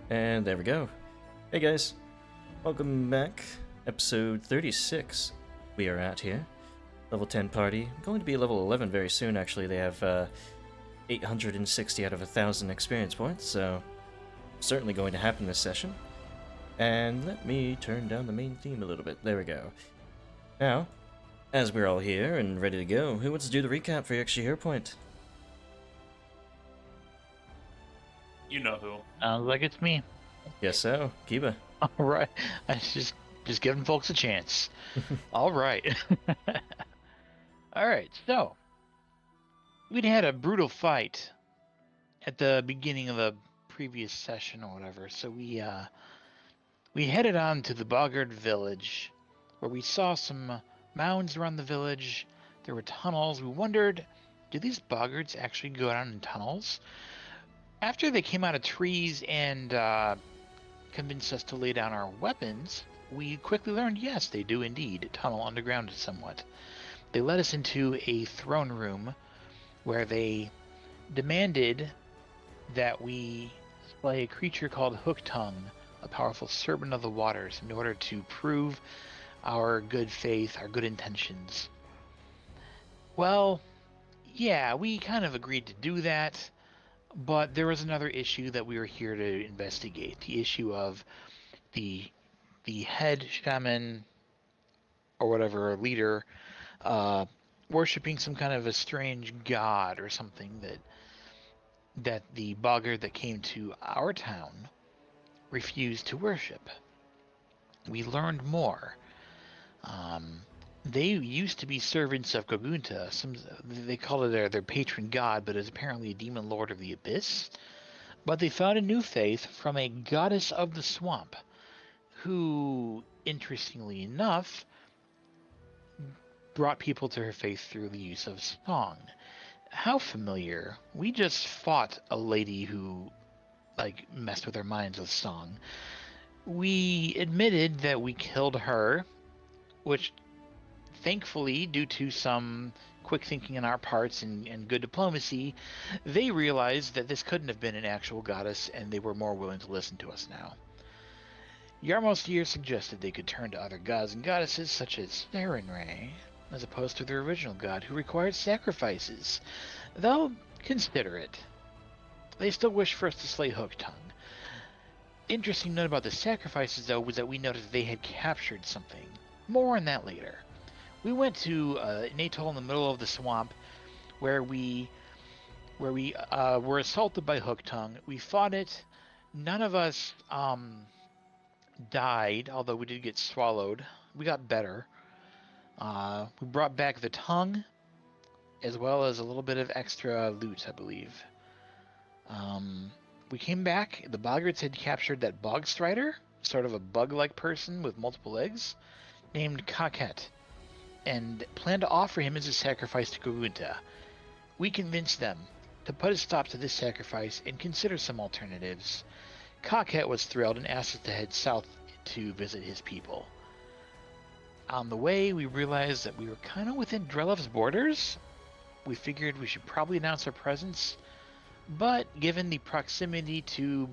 And there we go. Hey guys, welcome back. Episode 36 we are at here. Level 10 party. Going to be level 11 very soon, actually. They have 860 out of 1,000 experience points, so certainly going to happen this session. And let me turn down the main theme a little bit. There we go. Now, as we're all here and ready to go, who wants to do the recap for your extra hero point? You know who. Sounds like it's me. Yes, so. Kiba. All right. I just giving folks a chance. All right. All right. So we'd had a brutal fight at the beginning of the previous session or whatever. So we headed on to the Boggard village, where we saw some mounds around the village. There were tunnels. We wondered, do these boggards actually go down in tunnels? After they came out of trees and convinced us to lay down our weapons, we quickly learned, yes, they do indeed tunnel underground somewhat. They led us into a throne room where they demanded that we slay a creature called Hooktongue, a powerful serpent of the waters, in order to prove our good faith, our good intentions. Well, yeah, we kind of agreed to do that. But there was another issue that we were here to investigate. The issue of the head shaman or whatever leader worshipping some kind of a strange god or something that the boggart that came to our town refused to worship. We learned more. They used to be servants of Gogunta. They call it their patron god, but is apparently a demon lord of the abyss. But they found a new faith from a goddess of the swamp, who, interestingly enough, brought people to her faith through the use of song. How familiar. We just fought a lady who, messed with our minds with song. We admitted that we killed her, which thankfully, due to some quick thinking on our parts and good diplomacy, they realized that this couldn't have been an actual goddess, and they were more willing to listen to us now. Yarmostir suggested they could turn to other gods and goddesses, such as Sarenrae, as opposed to their original god, who required sacrifices. They'll consider it. They still wish for us to slay Hooktongue. Interesting note about the sacrifices, though, was that we noticed they had captured something. More on that later. We went to an atoll in the middle of the swamp where we were assaulted by Hooktongue. We fought it. None of us died, although we did get swallowed. We got better. We brought back the tongue, as well as a little bit of extra loot, I believe. We came back. The boggarts had captured that Bog Strider, sort of a bug-like person with multiple legs, named Coquette, and planned to offer him as a sacrifice to Gogunta. We convinced them to put a stop to this sacrifice and consider some alternatives. Coquette was thrilled and asked us to head south to visit his people. On the way, we realized that we were kind of within Drelev's borders. We figured we should probably announce our presence, but given the proximity to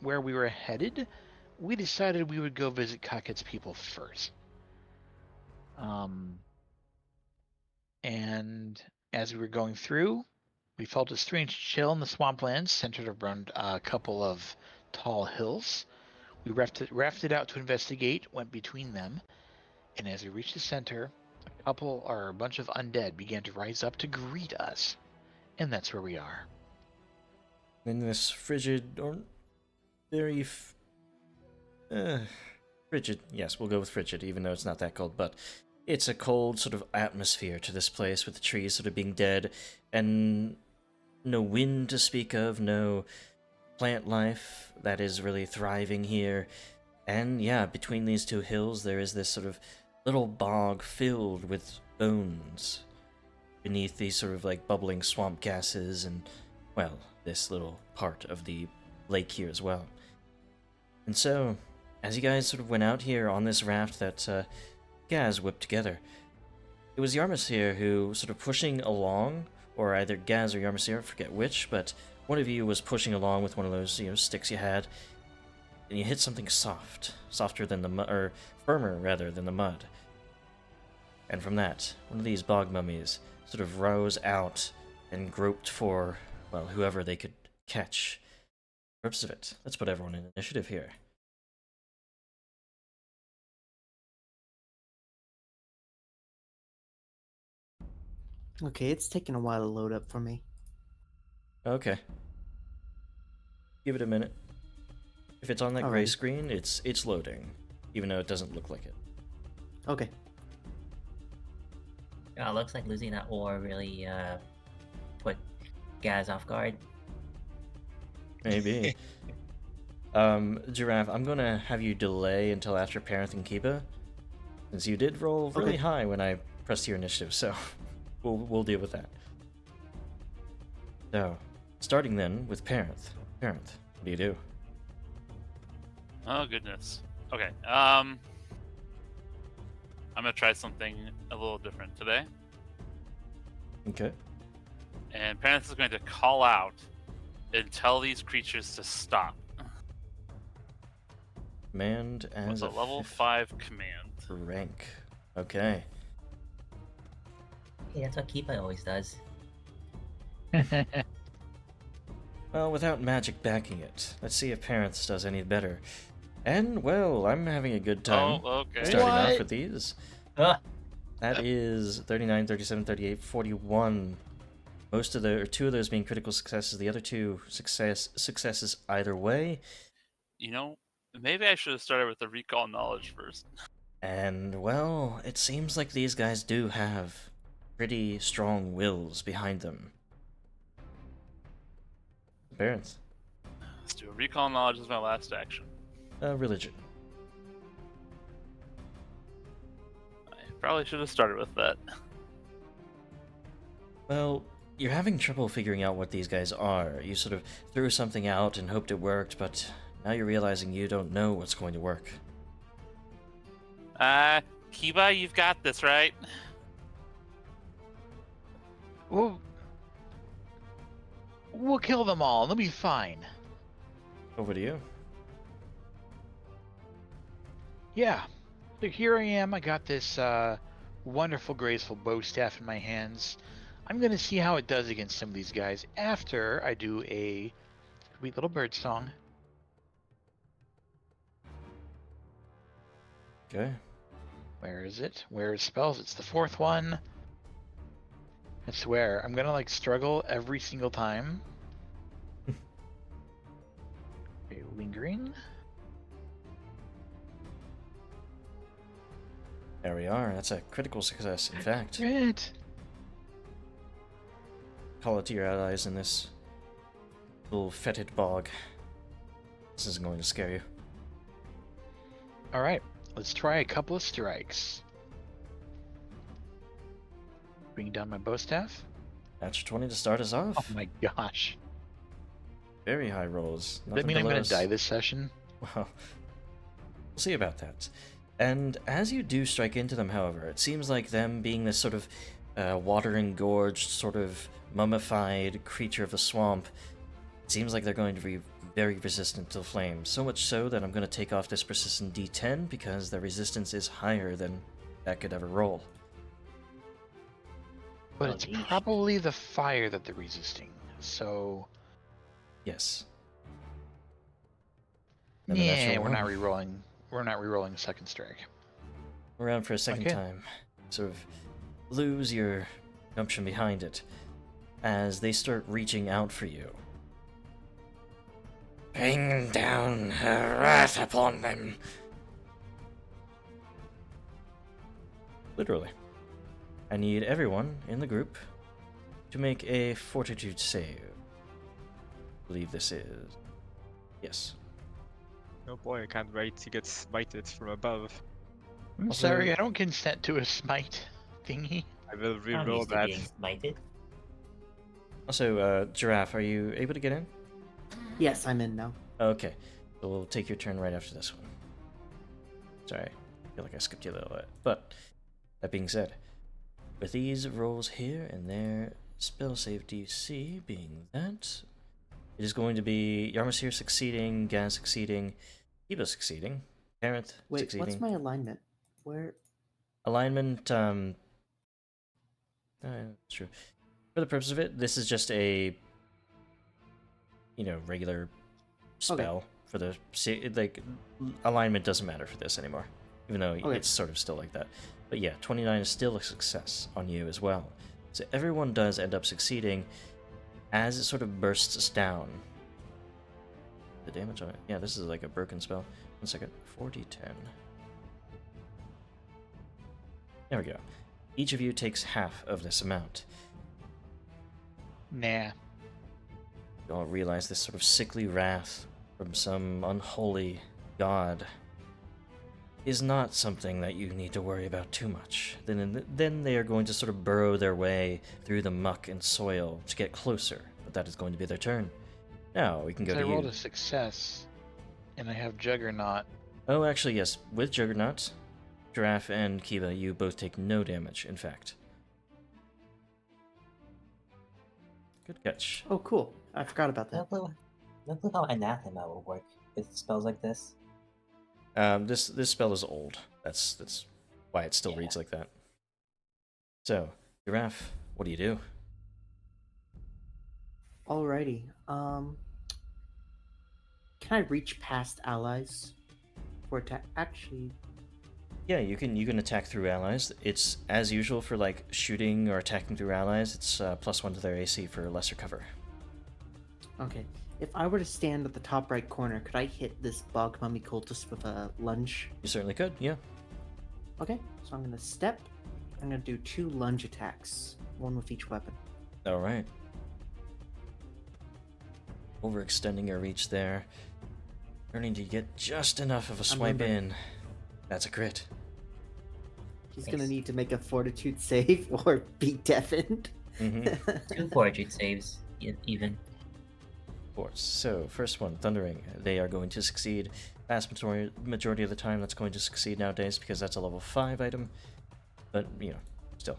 where we were headed, we decided we would go visit Coquette's people first. And as we were going through, we felt a strange chill in the swamplands centered around a couple of tall hills. We rafted out to investigate, went between them, and as we reached the center, a bunch of undead began to rise up to greet us. And that's where we are. In this frigid, or very frigid, yes, we'll go with frigid, even though it's not that cold, but it's a cold sort of atmosphere to this place, with the trees sort of being dead, and no wind to speak of, no plant life that is really thriving here. And yeah, between these two hills, there is this sort of little bog filled with bones beneath these sort of bubbling swamp gases, and, well, this little part of the lake here as well. And so, as you guys sort of went out here on this raft that Gaz whipped together, it was Yarmostir who sort of pushing along, or either Gaz or Yarmostir, I forget which, but one of you was pushing along with one of those, sticks you had, and you hit something softer than the mud, or firmer rather than the mud. And from that, one of these bog mummies sort of rose out and groped for, well, whoever they could catch. Purpose of it. Let's put everyone in initiative here. Okay, it's taking a while to load up for me. Okay. Give it a minute. If it's on that gray Alrighty. screen, it's loading, even though it doesn't look like it. Okay. Looks like losing that ore really put Gaz off guard. Maybe. Giraffe, I'm gonna have you delay until after Parenth and Kiba, since you did roll really Okay. high when I pressed your initiative, so we'll deal with that. So, starting then with Parenth. Parenth, what do you do? Oh goodness. Okay. I'm gonna try something a little different today, Okay. and Parents is going to call out and tell these creatures to stop. Command as With a level fifth 5 command. rank. Okay. Hey, that's what Kiba always does. Well, without magic backing it, let's see if Parenth does any better. And, well, I'm having a good time Oh, okay. starting off What? with these. Ah, That is 39, 37, 38, 41. Most of the, or two of those being critical successes, the other two successes either way. You know, maybe I should have started with the recall knowledge first. And, well, it seems like these guys do have pretty strong wills behind them. Parents. Let's do a recall knowledge as my last action. Religion. I probably should have started with that. Well, you're having trouble figuring out what these guys are. You sort of threw something out and hoped it worked, but now you're realizing you don't know what's going to work. Kiba, you've got this, right? We'll kill them all. They'll be fine. Over to you. Yeah. So here I am. I got this wonderful, graceful bow staff in my hands. I'm gonna see how it does against some of these guys after I do a sweet little bird song. Okay. Where is it? Where is spells? It's the fourth one. I swear, I'm gonna like struggle every single time. Okay, lingering. There we are. That's a critical success, in fact. Great. Call it to your allies in this little fetid bog. This isn't going to scare you. All right, let's try a couple of strikes. Bring down my bow staff. That's your 20 to start us off. Oh my gosh. Very high rolls. Does that Nothing mean I'm below gonna us. die this session? Well, we'll see about that. And as you do strike into them, however, it seems like them being this sort of water-engorged, sort of mummified creature of the swamp, it seems like they're going to be very resistant to the flames. So much so that I'm going to take off this persistent D10 because their resistance is higher than that could ever roll. But Oh, it's geez. probably the fire that they're resisting. So Yes. And the yeah, natural we're not one. re-rolling. We're not re-rolling the second strike. Around for a second Okay. time. Sort of lose your gumption behind it as they start reaching out for you. Bring down her wrath upon them. Literally. I need everyone in the group to make a fortitude save. I believe this is. Yes. Oh boy, I can't wait to get smited from above. I'm Also- sorry, I don't consent to a smite thingy. I will I'm reroll used to that. being smited. Also, Giraffe, are you able to get in? Yes, I'm in now. Okay. So we'll take your turn right after this one. Sorry. I feel like I skipped you a little bit. But, that being said, with these rolls here and their spell save DC being that, it is going to be Yarmsir succeeding, Gaz succeeding, Kiba succeeding. Parent Wait, succeeding. what's my alignment? Where? Alignment, that's true. For the purpose of it, this is just a, regular spell for the, like, alignment doesn't matter for this anymore, even though it's sort of still like that. But yeah, 29 is still a success on you as well. So everyone does end up succeeding as it sort of bursts down. The damage on it. Yeah, this is like a broken spell. 1 second. 4d10. There we go. Each of you takes half of this amount. Nah. You all realize this sort of sickly wrath from some unholy god is not something that you need to worry about too much. Then they are going to sort of burrow their way through the muck and soil to get closer, but that is going to be their turn. Now we can go to I you. rolled a success, and I have Juggernaut. Oh, actually, yes. With Juggernaut, Giraffe and Kiba, you both take no damage, in fact. Good catch. Oh, cool. I forgot about that. No clue how anathema will work with spells like this. This spell is old. That's why it still reads like that. So, Giraffe, what do you do? Alrighty. Can I reach past allies for attack? Actually, Yeah, you can attack through allies. It's as usual for like shooting or attacking through allies. It's +1 to their AC for lesser cover. okay. If I were to stand at the top right corner, could I hit this bog mummy cultist with a lunge? You certainly could. Yeah. Okay, so I'm gonna step. I'm gonna do 2 lunge attacks, one with each weapon. All right. Overextending your reach there. Learning to get just enough of a swipe in. That's a crit. He's Nice. gonna need to make a fortitude save or be deafened. Mm-hmm. 2 fortitude saves, even. Of course. So, first one, Thundering. They are going to succeed. Vast majority of the time, that's going to succeed nowadays because that's a level 5 item. But, still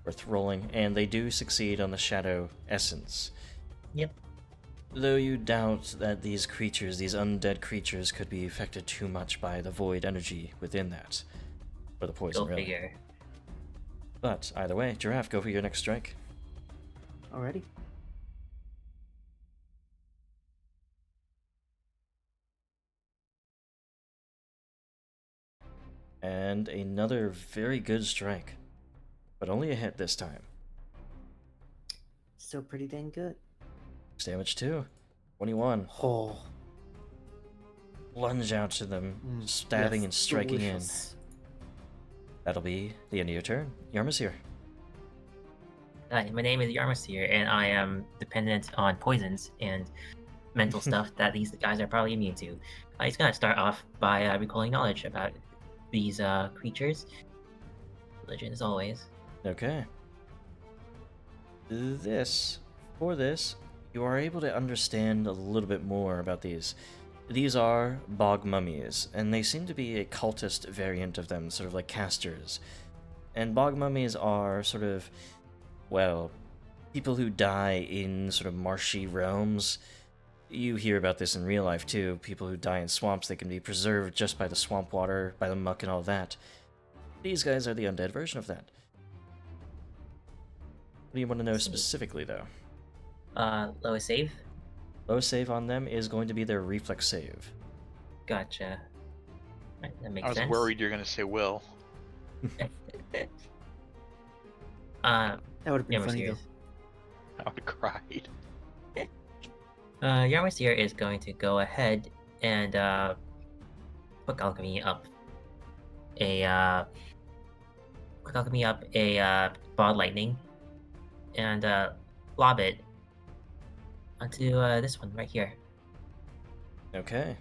worth rolling. And they do succeed on the Shadow Essence. Yep. Though you doubt that these creatures, these undead creatures, could be affected too much by the void energy within that. Or the poison, Go really. figure. But, either way, Giraffe, go for your next strike. Alrighty. And another very good strike. But only a hit this time. Still pretty dang good. Damage 2. 21. Oh, Lunge out to them, stabbing yes, and striking delicious. in. That'll be the end of your turn. Yarma's here. Hi, my name is Yarmasir, and I am dependent on poisons and mental stuff that these guys are probably immune to. He's gonna start off by recalling knowledge about these creatures. Religion, as always. Okay. For this, you are able to understand a little bit more about these. These are bog mummies, and they seem to be a cultist variant of them, sort of like casters. And bog mummies are sort of, well, people who die in sort of marshy realms. You hear about this in real life too. People who die in swamps, they can be preserved just by the swamp water, by the muck and all that. These guys are the undead version of that. What do you want to know specifically, though? Lowest save? Lowest save on them is going to be their reflex save. Gotcha. Right, that makes I was sense. worried you're gonna say Will. That would have been funny Yarmasir. though. I would have cried. Yarmasir is going to go ahead and quick alchemy up a ball lightning and lob it onto this one right here. Okay.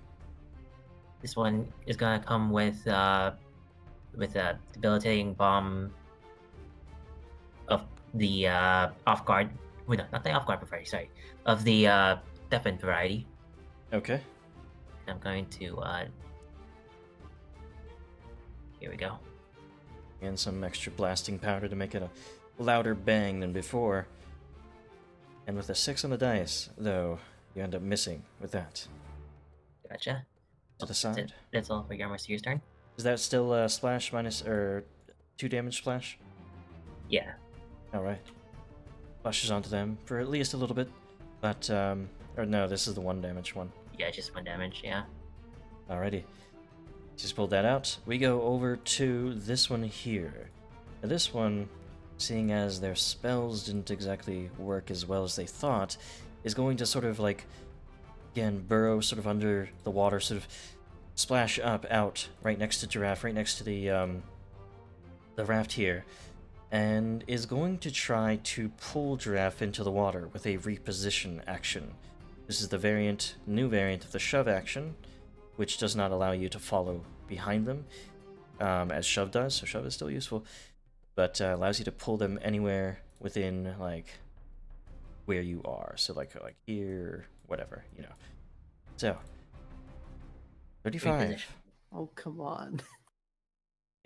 This one is gonna come with a debilitating bomb of the off guard. Wait, no, not the off guard variety. Sorry, of the deafened variety. Okay. I'm going to here we go. And some extra blasting powder to make it a louder bang than before. And with a 6 on the dice, though, you end up missing with that. Gotcha. to the That's side. it. That's all for Yarmarseer's turn. Is that still splash minus or 2 damage splash? Yeah. All right. Splashes onto them for at least a little bit, but or no, this is the 1 damage one. Yeah, just 1 damage. Yeah. Alrighty. Just pulled that out. We go over to this one here. Now this one, seeing as their spells didn't exactly work as well as they thought, is going to sort of like, again, burrow sort of under the water, sort of splash up, out, right next to Giraffe, right next to the raft here, and is going to try to pull Giraffe into the water with a reposition action. This is the new variant of the shove action, which does not allow you to follow behind them, as shove does, so shove is still useful, but allows you to pull them anywhere within, like, where you are, so like here, whatever, you know. So, 35 Reposition. Oh, come on.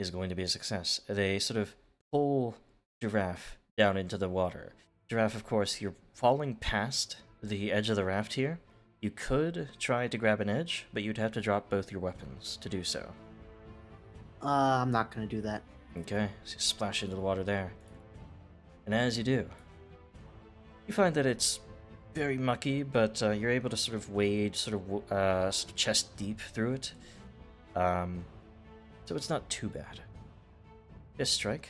is going to be a success. They sort of pull Giraffe down into the water. Giraffe, of course, you're falling past the edge of the raft here. You could try to grab an edge, but you'd have to drop both your weapons to do so. I'm not gonna do that. Okay, so you splash into the water there. And as you do, you find that it's very mucky, but you're able to sort of wade sort of chest deep through it. So it's not too bad. Fist strike.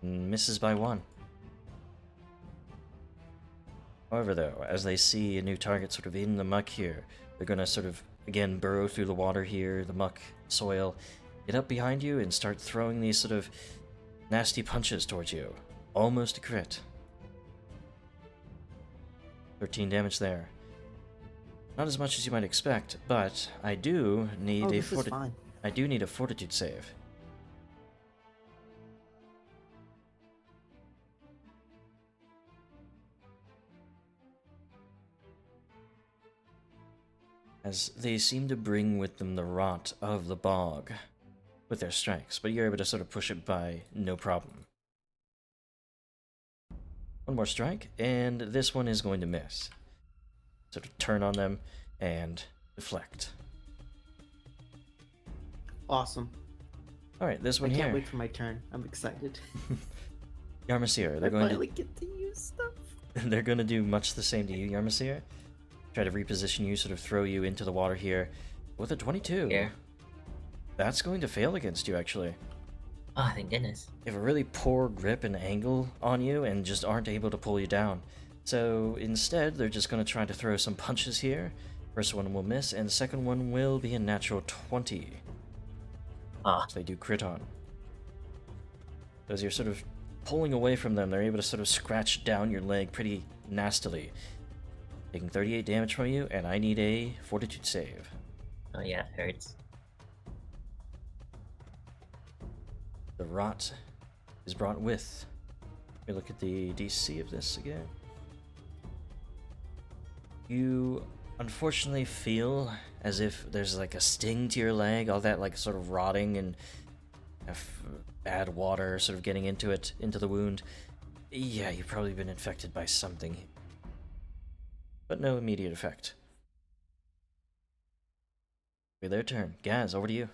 Misses by 1. However, though, as they see a new target sort of in the muck here, they're going to sort of, again, burrow through the water here, the muck, soil, get up behind you and start throwing these sort of nasty punches towards you. Almost a crit. 13 damage there. Not as much as you might expect, but I do need This is fine. I do need a fortitude save. As they seem to bring with them the rot of the bog with their strikes, but you're able to sort of push it by no problem. One more strike, and this one is going to miss. Sort of turn on them and deflect. Awesome. Alright, this I one can't here. wait for my turn. I'm excited. Yarmasir, I they're going finally get to use stuff. they're going to do much the same to you, Yarmasir. Try to reposition you, sort of throw you into the water here with a 22. Yeah. That's going to fail against you, actually. Oh, thank goodness. They have a really poor grip and angle on you and just aren't able to pull you down. So instead, they're just going to try to throw some punches here. First one will miss, and the second one will be a natural 20. Ah. So they do crit on. As you're sort of pulling away from them, they're able to sort of scratch down your leg pretty nastily. Taking 38 damage from you, and I need a fortitude save. Oh yeah, it hurts. The rot is brought with. Let me look at the DC of this again. You unfortunately feel as if there's like a sting to your leg, all that like sort of rotting and bad water sort of getting into it, into the wound. Yeah, you've probably been infected by something. But no immediate effect. Okay, their turn. Gaz, over to you.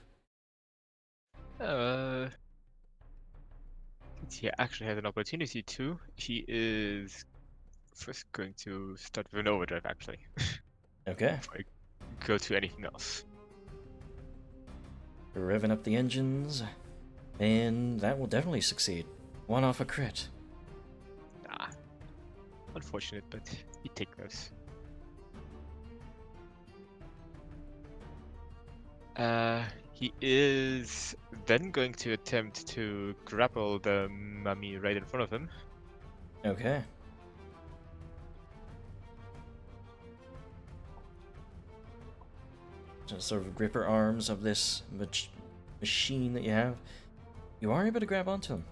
Since he actually has an opportunity to, he is first going to start with an overdrive, actually. Okay. Before I go to anything else. We're revving up the engines, and that will definitely succeed. One off a crit. Nah. Unfortunate, but we take those. He is then going to attempt to grapple the mummy right in front of him. Okay. Just sort of gripper arms of this machine that you have. You are able to grab onto him.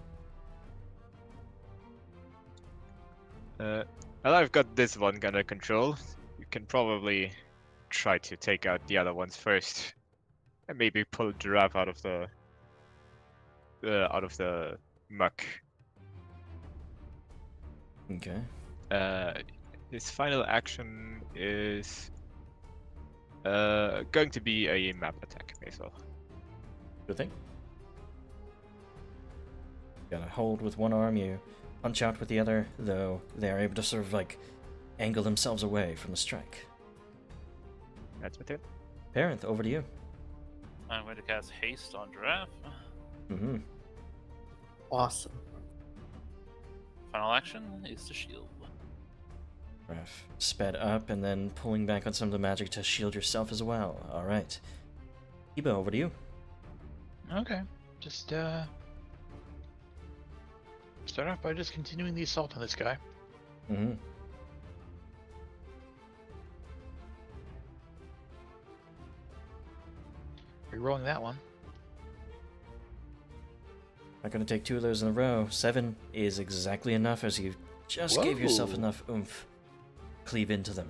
Well, I've got this one under control. You can probably try to take out the other ones first, and maybe pull Drev out of the muck. Okay. His final action is Going to be a map attack as well. Good thing. Gotta hold with one arm, you punch out with the other, though they are able to sort of like angle themselves away from the strike. That's my turn. Parenth, over to you. I'm going to cast Haste on Drev. Mm-hmm. Awesome. Final action is to shield. Ref sped up and then pulling back on some of the magic to shield yourself as well. Alright. Ebo, over to you. Okay. Just start off by just continuing the assault on this guy. Mm-hmm. Rerolling that one. Not gonna take 2 of those in a row. 7 is exactly enough as you just gave yourself Whoa. enough oomph. Cleave into them.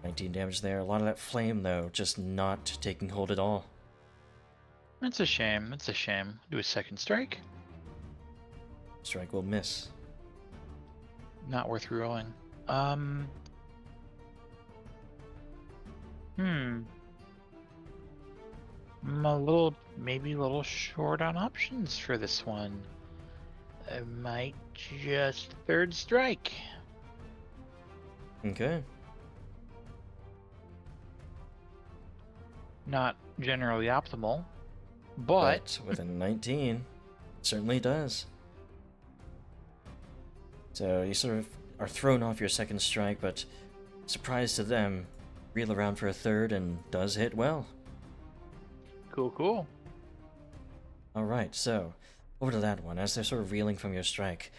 19 damage there. A lot of that flame, though, just not taking hold at all. That's a shame. That's a shame. Do a second strike. Strike will miss. Not worth rerolling. I'm maybe a little short on options for this one. I might just third strike. Okay. Not generally optimal, but With a 19, certainly does. So you sort of are thrown off your second strike, but surprise to them, reel around for a third and does hit well. cool. Alright, so over to that one as they're sort of reeling from your strike.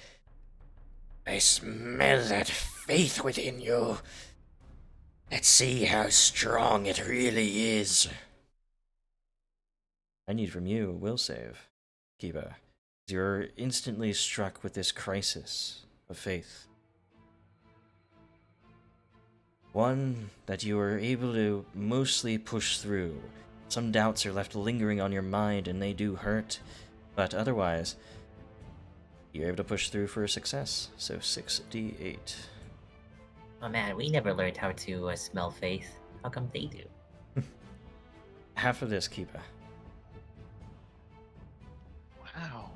I smell that faith within you. Let's see how strong it really is. I need from you a will save, Kiba. You're instantly struck with this crisis of faith. One that you are able to mostly push through. Some doubts are left lingering on your mind and they do hurt, but otherwise, you're able to push through for a success. So 6d8. Oh man, we never learned how to smell faith. How come they do? Half of this, Kiba. Wow.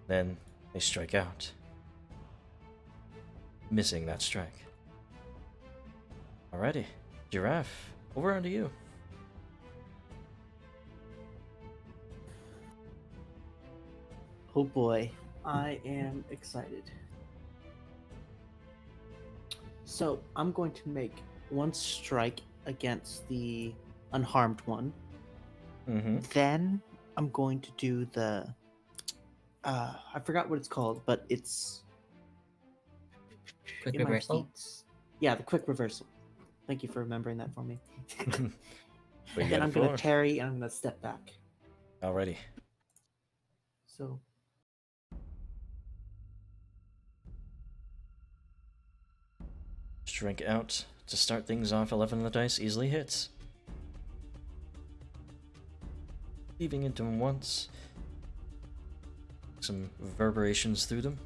Then they strike out, missing that strike. Alrighty, Giraffe, over onto you. Oh boy, I am excited. So I'm going to make one strike against the unharmed one. Mm-hmm. Then I'm going to do the I forgot what it's called, but it's Quick in my reversal? feats. Yeah, the quick reversal. Thank you for remembering that for me. What you And then got I'm it gonna for? parry and I'm gonna step back. Alrighty. So Strike out to start things off. 11 on the dice easily hits. Leaving into them once. Some reverberations through them.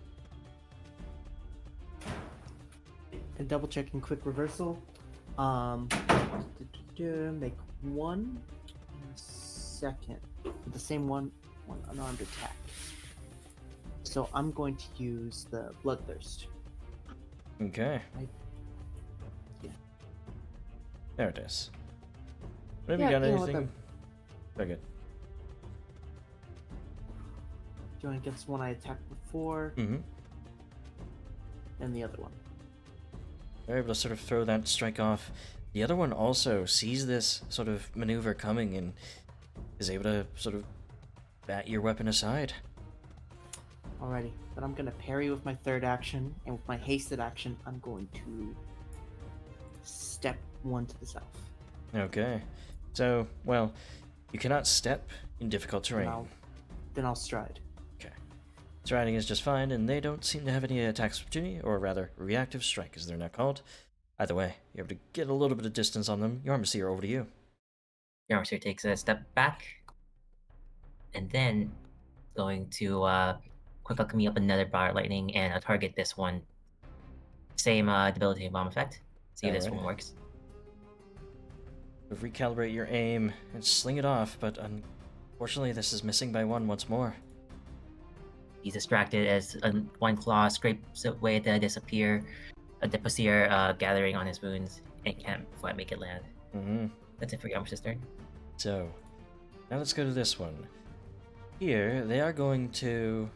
and double checking quick reversal. Make one second with the same one unarmed attack. So I'm going to use the bloodthirst. Okay. Yeah. There it is. Have Yeah, you got you know what, anything? Very good. Going against one I attacked before, Mm-hmm. and the other one. They're able to sort of throw that strike off. The other one also sees this sort of maneuver coming and is able to sort of bat your weapon aside. Alrighty, then I'm gonna parry with my third action, and with my hasted action, I'm going to step one to the south. Okay. So, well, you cannot step in difficult terrain. Then I'll stride. Striding is just fine, and they don't seem to have any attacks of opportunity, or rather, reactive strike, as they're now called. Either way, you're able to get a little bit of distance on them. Yarmsir, over to you. Yarmsir takes a step back, and then going to quick alchemy up another bar lightning and target this one. Same debilitating bomb effect. See if this Alright. one works. Recalibrate your aim and sling it off, but unfortunately this is missing by one once more. He's distracted as one claw scrapes away the disappear, the Deposier gathering on his wounds, and can't quite make it land. Mm-hmm. That's it for Yarmish's turn. So, now let's go to this one. Here, they are going to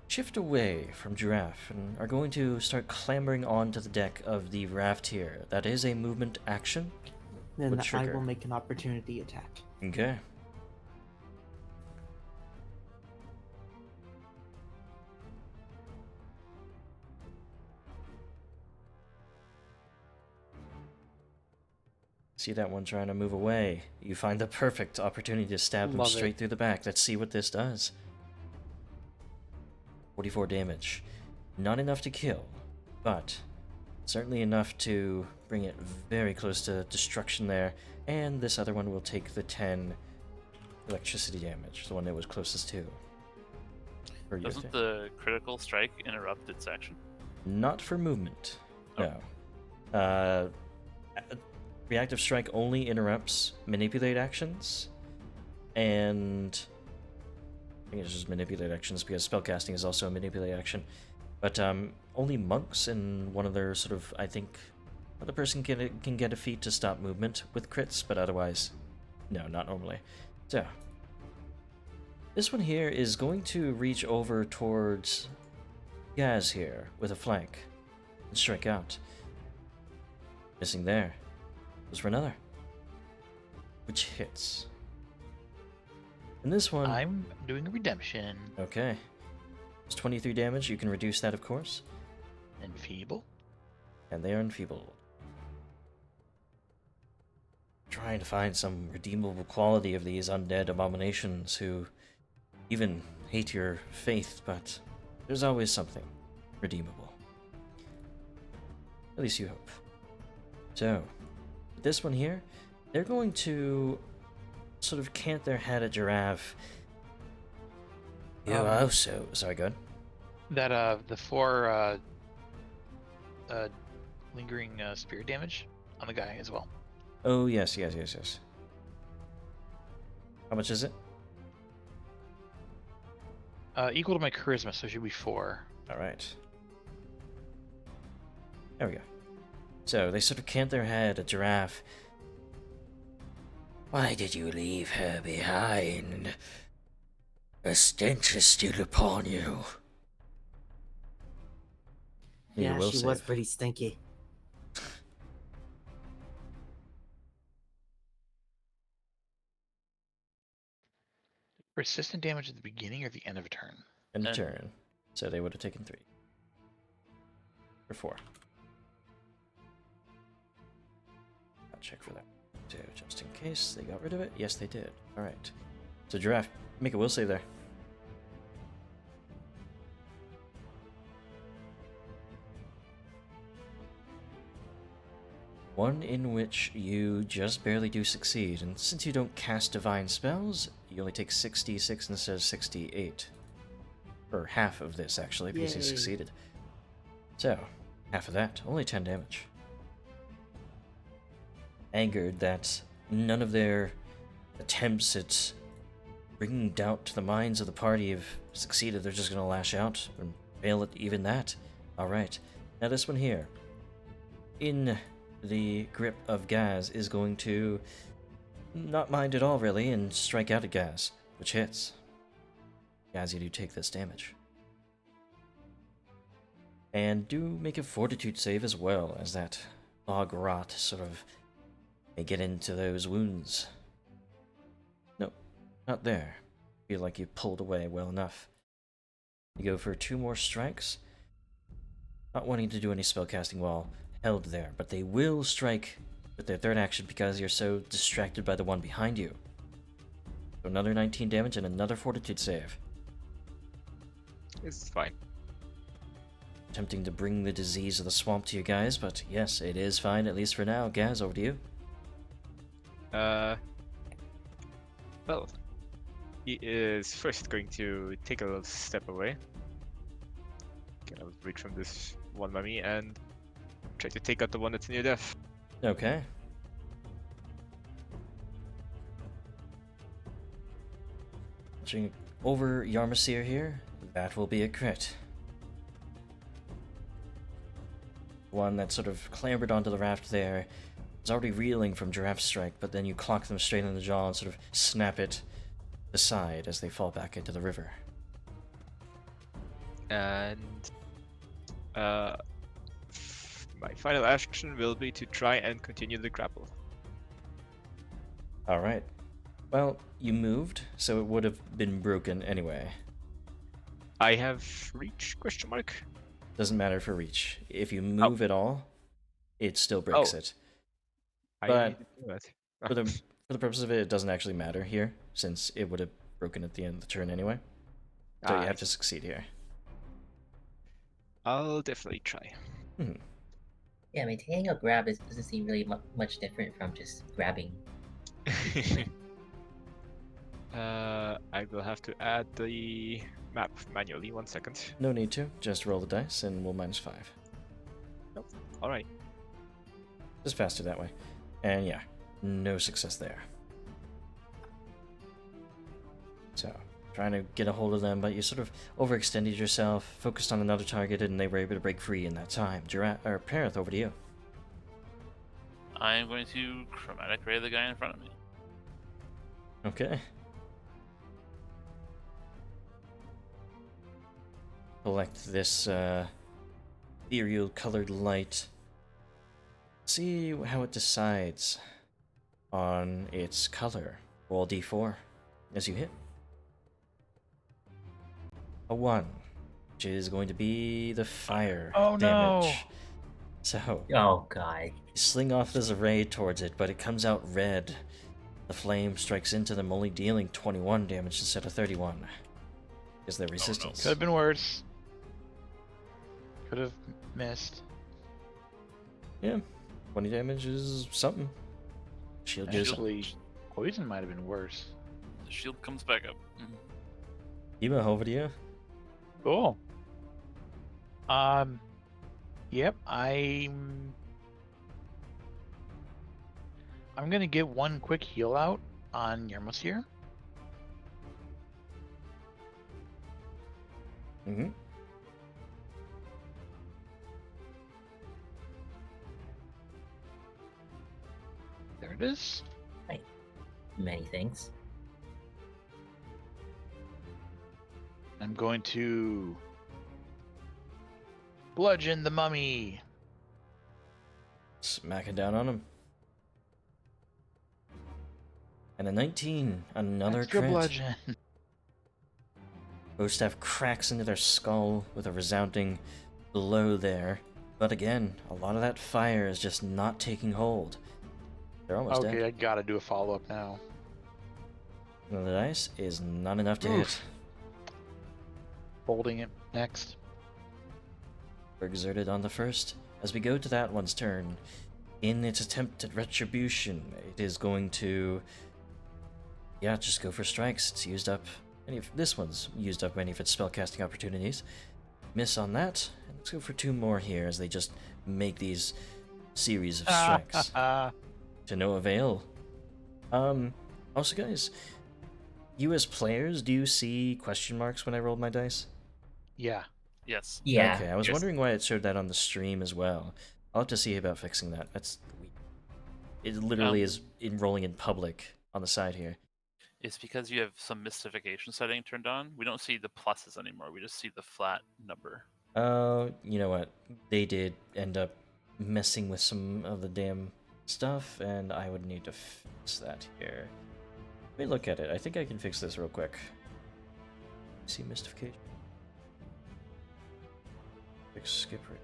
shift away from Giraffe and are going to start clambering onto the deck of the raft here. That is a movement action. Then Would I trigger. will make an opportunity attack. Okay. See that one trying to move away. You find the perfect opportunity to stab him Love straight it. through the back. Let's see what this does. 44 damage. Not enough to kill, but certainly enough to bring it very close to destruction there. And this other one will take the 10 electricity damage, the one that was closest to. For your Doesn't turn. the critical strike interrupt its action? Not for movement. Oh. No. Reactive strike only interrupts manipulate actions, and I think it's just manipulate actions because spellcasting is also a manipulate action. But only monks and one of their sort of, I think, the person can get a feat to stop movement with crits, but otherwise, no, not normally. So this one here is going to reach over towards Gaz here with a flank and strike out. Missing there. Goes for another, which hits. And this one, I'm doing a redemption. okay, it's 23 damage. You can reduce that, of course, Enfeeble. and they are enfeebled. Trying to find some redeemable quality of these undead abominations who even hate your faith, but there's always something redeemable. At least you hope. So, this one here, they're going to sort of cant their head at Giraffe. You also... Sorry, go ahead. That the 4 lingering spirit damage on the guy as well. Oh, yes. How much is it? Equal to my charisma, so it should be 4. Alright. There we go. So, they sort of cant their head at Giraffe. Why did you leave her behind? The stench is still upon you. Need a Yeah, will she save. was pretty stinky. Persistent damage at the beginning or the end of a turn? End of And- turn. So they would have taken 3. Or 4. I'll check for that. So just in case they got rid of it. Yes, they did. Alright. So Giraffe, make a will save there. One in which you just barely do succeed, and since you don't cast divine spells, you only take 66 instead of 68. Or half of this, actually, because you Yay. succeeded. So, half of that, only 10 damage. Angered that none of their attempts at bringing doubt to the minds of the party have succeeded, they're just going to lash out and fail at even that. Alright, now this one here. In the grip of Gaz is going to not mind at all, really, and strike out at Gaz, which hits. Gaz, you do take this damage. And do make a fortitude save as well, as that bog rot sort of may get into those wounds. Nope, not there. Feel like you pulled away well enough. You go for 2 more strikes. Not wanting to do any spellcasting while held there, but they will strike with their 3rd action because you're so distracted by the one behind you. So another 19 damage and another fortitude save. It's fine. Attempting to bring the disease of the swamp to you guys, but yes, it is fine, at least for now. Gaz, over to you. Well, he is first going to take a little step away. Get out of reach from this one mummy and try to take out the one that's near death. Okay. Watching over Yarmsir here, that will be a crit. One that sort of clambered onto the raft there is already reeling from Giraffe's strike, but then you clock them straight in the jaw and sort of snap it aside as they fall back into the river. And my final action will be to try and continue the grapple. Alright. Well, you moved, so it would have been broken anyway. I have reach? Question mark. Doesn't matter for reach. If you move at all, it still breaks it. I But need to do that. For the purpose of it, it doesn't actually matter here, since it would have broken at the end of the turn anyway. So you have to succeed here. I'll definitely try. Yeah, maintaining a grab doesn't seem really much different from just grabbing. I will have to add the map manually. 1 second. No need to. Just roll the dice and we'll -5. All right. Just faster that way. And yeah, no success there. So, trying to get a hold of them, but you sort of overextended yourself, focused on another target, and they were able to break free in that time. Parenth, over to you. I am going to chromatic ray the guy in front of me. Okay. Collect this ethereal colored light. See how it decides on its color. Roll d4 as you hit. A 1, which is going to be the fire damage. No. So, Oh god. you sling off this ray towards it, but it comes out red. The flame strikes into them, only dealing 21 damage instead of 31. Because they're resistance. Could have been worse. Could have missed. Yeah, 20 damage is something. Shield goes up. Actually, poison might have been worse. The shield comes back up. Ema, over to you. Cool. Yep, I'm gonna get one quick heal out on Yarmsir. Mm-hmm. There it is. Many things. I'm going to bludgeon the mummy. Smacking down on him. And a 19, another Extra crit. bludgeon. Bowstaff cracks into their skull with a resounding blow there. But again, a lot of that fire is just not taking hold. They're almost Okay, dead. I gotta do a follow-up now. Another dice is not enough to Oof. hit. Holding it next. We're exerted on the first. As we go to that one's turn, in its attempt at retribution, it is going to... yeah, just go for strikes. It's used up... this one's used up many of its spellcasting opportunities. Miss on that. And let's go for 2 more here as they just make these series of strikes. To no avail. Also, guys, you as players, do you see question marks when I rolled my dice? Yeah. Yes. Yeah. Okay, I was Yes. wondering why it showed that on the stream as well. I'll have to see about fixing that. It literally is rolling in public on the side here. It's because you have some mystification setting turned on. We don't see the pluses anymore. We just see the flat number. Oh, you know what? They did end up messing with some of the damn stuff, and I would need to fix that here. Let me look at it. I think I can fix this real quick. See mystification. Fix skip rate.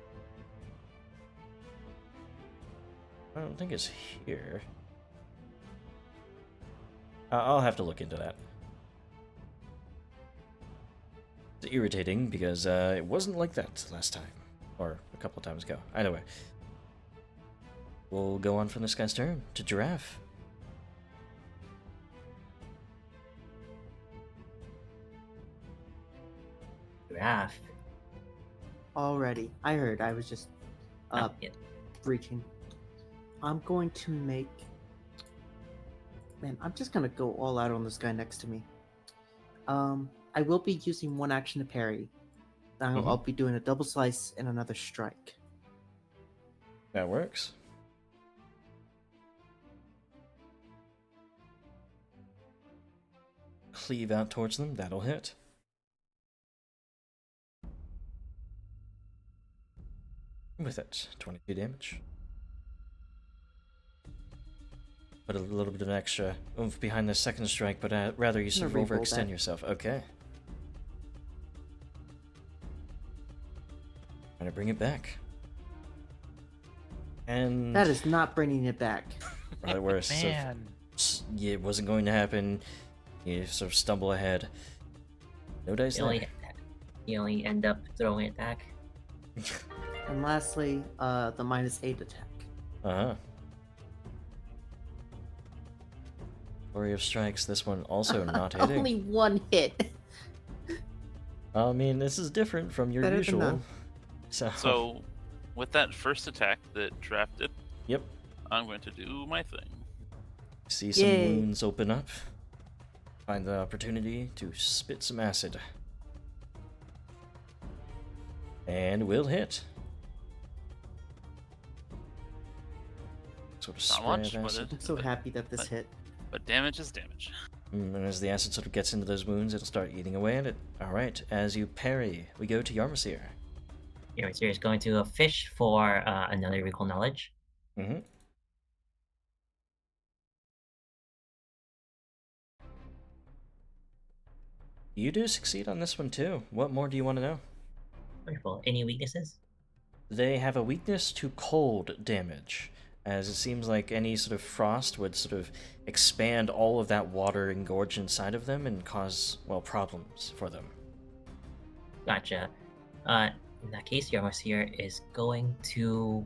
I don't think it's here. I'll have to look into that. It's irritating because it wasn't like that last time. Or a couple times ago. Either way. We'll go on from this guy's turn to Giraffe. Giraffe. Already. I heard. I was just Oh, yeah. reaching. I'm going to make. Man, I'm just gonna go all out on this guy next to me. I will be using one action to parry. I'll be doing a double slice and another strike. That works. Cleave out towards them, that'll hit. With it, 22 damage. Put a little bit of an extra oomph behind the second strike, but rather you sort of Gonna re-roll overextend that. yourself. Okay. Trying to bring it back. And That is not bringing it back. rather worse. So Man. yeah, it wasn't going to happen. You sort of stumble ahead. No dice there. You only end up throwing it back. And lastly, the -8 attack. Uh-huh. Flurry of strikes, this one also not hitting. Only one hit. I mean, this is different from your Better than usual. none. So, with that first attack that drafted, Yep. I'm going to do my thing. See some Yay. wounds open up. Find the opportunity to spit some acid. And will hit. Sort of Not spray much, of but acid. I'm so happy that this but- hit. But damage is damage. And as the acid sort of gets into those wounds, it'll start eating away at it. Alright, as you parry, we go to Yarmsir. Your Monsieur is going to fish for another recall knowledge. Mm-hmm. You do succeed on this one too. What more do you want to know? Wonderful. Any weaknesses? They have a weakness to cold damage, as it seems like any sort of frost would sort of expand all of that water engorged inside of them and cause, well, problems for them. Gotcha. In that case, your Monsieur is going to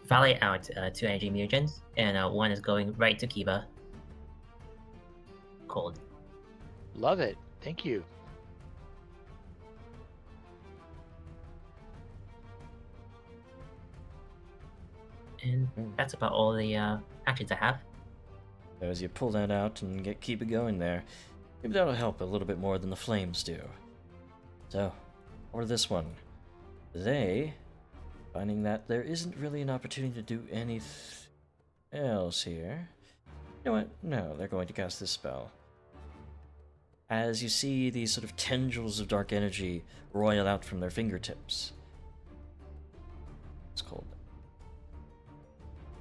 volley out two energy mutagens, and one is going right to Kiba. Cold. Love it. Thank you. And that's about all the actions I have. So as you pull that out and keep it going there, maybe that'll help a little bit more than the flames do. So, or this one. They, finding that there isn't really an opportunity to do anything else here. You know what? No, they're going to cast this spell. As you see these sort of tendrils of dark energy roil out from their fingertips. It's cold.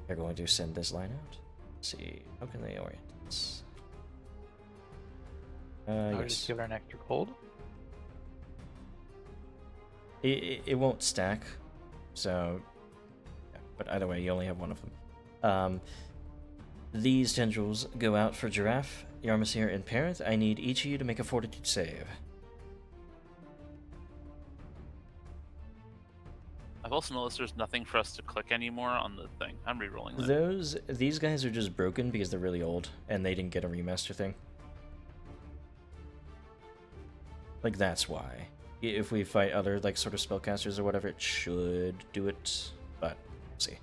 They're going to send this line out. Let's see, how can they orient this? I'll Yes. just give it an extra cold. It won't stack, so. Yeah, but either way, you only have one of them. These tendrils go out for Giraffe, Yarmsir, and Parent. I need each of you to make a fortitude save. I've also noticed there's nothing for us to click anymore on the thing. I'm re-rolling that. These guys are just broken because they're really old and they didn't get a remaster thing. Like, that's why. If we fight other, like, sort of spellcasters or whatever, it should do it, but we'll see.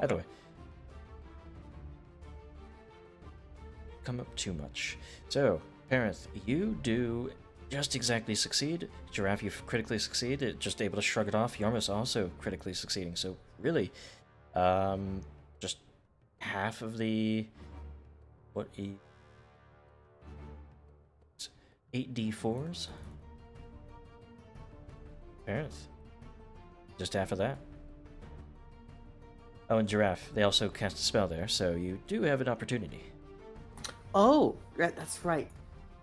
Either way. Come up too much. So, Parenth, you do just exactly succeed. Giraffe, you critically succeed. Just able to shrug it off. Yarmus also critically succeeding. So, really, just half of the... What? 8d4s? Parenth. Just half of that. Oh, and Giraffe, they also cast a spell there, so you do have an opportunity. Oh, that's right.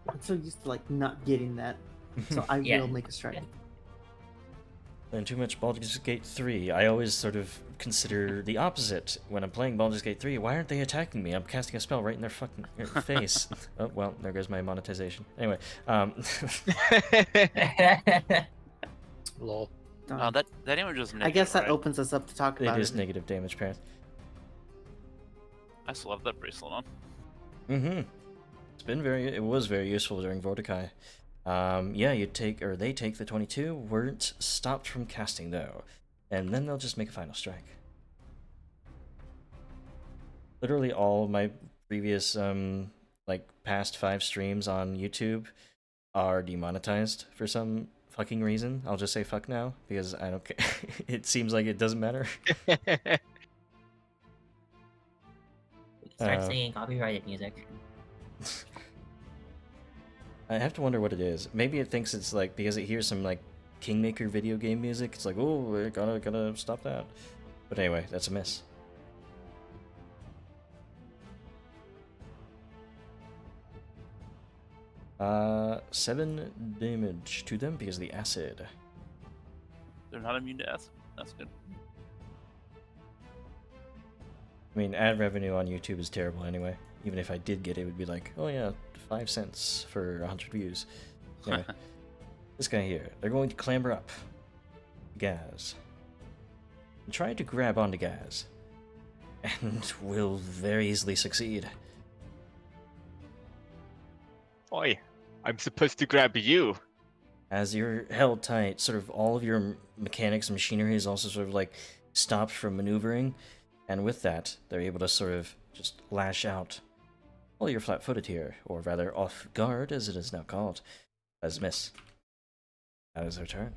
I'm so used to like not getting that, so I Yeah. will make a strike. And too much Baldur's Gate 3. I always sort of consider the opposite when I'm playing Baldur's Gate 3. Why aren't they attacking me? I'm casting a spell right in their fucking face. Oh, well, there goes my monetization. Anyway, Lol. Darn. That damage is negative, I guess that right? opens us up to talk it about is it. negative damage, Parent. I still have that bracelet on. Mm-hmm. It was very useful during Vorticai. Yeah, they take the 22, weren't stopped from casting though. and then they'll just make a final strike. Literally all my previous like past 5 streams on YouTube are demonetized for some fucking reason. I'll just say fuck now because I don't care. It seems like it doesn't matter. We can start singing copyrighted music. I have to wonder what it is. Maybe it thinks it's like because it hears some like Kingmaker video game music. It's like, oh, we gotta stop that. But anyway, that's a miss. Uh, 7 damage to them because of the acid. They're not immune to acid. That's good. I mean, ad revenue on YouTube is terrible anyway. Even if I did get it, it would be like, oh yeah, 5 cents for 100 views. Anyway, this guy here, they're going to clamber up. Gaz. And try to grab onto Gaz. And will very easily succeed. Oi, I'm supposed to grab you. As you're held tight, sort of all of your mechanics and machinery is also sort of like stopped from maneuvering. And with that, they're able to sort of just lash out. Well, you're flat-footed here, or rather off guard, as it is now called, as miss. That is their turn.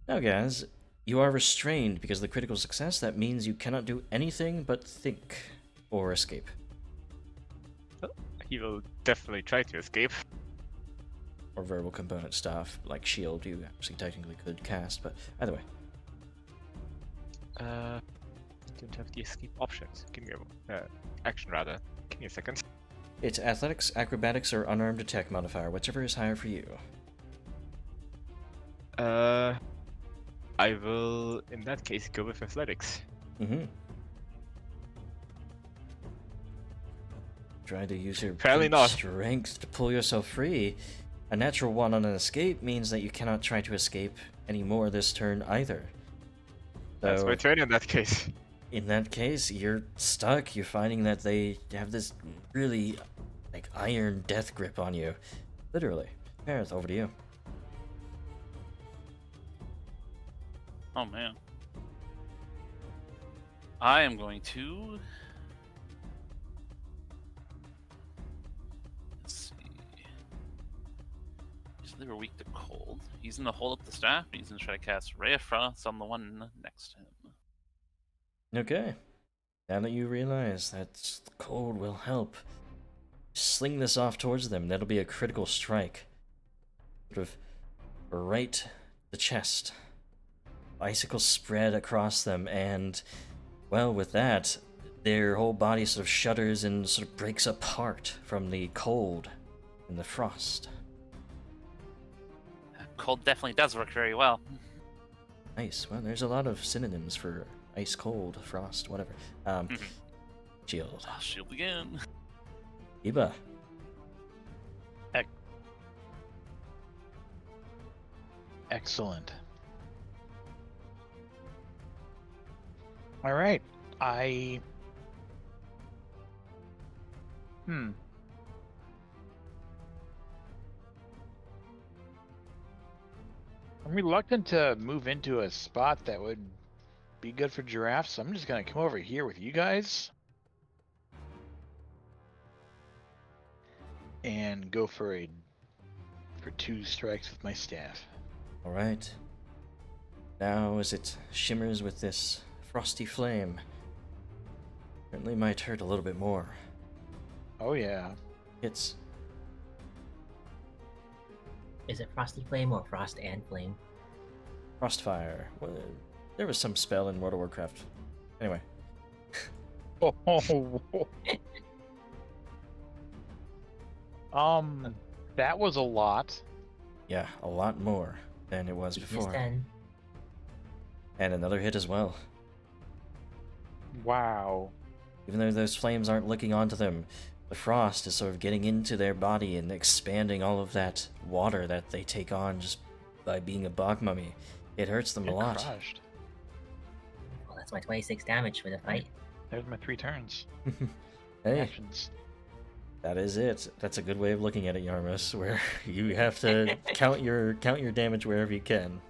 Now, guys, you are restrained because of the critical success. That means you cannot do anything but think or escape. He will definitely try to escape. Or verbal component stuff, like shield, you actually technically could cast, but either way. I don't have the escape options. Give me a action rather. Give me a second. It's athletics, acrobatics, or unarmed attack modifier, whichever is higher for you. I will, in that case, go with athletics. Mm-hmm. Try to use your Apparently brute not. strength to pull yourself free. A natural 1 on an escape means that you cannot try to escape anymore this turn either. That's So, my turn in that case. in that case, you're stuck. You're finding that they have this really, like, iron death grip on you. Literally. Parith, over to you. Oh man. I am going to. Let's see. So they were weak to cold. He's gonna hold up the staff. And he's gonna try to cast Ray of Frost on the one next to him. Okay. Now that you realize that cold will help, sling this off towards them. That'll be a critical strike. Sort of right the chest. Icicles spread across them, and, well, with that, their whole body sort of shudders and sort of breaks apart from the cold and the frost. Cold definitely does work very well. Nice. Well, there's a lot of synonyms for ice, cold, frost, whatever. Shield. I'll shield again. Iba. Excellent. All right. I'm reluctant to move into a spot that would be good for giraffes, so I'm just gonna come over here with you guys and go for 2 strikes with my staff. Alright. Now as it shimmers with this frosty flame, certainly might hurt a little bit more. Oh yeah. Hits. Is it Frosty Flame or Frost and Flame? Frostfire. Well, there was some spell in World of Warcraft. Anyway. That was a lot. Yeah, a lot more than it was Weakness before. 10. And another hit as well. Wow. Even though those flames aren't licking onto them, the frost is sort of getting into their body and expanding all of that water that they take on just by being a bog mummy. It hurts them a Get lot. crushed. Well, that's my 26 damage for the fight. There's my 3 turns. Hey, Actions. that is it. That's a good way of looking at it, Yarmus, where you have to count your damage wherever you can.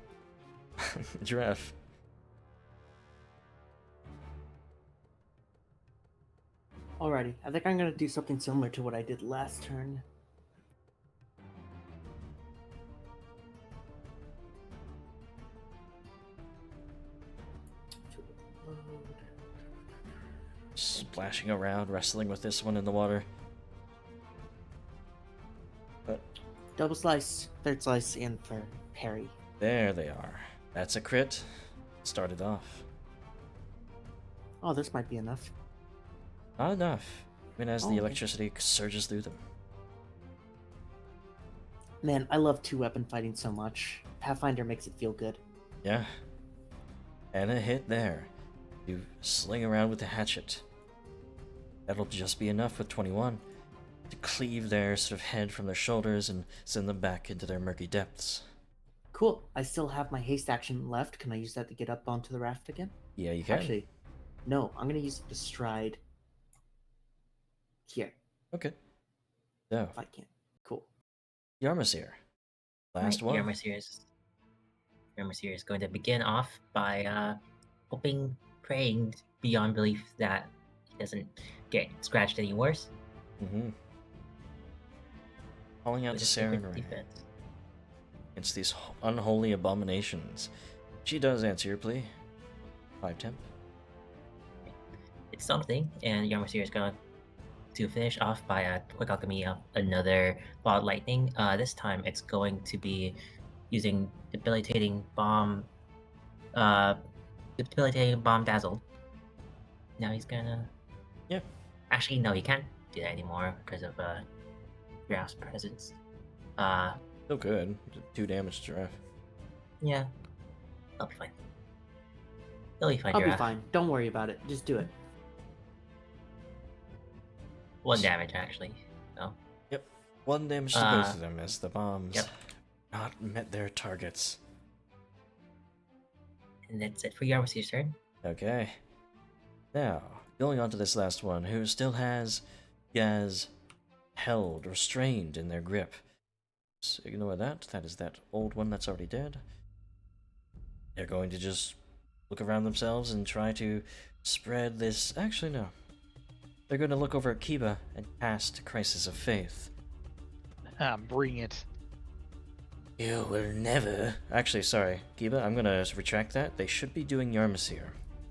Drev. Alrighty, I think I'm gonna do something similar to what I did last turn. Splashing around, wrestling with this one in the water. But Double slice, third slice, and for parry. there they are. That's a crit. Started off. Oh, this might be enough. Not enough, even as Oh, the okay. electricity surges through them. Man, I love two-weapon fighting so much. Pathfinder makes it feel good. Yeah. And a hit there. You sling around with the hatchet. That'll just be enough with 21 to cleave their sort of head from their shoulders and send them back into their murky depths. Cool. I still have my haste action left. Can I use that to get up onto the raft again? Yeah, you can. Actually, no. I'm gonna use it to stride here Okay. So, if I can. Cool. Yarmsir. Last one. Yarmsir is going to begin off by hoping, praying beyond belief that he doesn't get scratched any worse. Mm-hmm. Calling out with to his Sarah secret and Ray defense. against these unholy abominations. She does answer your plea. 5 temp. It's something, and Yarmsir is going to finish off by a quick alchemy of another ball lightning. This time it's going to be using debilitating bomb dazzle. Now he's gonna Yeah. actually no, he can't do that anymore because of Drev's presence. Still good. 2 damage to Drev. Yeah. I'll be fine. He'll be fine, I'll be Drev. fine. Don't worry about it. Just do it. 1 damage actually. So 1 damage to both of them as the bombs Yep. not met their targets. and that's it for Yarmsir's turn. Okay. Now, going on to this last one, who still has Gaz held, restrained in their grip. So ignore that. That is that old one that's already dead. They're going to just look around themselves and try to spread this. Actually, no. They're going to look over at Kiba and cast Crisis of Faith. Bring it. You will never. Actually, sorry, Kiba, I'm going to retract that. They should be doing Yarmsir,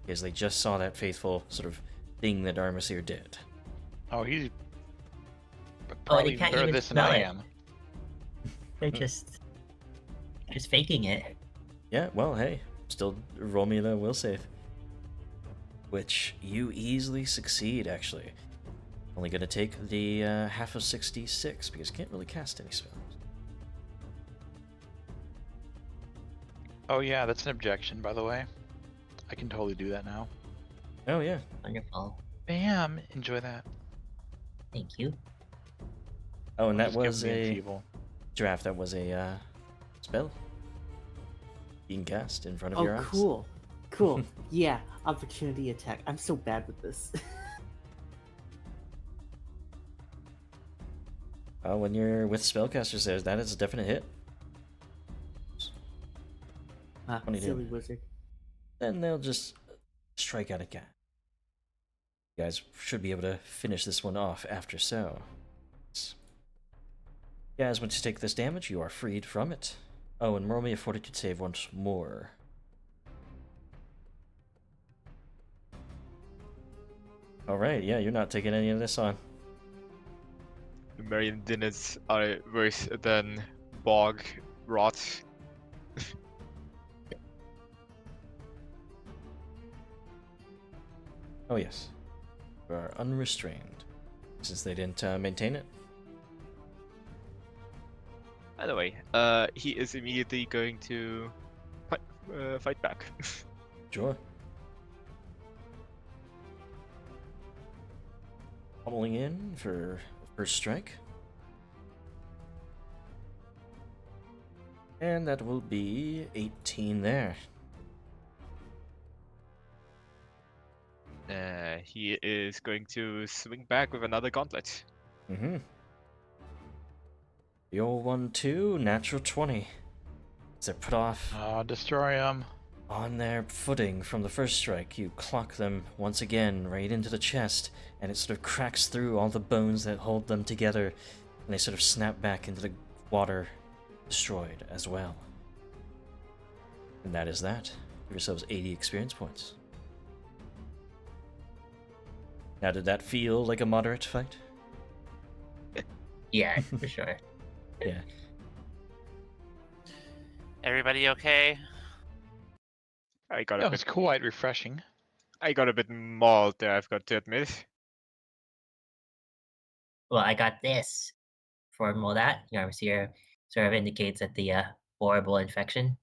because they just saw that faithful sort of thing that Yarmsir did. Oh, he's Oh, probably they can't better at even this than smell I it. am. They're just faking it. Yeah, well, hey, still roll me the will save. Which you easily succeed, actually. Only gonna take the half of 66, because you can't really cast any spells. Oh yeah, that's an objection, by the way. I can totally do that now. Oh, yeah. Wonderful. Bam! Enjoy that. Thank you. Oh, and that Just give was me a enfeeble. draft. That was a spell. Being cast in front of Oh, your eyes. cool. Cool. Yeah, opportunity attack. I'm so bad with this. When you're with spellcasters, that is a definite hit. Ah, 22. silly wizard. Then they'll just strike out again. You guys should be able to finish this one off after so. Guys, once you take this damage, you are freed from it. Oh, and roll me a fortitude save once more. Alright, yeah, you're not taking any of this on. Marion dinners are worse than bog rot. Oh, yes. You are unrestrained, since they didn't maintain it. By the way, he is immediately going to fight back. Sure. Pummeling in for first strike. And that will be 18 there. He is going to swing back with another gauntlet. Mm-hmm. The old 1-2, natural 20. they're put off Destroy them. on their footing from the first strike, you clock them once again right into the chest, and it sort of cracks through all the bones that hold them together, and they sort of snap back into the water, destroyed as well. And that is that. Give yourselves 80 experience points. Now, did that feel like a moderate fight? Yeah, for sure. Yeah. Everybody okay? I got a That bit was quite refreshing. mauled there, I've got to admit. Well, I got this. For more that, Yarmus here sort of indicates that the horrible infection.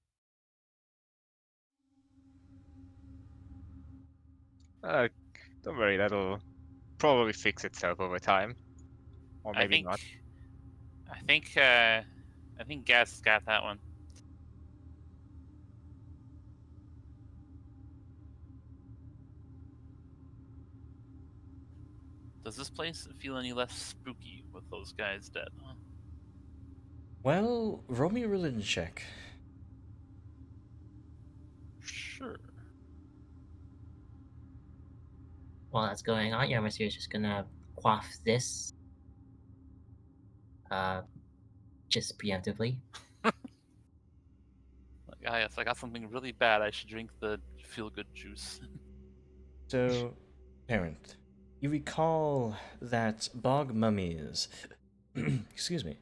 Don't worry, that'll probably fix itself over time. Or I maybe think. not. I think Gas got that one. Does this place feel any less spooky with those guys dead? Huh? Well, roll me a religion check. Sure. While that's going on, Yarmus here is just gonna quaff this. Just preemptively. Like, ah, yes, I got something really bad. I should drink the feel-good juice. So, parent, you recall that bog mummies. Excuse me.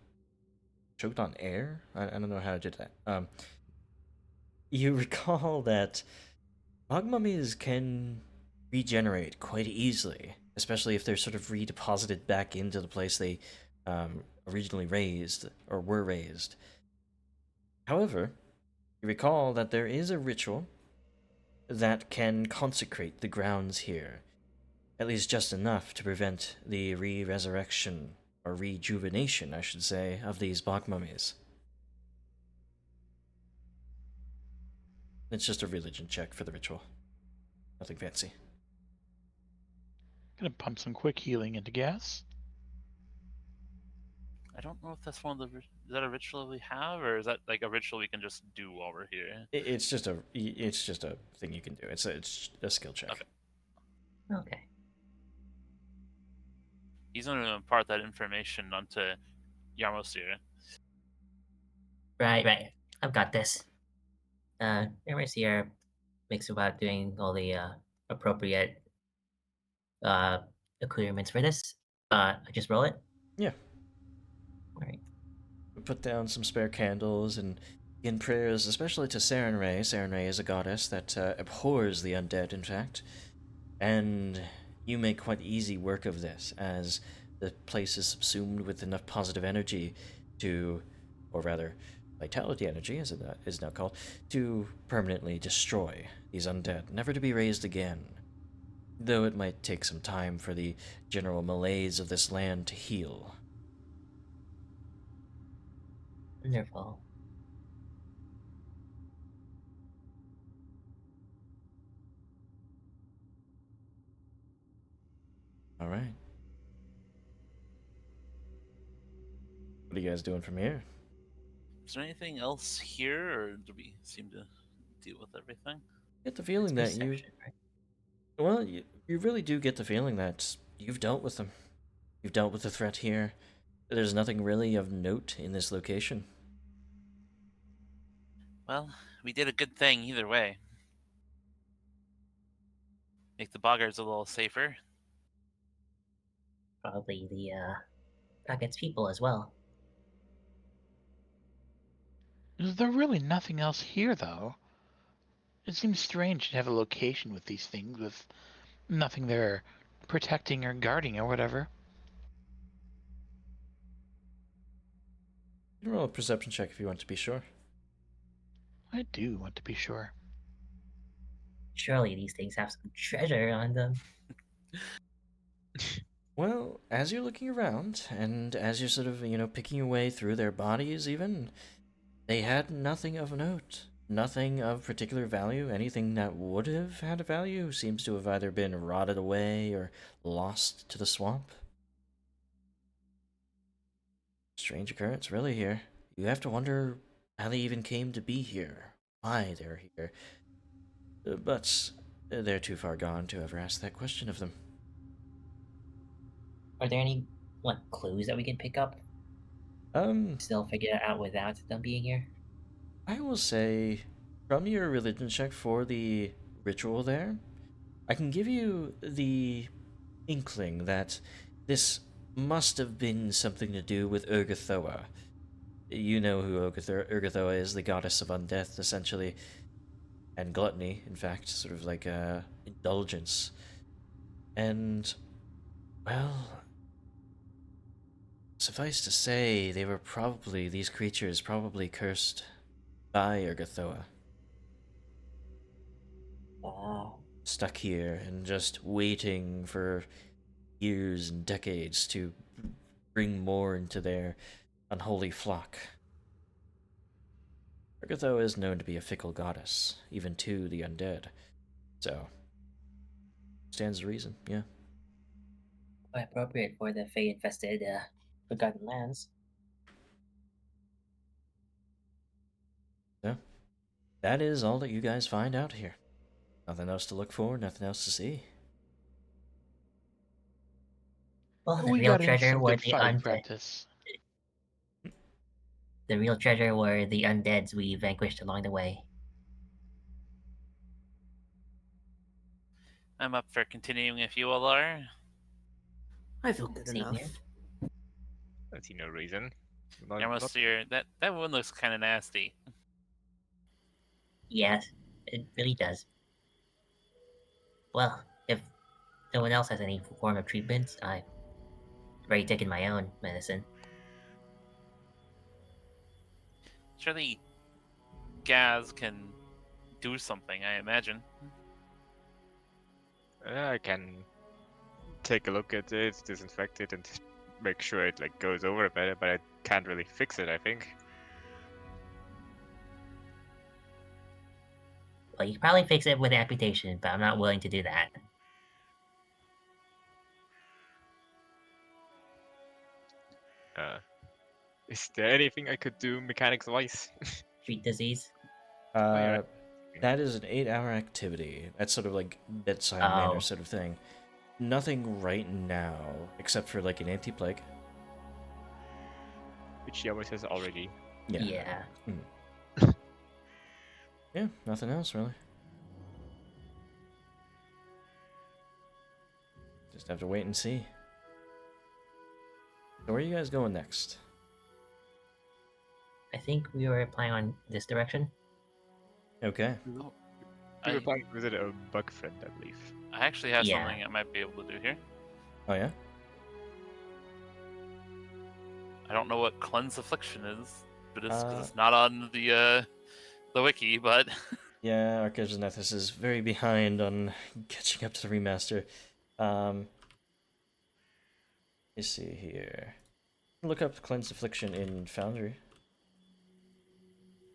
Choked on air? I don't know how I did that. You recall that bog mummies can regenerate quite easily, especially if they're sort of redeposited back into the place they originally raised or were raised. However, you recall that there is a ritual that can consecrate the grounds here, at least just enough to prevent the re-resurrection, or rejuvenation, I should say, of these bog mummies. It's just a religion check for the ritual. Nothing fancy. Gonna pump some quick healing into gas. I don't know if that's one of the. Is that a ritual we have, or is that like a ritual we can just do while we're here? It's just a thing you can do. It's a skill check. Okay. Okay. He's going to impart that information onto Yarmosir. Right. I've got this. Yarmus here makes about doing all the appropriate accoutrements for this. I just roll it. Yeah. Alright. Put down some spare candles and begin prayers, especially to Sarenrae. Sarenrae is a goddess that abhors the undead, in fact. And you make quite easy work of this, as the place is subsumed with enough positive energy to, or rather, vitality energy, as it is now called, to permanently destroy these undead, never to be raised again. Though it might take some time for the general malaise of this land to heal. Wonderful. All right. What are you guys doing from here? Is there anything else here, or do we seem to deal with everything? Get the feeling It's that you, perception, right? well, you really do get the feeling that you've dealt with them. You've dealt with the threat here. There's nothing really of note in this location. Well, we did a good thing either way. Make the boggards a little safer. Probably the Packet's people as well. Is there really nothing else here, though? It seems strange to have a location with these things with nothing there protecting or guarding or whatever. You can roll a perception check if you want to be sure. I do want to be sure. Surely these things have some treasure on them. Well, as you're looking around, and as you're sort of, picking your way through their bodies even, they had nothing of note. Nothing of particular value. Anything that would have had a value seems to have either been rotted away or lost to the swamp. Strange occurrence, really, here. You have to wonder how they even came to be here, why they're here. But they're too far gone to ever ask that question of them. Are there any clues that we can pick up? Still figure it out without them being here? I will say, from your religion check for the ritual there, I can give you the inkling that this must have been something to do with Urgathoa. You know who Urgathoa is, the goddess of undeath, essentially, and gluttony, in fact, sort of like indulgence. And, well, suffice to say, these creatures probably cursed by Urgathoa. Stuck here and just waiting for years and decades to bring more into their unholy flock. Urgathoa is known to be a fickle goddess, even to the undead. So, stands to reason, yeah. Quite appropriate for the Fey-infested Forgotten Lands. So, that is all that you guys find out here. Nothing else to look for, nothing else to see. Well, the We real got in treasure some were good the fighting undead. practice. The real treasure were the undeads we vanquished along the way. I'm up for continuing if you all are. I feel good Same enough. here. I see no reason. Not- You're almost not- here. That one looks kind of nasty. Yes, it really does. Well, if no one else has any form of treatment, I've already taken my own medicine. Surely Gaz can do something, I imagine. I can take a look at it, disinfect it, and make sure it goes over better, but I can't really fix it, I think. Well, you could probably fix it with amputation, but I'm not willing to do that. Is there anything I could do mechanics-wise? Treat disease. yeah. That is an 8-hour activity. That's sort of like bedside Oh. manner sort of thing. Nothing right now, except for like an anti-plague. Which Yama says already. Yeah. Yeah. Yeah, nothing else really. Just have to wait and see. So where are you guys going next? I think we were planning on this direction. Okay. We I- were planning to visit a bug friend, I believe. I actually have Yeah. something I might be able to do here. Oh yeah? I don't know what cleanse affliction is, but it's 'cause Uh, it's not on the wiki. But Yeah, Archives of Nethys is very behind on catching up to the remaster. Let's see here. Look up Cleanse Affliction in Foundry.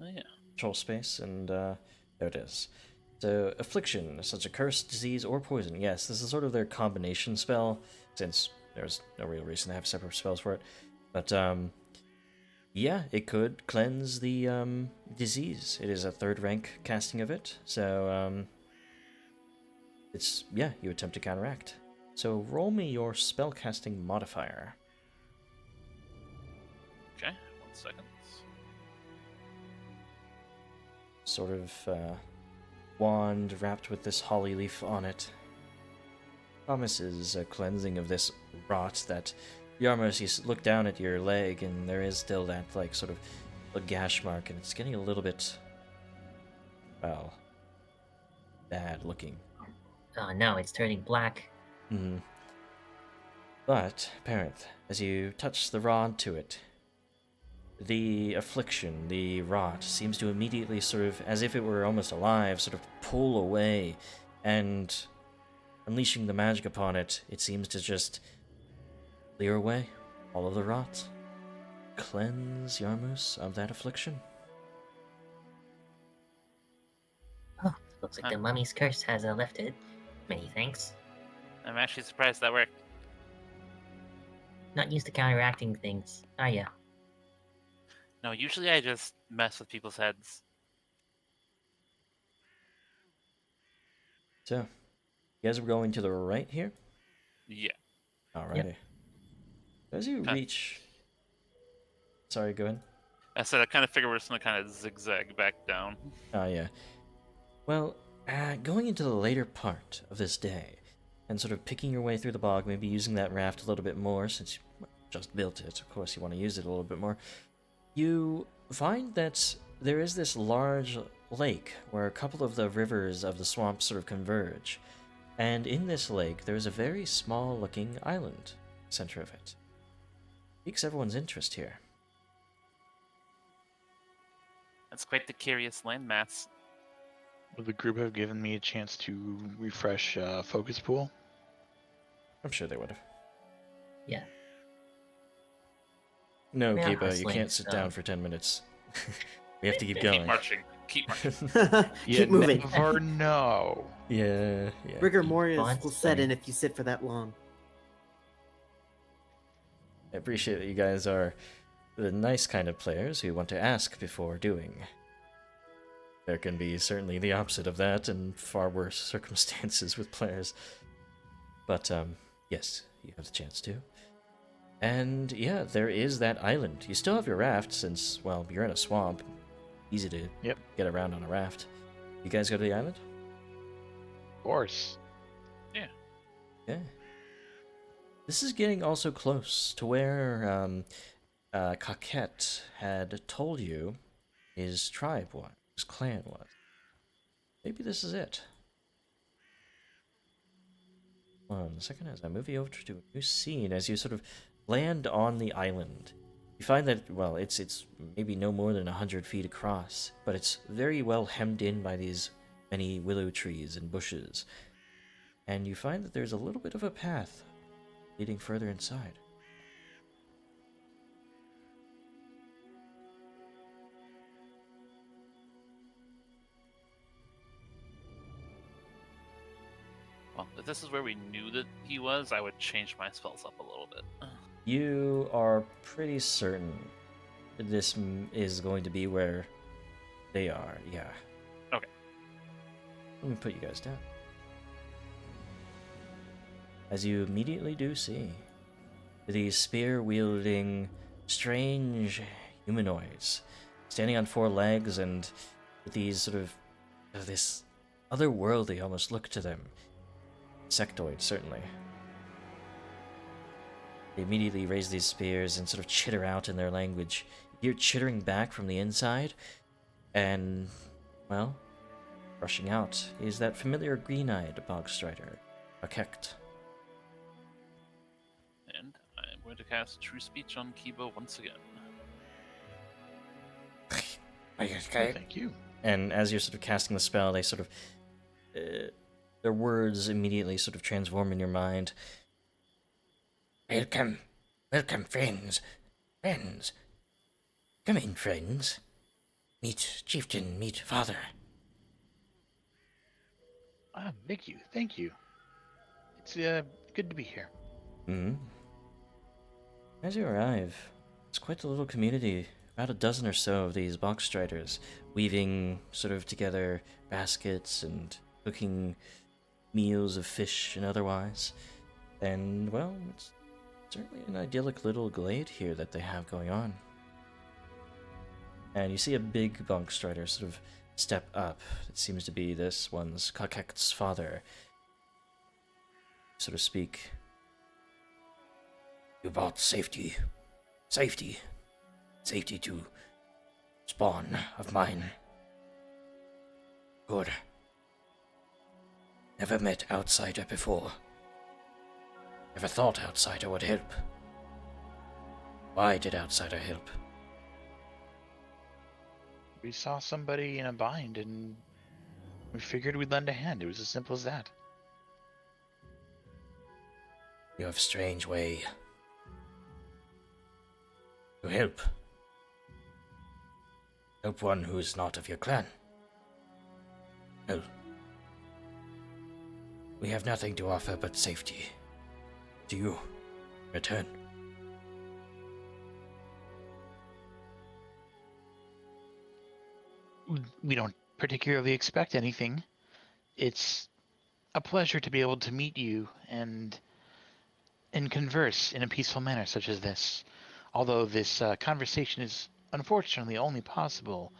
oh, yeah, Control space, and there it is. So, Affliction, such a curse, disease, or poison. Yes, this is sort of their combination spell, since there's no real reason to have separate spells for it. But, yeah, it could cleanse the disease. It is a 3rd rank casting of it, so yeah, you attempt to counteract. So roll me your spellcasting modifier. okay. 1 second. Sort of wand wrapped with this holly leaf on it. Promises a cleansing of this rot that Yarmos, you look down at your leg and there is still that sort of a gash mark, and it's getting a little bit, well, bad looking. Oh no, it's turning black. But, Parent, as you touch the rod to it, the affliction, the rot, seems to immediately sort of, as if it were almost alive, sort of pull away, and unleashing the magic upon it, it seems to just clear away all of the rot. Cleanse Yarmus of that affliction. Oh, looks like the mummy's curse has lifted. Many thanks. I'm actually surprised that worked. Not used to counteracting things, are ya? No, usually I just mess with people's heads. So, you guys are going to the right here? Yeah. Alrighty. As you Okay. reach... Sorry, go ahead. I said I kind of figured we're just gonna kind of zigzag back down. Oh, yeah. Well, going into the later part of this day, and sort of picking your way through the bog, maybe using that raft a little bit more, since you just built it, of course you want to use it a little bit more, you find that there is this large lake where a couple of the rivers of the swamp sort of converge. And in this lake, there is a very small-looking island, center of it. Piques everyone's interest here. That's quite the curious landmass. Would the group have given me a chance to refresh focus pool? I'm sure they would have. Yeah. No, Yeah, Kiba, you hustling, can't sit down so- for 10 minutes. We have to keep Keep going. marching. Keep marching. Keep moving. Never know. Yeah. Rigor mortis Fun will set in stuff. if you sit for that long. I appreciate that you guys are the nice kind of players who want to ask before doing. There can be certainly the opposite of that and far worse circumstances with players. But, yes, you have the chance to. And, yeah, there is that island. You still have your raft since, well, you're in a swamp. Easy to get around on a raft. You guys go to the island? Of course. Yeah. This is getting also close to where Coquette had told you his tribe was, his clan was. Maybe this is it. 1 second as I move you over to a new scene. As you sort of land on the island, you find that, well, it's maybe no more than 100 feet across, but it's very well hemmed in by these many willow trees and bushes. And you find that there's a little bit of a path leading further inside. Well, if this is where we knew that he was, I would change my spells up a little bit. You are pretty certain this is going to be where they are, yeah. Okay. Let me put you guys down. As you immediately do see, these spear-wielding, strange humanoids standing on 4 legs and with these sort of this otherworldly almost look to them. Sectoid, certainly. They immediately raise these spears and sort of chitter out in their language. You're chittering back from the inside, and, well, rushing out is that familiar green-eyed Bog Strider, Akekt. And I'm going to cast True Speech on Kiba once again. Thank you. And as you're sort of casting the spell, they sort of... their words immediately sort of transform in your mind. Welcome, friends. Friends. Come in, friends. Meet chieftain, meet father. Thank you. It's good to be here. Hmm. As you arrive, it's quite a little community. About a dozen or so of these Bog Striders, weaving sort of together baskets and cooking meals of fish and otherwise. And, well, it's certainly an idyllic little glade here that they have going on. And you see a big Bog Strider sort of step up. It seems to be this one's Kakekt's father. So to speak. You brought safety. Safety to spawn of mine. Good. Never met outsider before. Never thought outsider would help. Why did outsider help? We saw somebody in a bind and we figured we'd lend a hand. It was as simple as that. You have a strange way to help. Help one who is not of your clan. Well, we have nothing to offer but safety. To you, return. we don't particularly expect anything. It's a pleasure to be able to meet you and converse in a peaceful manner such as this. Although this conversation is unfortunately only possible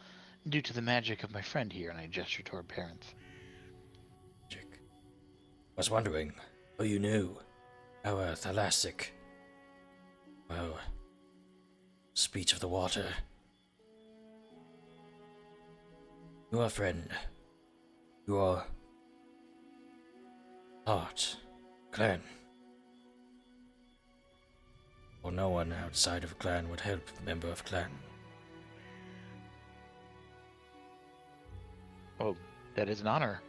due to the magic of my friend here, and I gesture toward Parent. Magic. Was wondering who you knew. Our Thalastic. Well, speech of the water. Your friend. Your heart. Clan. Or no one outside of clan would help a member of clan. Oh, that is an honor.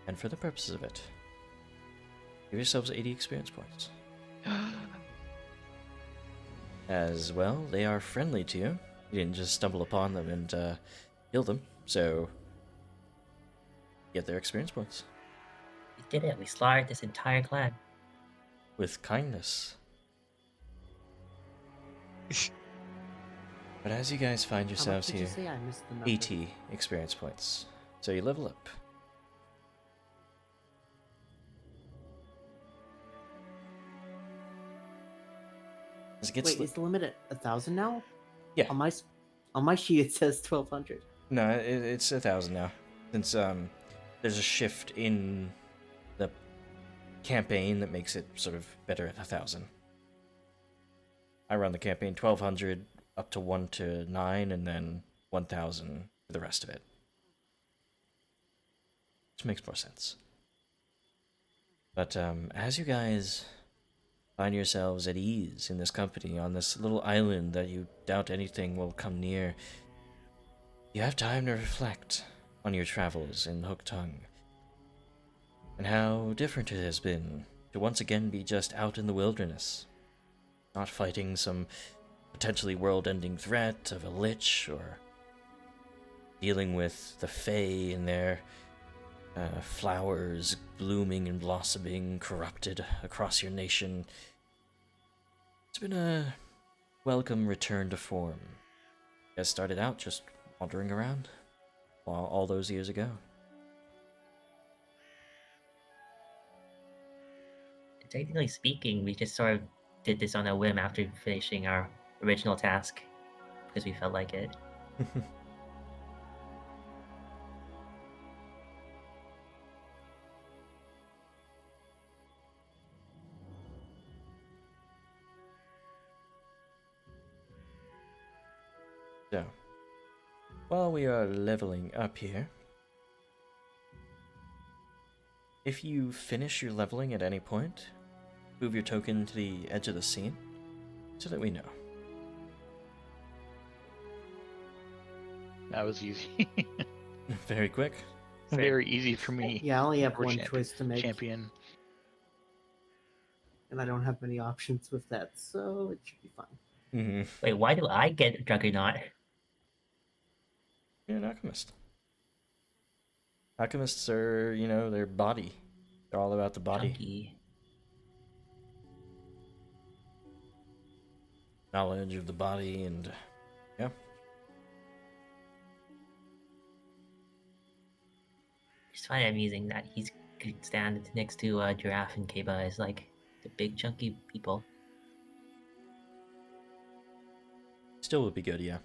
And for the purposes of it, give yourselves 80 experience points. As well, they are friendly to you. You didn't just stumble upon them and kill them, so get their experience points. We did it. We slaughtered this entire clan. With kindness. But as you guys find How much yourselves did here, you say? I missed the number. 80 experience points. So you level up. As it gets Wait, is the limit at 1,000 now? Yeah. On my sheet it says 1,200. No, it's 1,000 now. Since there's a shift in the campaign that makes it sort of better at 1,000. I run the campaign 1,200 up to 1 to 9, and then 1,000 for the rest of it. Which makes more sense. But as you guys find yourselves at ease in this company on this little island that you doubt anything will come near, you have time to reflect on your travels in Hooktongue and how different it has been to once again be just out in the wilderness, not fighting some potentially world-ending threat of a lich or dealing with the Fae and their flowers blooming and blossoming corrupted across your nation. It's been a welcome return to form. You guys started out just wandering around all those years ago. Technically speaking, we just sort of did this on a whim after finishing our original task because we felt like it. So, while we are leveling up here, if you finish your leveling at any point, move your token to the edge of the scene so that we know. That was easy. Very quick. Very easy for me. Yeah, I only have Poor one champion- choice to make, Champion. and I don't have many options with that, so it should be fine. Mm-hmm. Wait, why do I get Juggernaut? You're an alchemist. Alchemists are, their body. They're all about the body. Chunky. Knowledge of the body and, yeah. I just find it amusing that he's could stand next to Giraffe and Keba as like the big chunky people. Still would be good, yeah.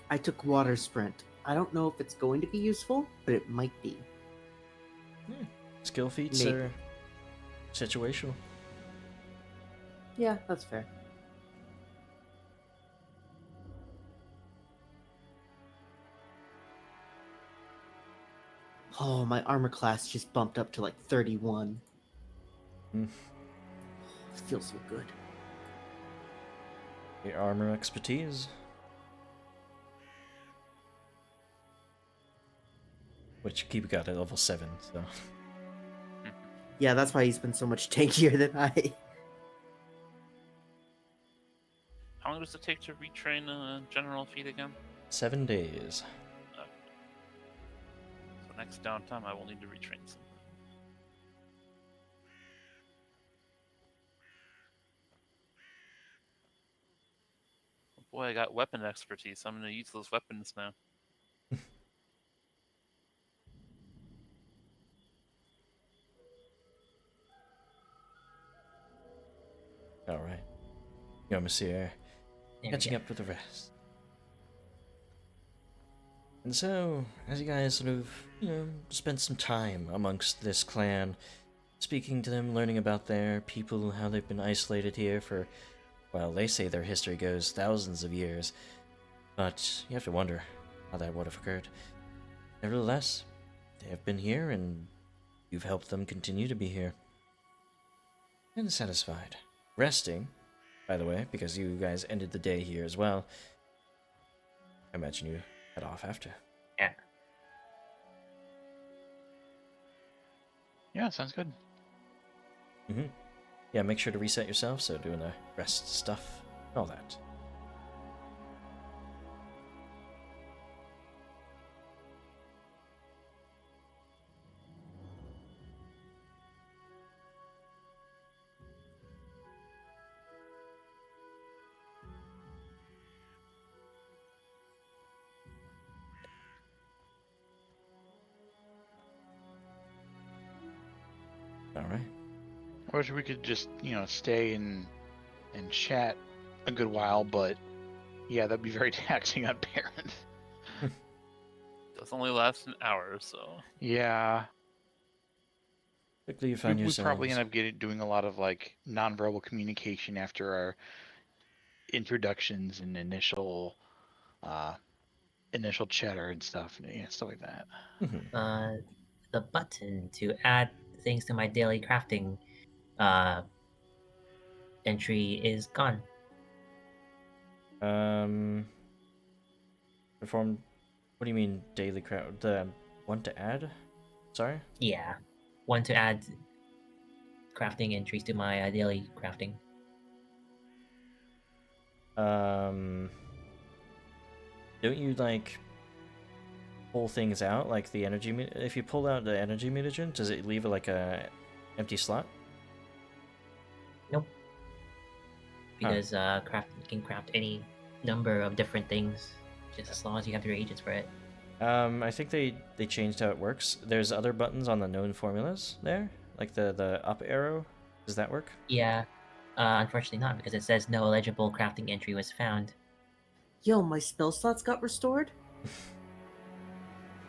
I took water sprint. I don't know if it's going to be useful, but it might be. Skill feats Maybe. are situational. Yeah, that's fair. Oh, my armor class just bumped up to like 31. Mm. It feels so good. Your armor expertise. Which Kiba got at level 7, so. Yeah, that's why he's been so much tankier than I. How long does it take to retrain a general feat again? 7 days. next downtime, I will need to retrain some. Boy, I got weapon expertise. I'm gonna use those weapons now. All right. Yo, Monsieur, There we catching go. up with the rest. And so, as you guys sort of, spend some time amongst this clan, speaking to them, learning about their people, how they've been isolated here for, well, they say their history goes thousands of years, but you have to wonder how that would have occurred. Nevertheless, they have been here, and you've helped them continue to be here. And satisfied. Resting, by the way, because you guys ended the day here as well. I imagine you head off after. Yeah. Yeah, sounds good. Mm-hmm. Yeah, make sure to reset yourself, so doing the rest stuff, all that. All right. Or we could just, stay and chat a good while, but yeah, that'd be very taxing on parents. Does only last an hour, so. Yeah. Quickly you find We yourselves. probably end up doing a lot of like nonverbal communication after our introductions and initial chatter and stuff, stuff like that. Mhm. The button to add things to my daily crafting entry is gone. Perform. What do you mean daily crowd? The one to add? Sorry. Yeah, one to add crafting entries to my daily crafting. Don't you like pull things out like the energy? If you pull out the energy mutagen, does it leave like a empty slot? Nope. Because you can craft any number of different things, just as long as you have the reagents for it. I think they changed how it works. There's other buttons on the known formulas there, like the up arrow. Does that work? Yeah, unfortunately not, because it says no eligible crafting entry was found. Yo, my spell slots got restored?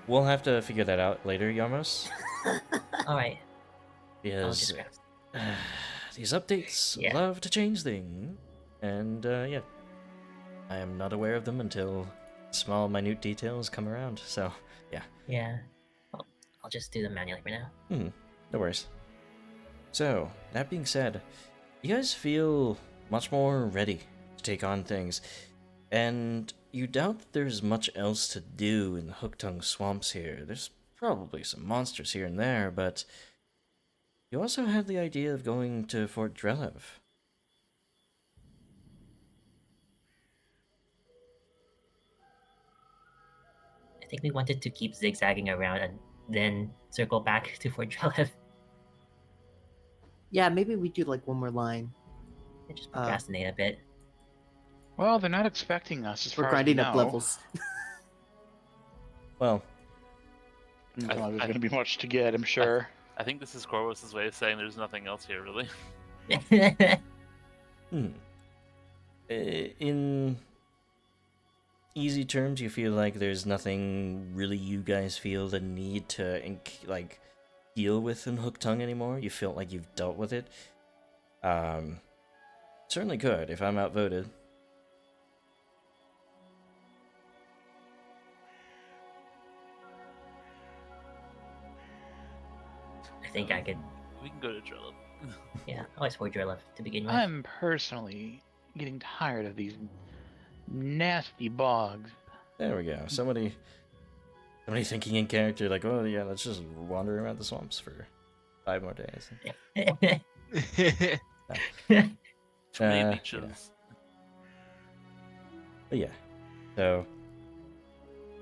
We'll have to figure that out later, Yarmos. Alright, I'll Because just craft. these updates Yeah. love to change things. And yeah, I am not aware of them until small, minute details come around. So yeah. Yeah, I'll just do them manually for now. No worries. So, that being said, you guys feel much more ready to take on things, and you doubt that there's much else to do in the Hooktongue swamps here. There's probably some monsters here and there, but you also had the idea of going to Fort Drelev. I think we wanted to keep zigzagging around and then circle back to Fort Drelev. Yeah, maybe we do like one more line. And just procrastinate a bit. Well, they're not expecting us as We're far as we grinding up know. levels. Well, There's going to be much to get, I'm sure. I think this is Corvus' way of saying there's nothing else here, really. in easy terms, you feel like there's nothing really you guys feel the need to like deal with in Hooktongue anymore. You feel like you've dealt with it. Certainly could if I'm outvoted. I think I could. We can go to Drillip. Yeah, I always Fort Drelev to begin with. I'm personally getting tired of these nasty bogs. There we go. Somebody thinking in character, like, oh yeah, let's just wander around the swamps for 5 more days. Too many Yeah. leeches. But yeah, so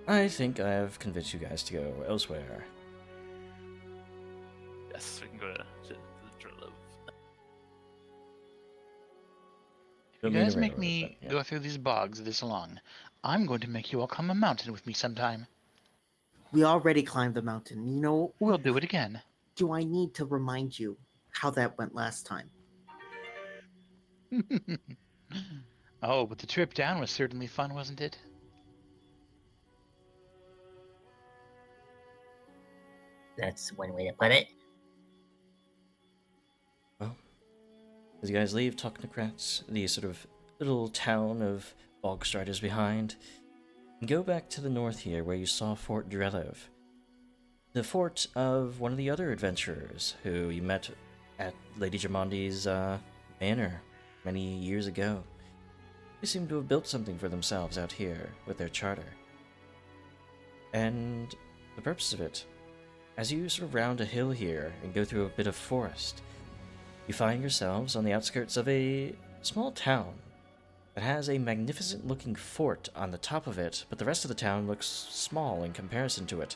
I think I have convinced you guys to go elsewhere. Yes, we can go to Drelev. You Don't mean guys to make railroad, me but, yeah. go through these bogs this long. I'm going to make you all climb a mountain with me sometime. We already climbed the mountain. You know, We'll do it again. do I need to remind you how that went last time? Oh, but the trip down was certainly fun, wasn't it? That's one way to put it. Well, as you guys leave Technocrats, the sort of little town of Bog Striders behind, and go back to the north here where you saw Fort Drelev. The fort of one of the other adventurers who you met at Lady Jamondi's manor many years ago. They seem to have built something for themselves out here with their charter. And the purpose of it, as you sort of round a hill here and go through a bit of forest, you find yourselves on the outskirts of a small town that has a magnificent looking fort on the top of it, but the rest of the town looks small in comparison to it.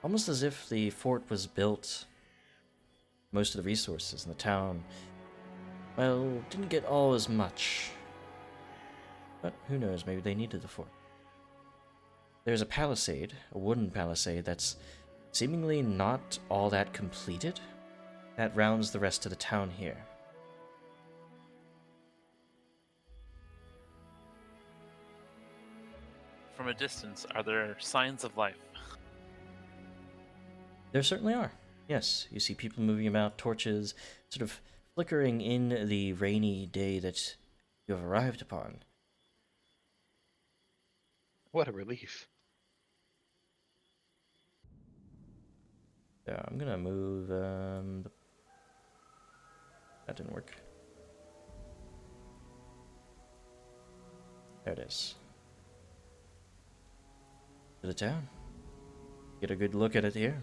Almost as if the fort was built. Most of the resources in the town, well, didn't get all as much. But who knows, maybe they needed the fort. There's a palisade, a wooden palisade, that's seemingly not all that completed, that rounds the rest of the town here. From a distance, are there signs of life? There certainly are. Yes, you see people moving about, torches sort of flickering in the rainy day that you have arrived upon. What a relief. So I'm gonna move, that didn't work. There it is. To the town. Get a good look at it here.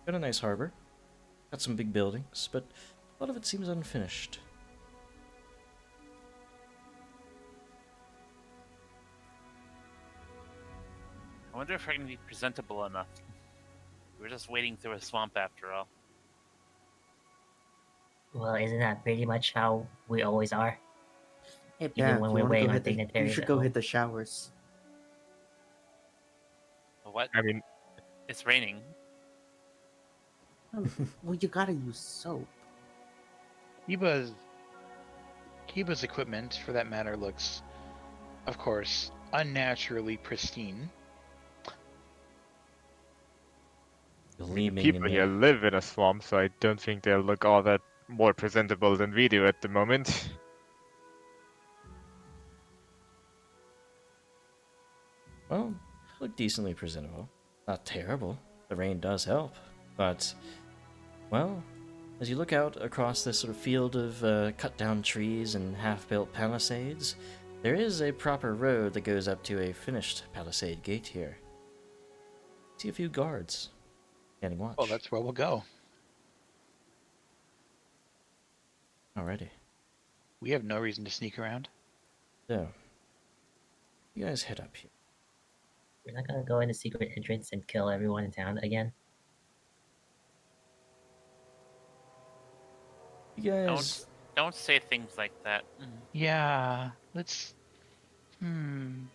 Got a nice harbor. Got some big buildings, but a lot of it seems unfinished. I wonder if I can be presentable enough. We're just wading through a swamp after all. Well, isn't that pretty much how we always are? Hey, Even Baron, when you we're want to waiting go on hit the? You dignitaries should at go home. hit the showers. What? I mean, It's raining. Well, you gotta use soap. Kiba's equipment, for that matter, looks, of course, unnaturally pristine. Gleaming people in here the... live in a swamp, so I don't think they'll look all that more presentable than we do at the moment. Well, look decently presentable. Not terrible. The rain does help. But, well, as you look out across this sort of field of cut-down trees and half-built palisades, there is a proper road that goes up to a finished palisade gate here. See a few guards standing watch. Well, that's where we'll go. Alrighty. We have no reason to sneak around. So, you guys head up here. We're not gonna go in the secret entrance and kill everyone in town again. You guys... Don't say things like that. Yeah, let's... There's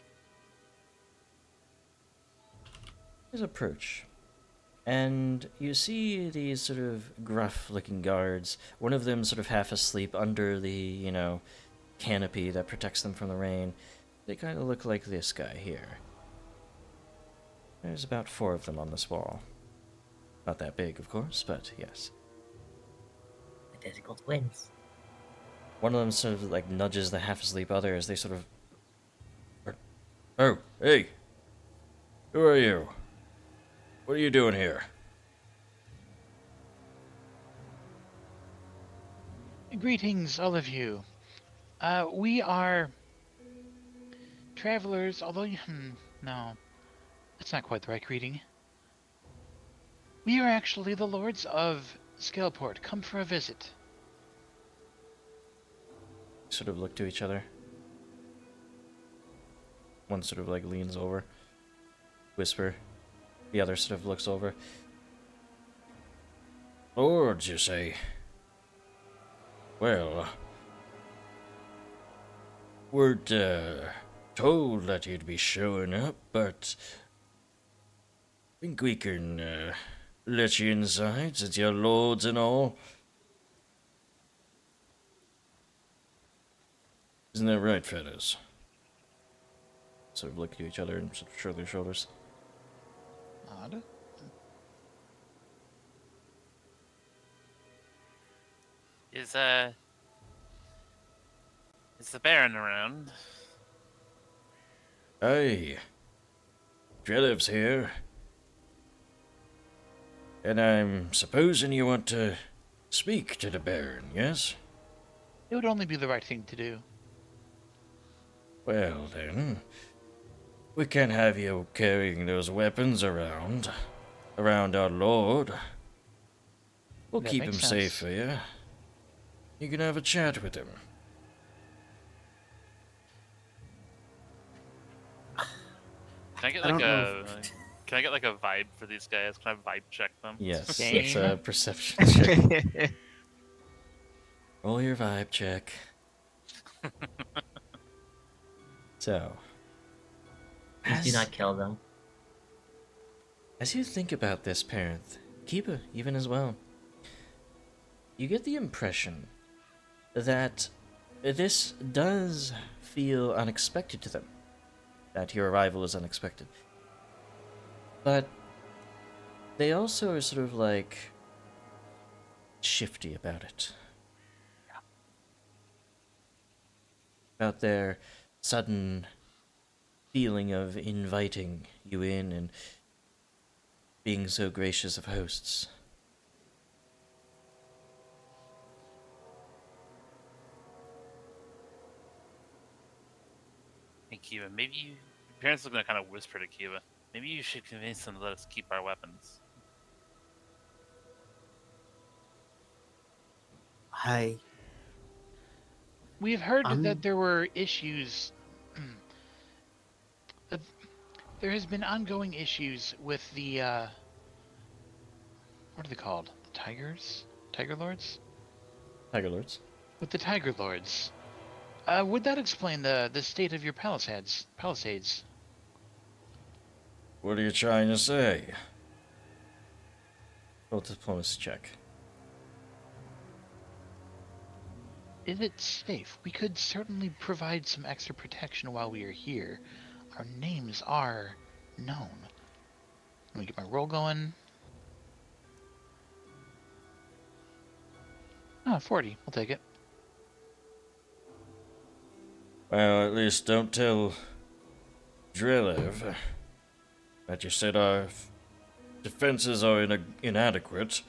approach. And you see these sort of gruff-looking guards. One of them sort of half asleep under the, canopy that protects them from the rain. They kind of look like this guy here. There's about 4 of them on this wall. Not that big, of course, but yes. Identical twins. One of them sort of like nudges the half-asleep other as they sort of... Oh, hey! Who are you? What are you doing here? Greetings, all of you. We are travelers, although... no. That's not quite the right greeting. We are actually the lords of Scaleport, come for a visit. Sort of look to each other. One sort of like leans over. Whisper. The other sort of looks over. Lords, you say? Well, weren't told that you'd be showing up, but think we can let you inside since you're lords and all. Isn't that right, fellas? Sort of look at each other and sort of shrug their shoulders. Odd. Is the Baron around? Aye. Drelev's here. And I'm supposing you want to speak to the Baron, yes? It would only be the right thing to do. Well then, we can't have you carrying those weapons around our lord. We'll That keep him makes safe sense. for you. You can have a chat with him. Can I get I like don't know a can I get like a vibe for these guys? Can I vibe check them? Yes, Same. it's a perception check. Roll your vibe check. So, Please do not kill them. as you think about this, parent, Kiba even as well, you get the impression that this does feel unexpected to them. That your arrival is unexpected. But they also are sort of like shifty about it. About their sudden feeling of inviting you in and being so gracious of hosts. Hey Kiva, maybe you your parents are gonna kind of whisper to Kiva. Maybe you should convince them to let us keep our weapons. I We've heard I'm- that there were issues. that there has been ongoing issues with the. What are they called? The Tigers? Tiger Lords? Tiger Lords. With the Tiger Lords. Would that explain the state of your palisades? What are you trying to say? Roll diplomacy check. Is it safe? We could certainly provide some extra protection while we are here. Our names are known. Let me get my roll going. 40. We'll take it. Well, at least don't tell Drelev that you said our defenses are inadequate.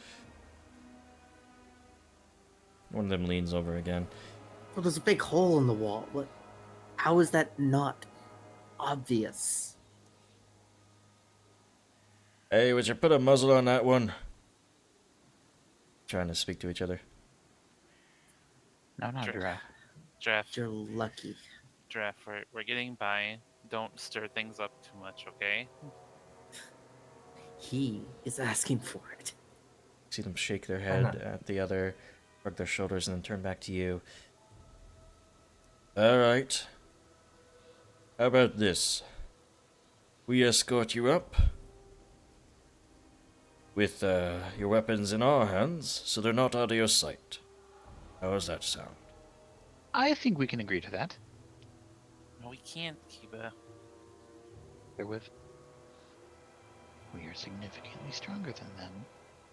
One of them leans over again. well, there's a big hole in the wall. What? How is that not obvious? Hey, would you put a muzzle on that one? Trying to speak to each other. No, not Sure. Drev. Draft, You're lucky. we're getting by. Don't stir things up too much, okay? He is asking for it. See them shake their head at the other, shrug their shoulders, and then turn back to you. Alright. How about this? We escort you up with your weapons in our hands, so they're not out of your sight. How does that sound? I think we can agree to that. No, we can't, Kiba. Therewith, we are significantly stronger than them.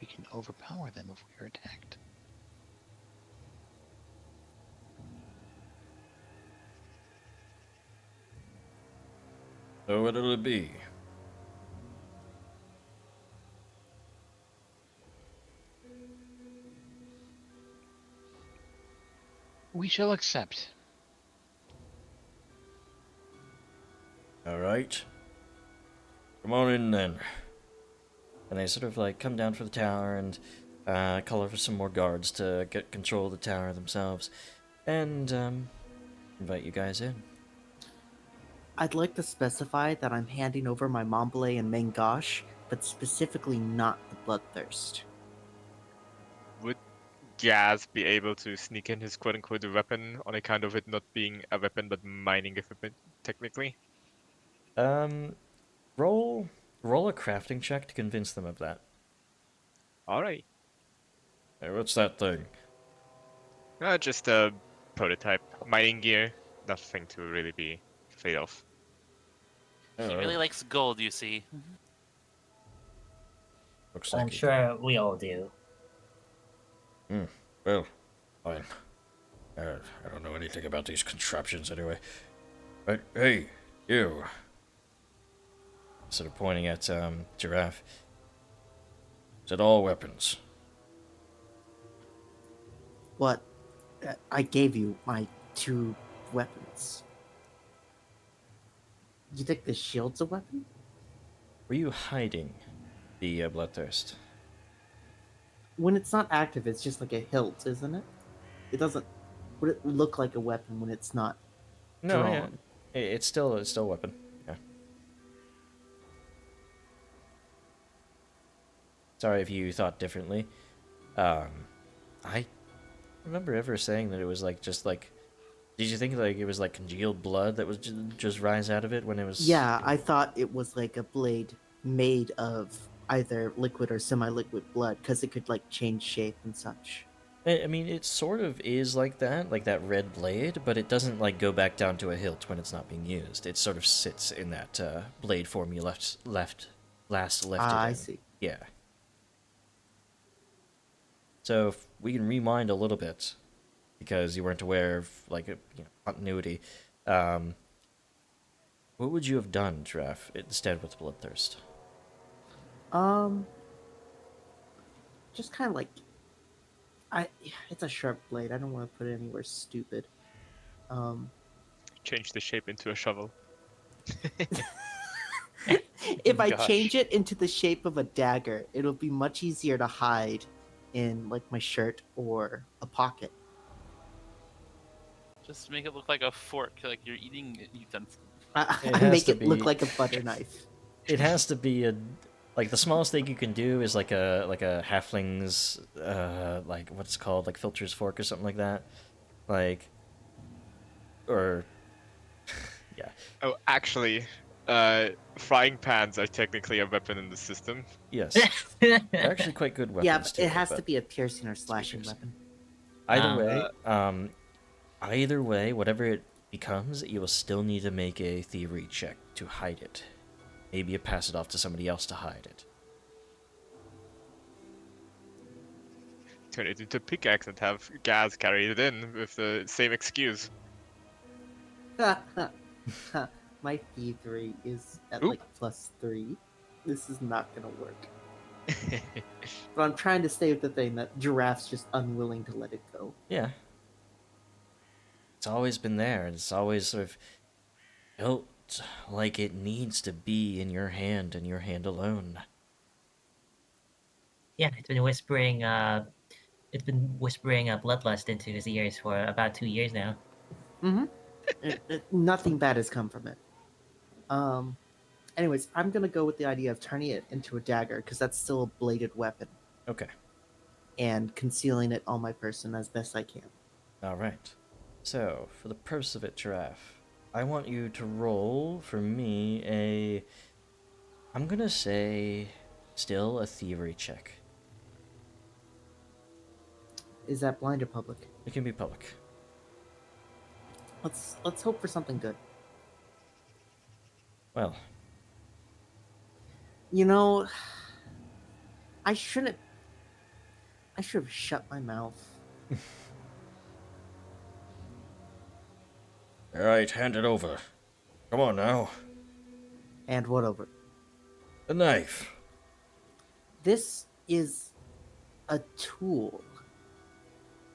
We can overpower them if we are attacked. So what'll it be? We shall accept. Alright. Come on in then. And they sort of like come down for the tower and call for some more guards to get control of the tower themselves. And invite you guys in. I'd like to specify that I'm handing over my Mombele and Mangosh, but specifically not the Bloodthirst. would Gaz be able to sneak in his quote-unquote weapon on account of it not being a weapon but mining equipment, technically? Roll a crafting check to convince them of that. Alright. Hey, what's that thing? Just a prototype. Mining gear. Nothing to really be afraid of. He really likes gold, you see. Looks like I'm it. sure we all do. Well, fine. I don't know anything about these contraptions anyway. But hey, you. Sort of pointing at Giraffe. Is it all weapons? What? I gave you my 2 weapons. You think the shield's a weapon? Were you hiding the bloodthirst? When it's not active, it's just like a hilt, isn't it? It doesn't. Would it look like a weapon when it's not No, drawn? yeah. It's still a weapon. Yeah. Sorry if you thought differently. I remember ever saying that it was like just like. Did you think like it was like congealed blood that was just rise out of it when it was? Yeah, I thought it was like a blade made of either liquid or semi-liquid blood because it could like change shape and such. I mean, it sort of is like that red blade, but it doesn't like go back down to a hilt when it's not being used. It sort of sits in that blade form you last left it in. I see. Yeah. So if we can rewind a little bit, because you weren't aware of like continuity. What would you have done, Drev, instead with Bloodthirst? Just kind of like, it's a sharp blade. I don't want to put it anywhere stupid. Change the shape into a shovel. If I Gosh. change it into the shape of a dagger, it'll be much easier to hide in like my shirt or a pocket. Just make it look like a fork, like you're eating utensil. I It has make to it look be- like a butter knife. It has to be like the smallest thing you can do is like a halfling's like what's it called, like filter's fork or something like that, like, or yeah. Oh, actually, frying pans are technically a weapon in the system. Yes, they're actually quite good weapons Yeah, but too, it has to but be a piercing or slashing piercing. weapon. Either way, whatever it becomes, you will still need to make a thievery check to hide it. Maybe you pass it off to somebody else to hide it. Turn it into a pickaxe and have Gaz carry it in with the same excuse. My thievery is at Oop. like +3. This is not gonna work. But I'm trying to stay with the thing that Giraffe's just unwilling to let it go. Yeah. It's always been there, and it's always sort of felt like it needs to be in your hand and your hand alone. Yeah, it's been whispering. Bloodlust into his ears for about 2 years now. Mm-hmm. Nothing bad has come from it. Anyways, I'm gonna go with the idea of turning it into a dagger because that's still a bladed weapon, Okay. and concealing it on my person as best I can. Alright. So, for the purpose of it, Giraffe, I want you to roll for me I'm gonna say, still a thievery check. Is that blind or public? It can be public. Let's hope for something good. Well, You know, I should have shut my mouth. alright, hand it over. Come on now. And what over? The knife. This is a tool.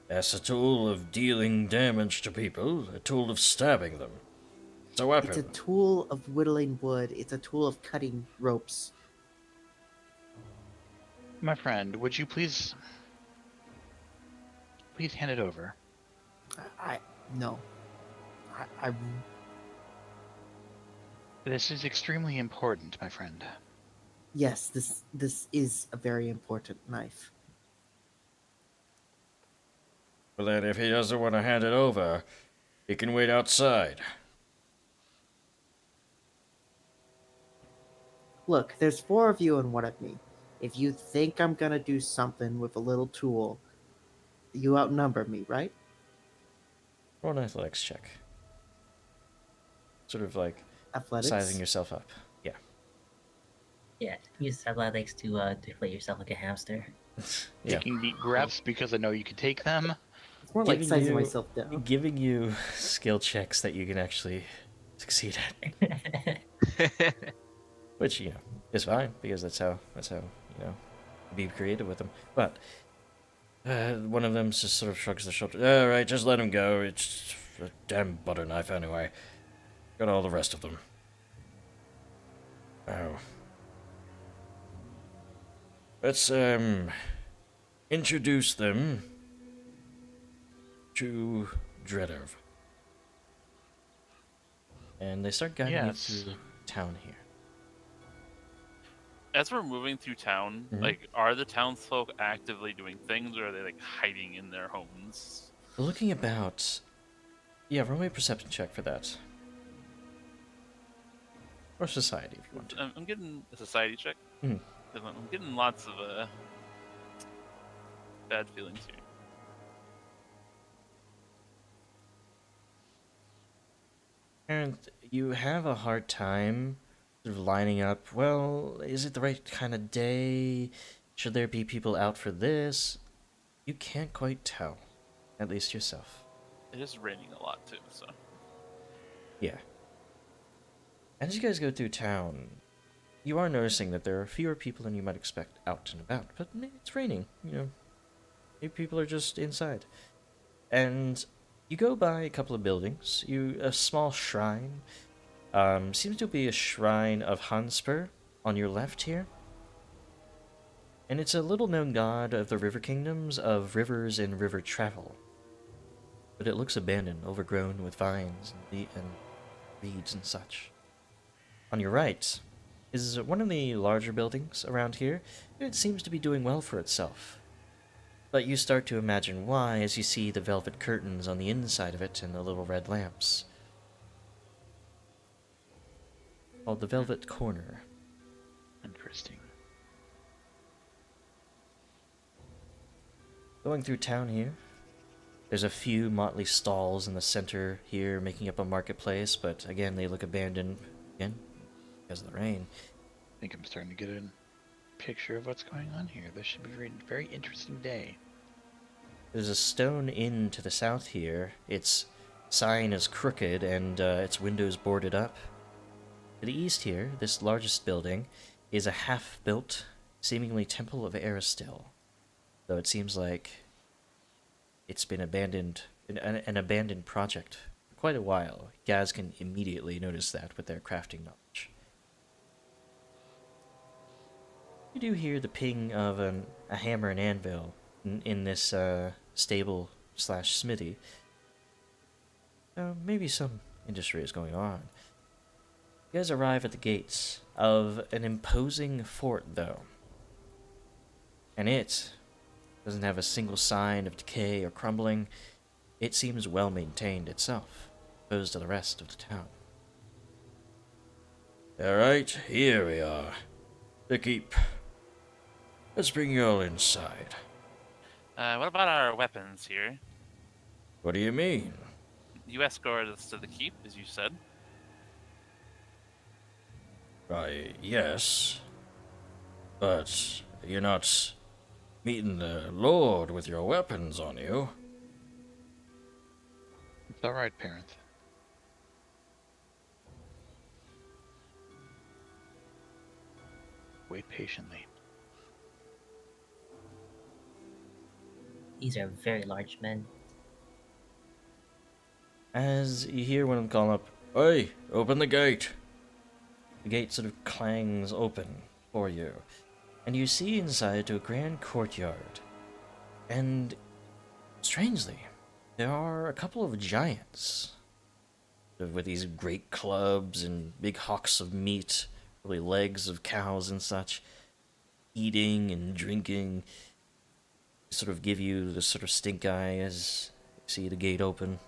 That's a tool of dealing damage to people, a tool of stabbing them. It's a weapon. It's a tool of whittling wood. It's a tool of cutting ropes. My friend, would you please hand it over? No. I This is extremely important, my friend. yes, this is a very important knife. Well, then, if he doesn't want to hand it over, he can wait outside. Look, there's 4 of you and 1 of me. If you think I'm gonna do something with a little tool, you outnumber me, right? Roll an athletics check. Sort of like Athletics. sizing yourself up. Yeah. Yeah, use athletics to deflate yourself like a hamster. Yeah. Taking deep breaths because I know you can take them. It's more like Giving sizing you- myself down. Giving you skill checks that you can actually succeed at. Which, you know, is fine, because that's how, you know, be creative with them. But, one of them just sort of shrugs their shoulders. Alright, just let him go. It's a damn butter knife anyway. Got all the rest of them. Oh. Let's, introduce them to Drev. And they start guiding Yes. you through town here. As we're moving through town, Mhm. like, are the townsfolk actively doing things, or are they like hiding in their homes? Looking about... Yeah, roll me a perception check for that. Or society, if you want to. I'm getting a society check. Mhm. 'Cause I'm getting lots of bad feelings here. And you have a hard time sort of lining up, well, is it the right kind of day? Should there be people out for this? You can't quite tell. At least yourself. It is raining a lot too, so. Yeah. As you guys go through town, you are noticing that there are fewer people than you might expect out and about. But it's raining, you know. Maybe people are just inside. And you go by a couple of buildings. A small shrine. Seems to be a shrine of Hanspur on your left here. And it's a little-known god of the river kingdoms of rivers and river travel. But it looks abandoned, overgrown with vines and reeds and such. On your right is one of the larger buildings around here. It seems to be doing well for itself. But you start to imagine why as you see the velvet curtains on the inside of it and the little red lamps. Called the Velvet Corner. Interesting. Going through town here, there's a few motley stalls in the center here making up a marketplace, but again, they look abandoned, again, because of the rain. I think I'm starting to get a picture of what's going on here. This should be a very, very interesting day. There's a stone inn to the south here. Its sign is crooked and its windows boarded up. To the east here, this largest building is a half-built, seemingly temple of Aristil, though it seems like it's been abandoned, an abandoned project for quite a while. Gaz can immediately notice that with their crafting knowledge. You do hear the ping of a hammer and anvil in this stable slash smithy. Maybe some industry is going on. You guys arrive at the gates of an imposing fort, though. And it doesn't have a single sign of decay or crumbling. It seems well maintained itself, opposed to the rest of the town. Alright, here we are. The keep. Let's bring you all inside. What about our weapons here? What do you mean? You escorted us to the keep, as you said. Why, yes. But you're not meeting the Lord with your weapons on you. It's all right, parent. Wait patiently. These are very large men. As you hear one of them call up, "Oi, open the gate!" The gate sort of clangs open for you, and you see inside to a grand courtyard. And strangely, there are a couple of giants with these great clubs and big hocks of meat, really legs of cows and such, eating and drinking. sort of give you the sort of stink eye as you see the gate open.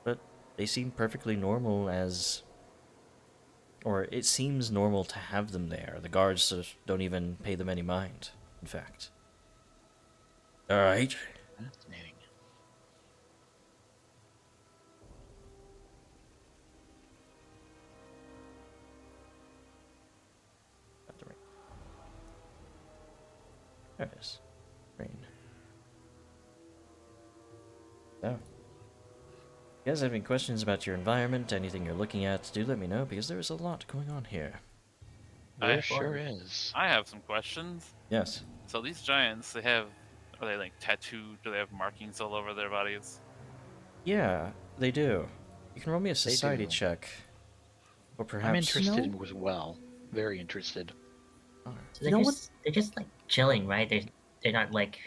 But they seem perfectly normal as... Or it seems normal to have them there. The guards sort of don't even pay them any mind, in fact. Alright. Fascinating. There it is. Rain. So, if you guys have any questions about your environment, anything you're looking at, do let me know, because there is a lot going on here. There I- sure is. I have some questions. Yes. So these giants, are they like tattooed? Do they have markings all over their bodies? Yeah, they do. You can roll me a They society do. check. Or perhaps... I'm interested No. as well. Very interested. Oh, So You know what? they're just like chilling, right? They're not like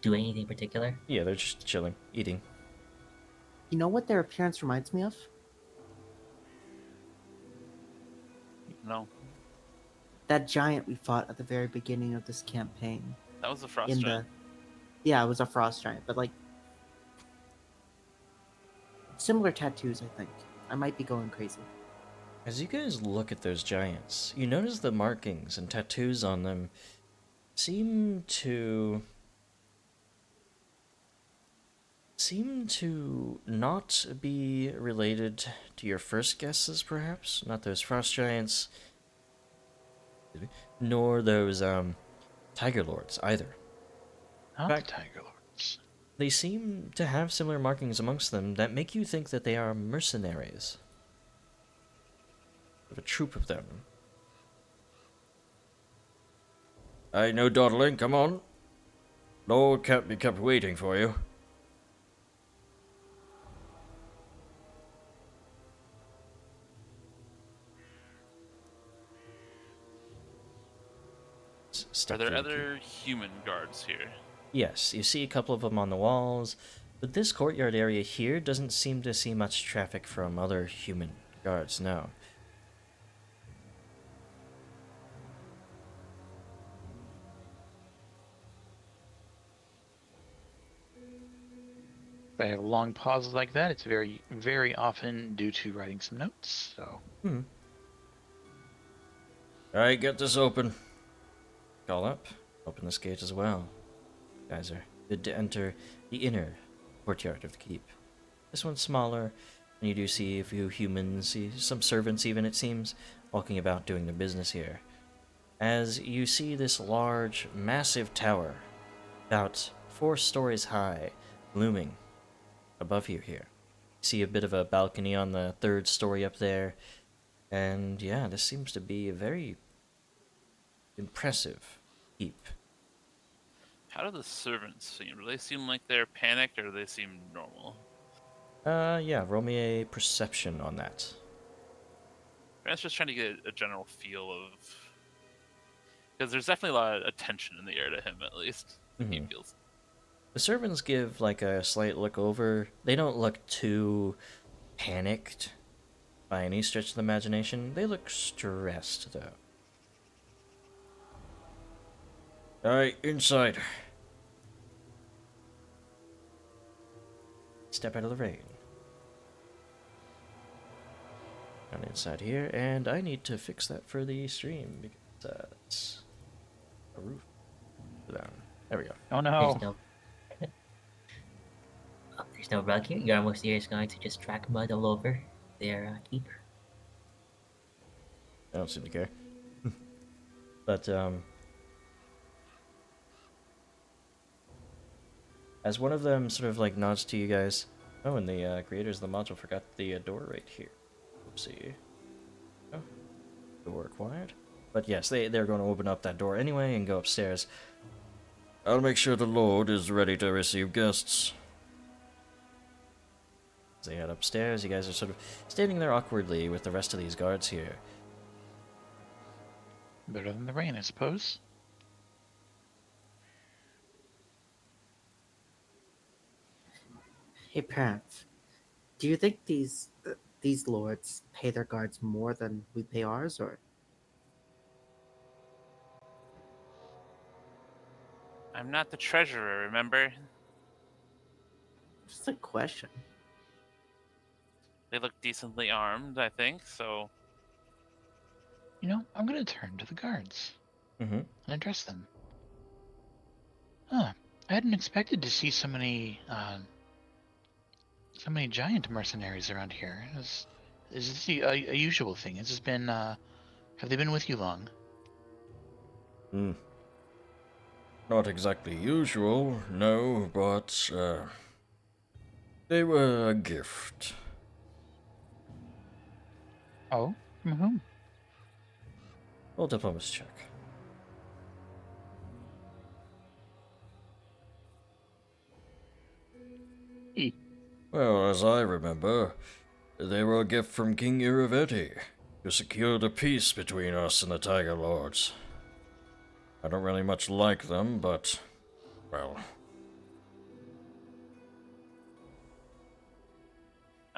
doing anything particular. yeah, they're just chilling, eating. You know what their appearance reminds me of? No, That giant we fought at the very beginning of this campaign. that was a frost In giant. Yeah, it was a frost giant, but like similar tattoos, I think. I might be going crazy. As you guys look at those giants, you notice the markings and tattoos on them seem to not be related to your first guesses, perhaps. Not those frost giants, nor those tiger lords either. Not Back- the Tiger Lords. They seem to have similar markings amongst them that make you think that they are mercenaries. Of a troop of them. I know, dawdling, come on. Lord can't be kept waiting for you. Are there other human guards here? Yes, you see a couple of them on the walls, but this courtyard area here doesn't seem to see much traffic from other human guards, no. If I have long pauses like that, it's very, very often due to writing some notes. So Alright, get this open. Call up. Open this gate as well. Guys are good to enter the inner courtyard of the keep. This one's smaller, and you do see a few humans, see some servants even, it seems, walking about doing their business here. As you see this large, massive tower, about 4 stories high, looming above you here. You see a bit of a balcony on the 3rd story up there, and yeah, this seems to be a very impressive keep. How do the servants seem? Do they seem like they're panicked, or do they seem normal? Yeah, roll me a perception on that. I'm just trying to get a general feel of, because there's definitely a lot of attention in the air to him, at least. He Mhm. feels. The servants give like a slight look over. They don't look too panicked by any stretch of the imagination. They look stressed though. Alright, inside. Step out of the rain. On the inside here, and I need to fix that for the stream because it's a roof down. There we go. oh no, There's no. Oh, there's no rug here. Your almost here is going to just track mud all over their keep. I don't seem to care. But as one of them sort of like nods to you guys, oh, and the creators of the module forgot the door right here. Oopsie. Oh, door required. But yes, they're going to open up that door anyway and go upstairs. I'll make sure the Lord is ready to receive guests. As they head upstairs, you guys are sort of standing there awkwardly with the rest of these guards here. better than the rain, I suppose. Hey, parents, do you think these lords pay their guards more than we pay ours, or? I'm not the treasurer, remember? Just a question. They look decently armed, I think, so... You know, I'm gonna turn to the guards Mm-hmm. and address them. Huh. I hadn't expected to see so many giant mercenaries around here. Is this a usual thing? Has this been, have they been with you long? Hmm. Not exactly usual, no, but, they were a gift. Oh, from whom? Roll diplomacy check. Well, as I remember, they were a gift from King Iraveti to secure the peace between us and the Tiger Lords. I don't really much like them, but, well...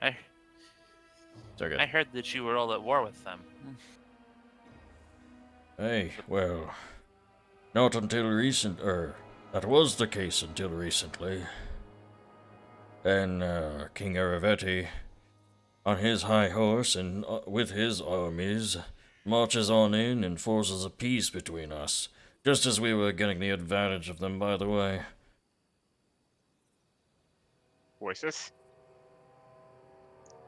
I They're good. I heard that you were all at war with them. Hey, well... Not until that was the case until recently. Then, King Iraveti, on his high horse and with his armies, marches on in and forces a peace between us, just as we were getting the advantage of them, by the way. Voices?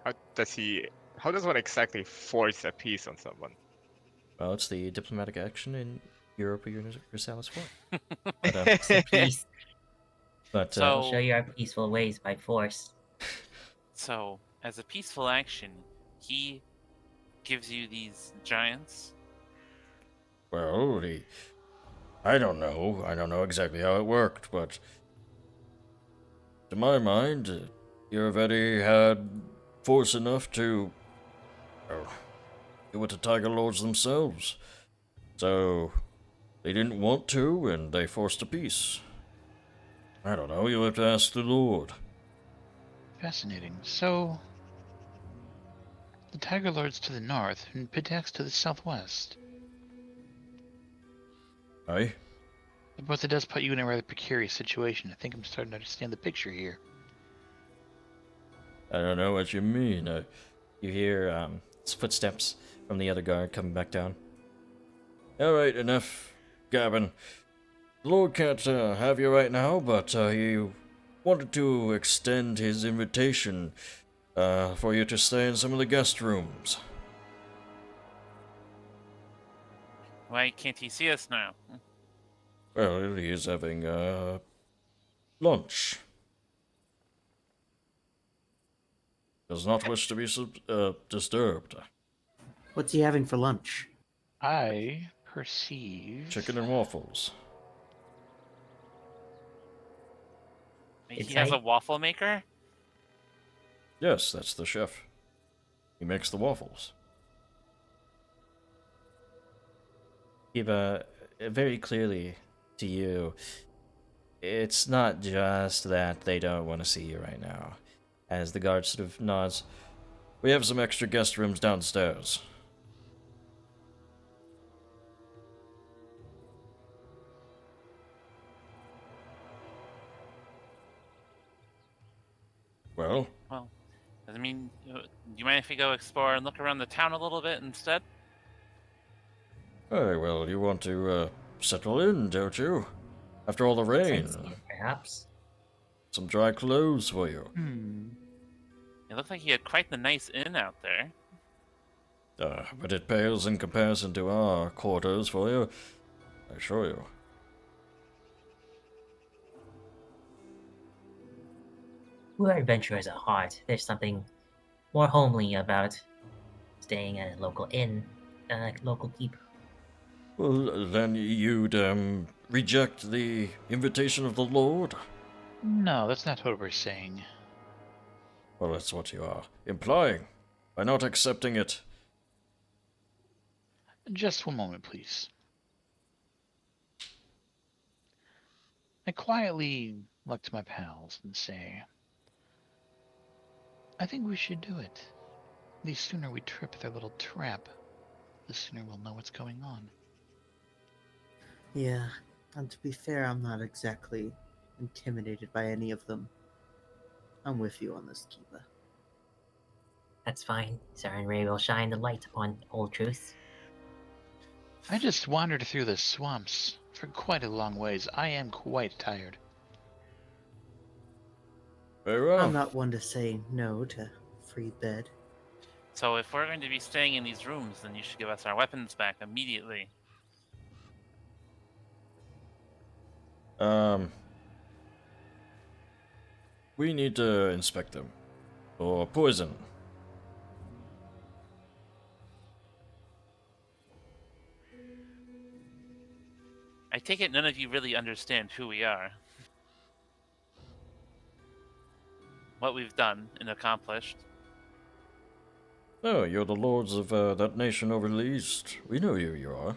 How does one exactly force a peace on someone? Well, it's the diplomatic action in Europe Universalis 4. It's the peace. But, So- We'll show you our peaceful ways by force. So, as a peaceful action, he gives you these giants. well, I don't know. I don't know exactly how it worked, but to my mind, Iraveti had force enough to do it to Tiger Lords themselves. So they didn't want to, and they forced a peace. I don't know. You'll have to ask the Lord. Fascinating. So, the Tiger Lord's to the north and Pitax to the southwest. Aye? But that does put you in a rather precarious situation. I think I'm starting to understand the picture here. I don't know what you mean. You hear footsteps from the other guard coming back down. All right, enough gabbing. The Lord can't have you right now, but he wanted to extend his invitation for you to stay in some of the guest rooms. Why can't he see us now? Well, he is having lunch. Does not wish to be disturbed. What's he having for lunch? I perceive... Chicken and waffles. He has a waffle maker? Yes, that's the chef. He makes the waffles. Give very clearly to you, it's not just that they don't want to see you right now. As the guard sort of nods, we have some extra guest rooms downstairs. Well? Well, does it mean... do you mind if we go explore and look around the town a little bit instead? Very well, you want to settle in, don't you? After all the rain. Perhaps. Some dry clothes for you. It looked like he had quite the nice inn out there. But it pales in comparison to our quarters for you, I assure you. We're adventurers at heart. There's something more homely about staying at a local inn than a local keep. Well, then you'd, reject the invitation of the Lord? No, that's not what we're saying. Well, that's what you are implying, by not accepting it. Just one moment, please. I quietly look to my pals and say, I think we should do it. The sooner we trip their little trap, the sooner we'll know what's going on. Yeah, And to be fair, I'm not exactly intimidated by any of them. I'm with you on this, Kiba. That's fine. Siren Ray will shine the light upon old truths. I just wandered through the swamps for quite a long ways. I am quite tired. Very well. I'm not one to say no to free bed. So if we're going to be staying in these rooms, then you should give us our weapons back immediately. We need to inspect them for poison. I take it none of you really understand who we are. What we've done and accomplished. Oh, you're the lords of that nation over the east. We know who you are.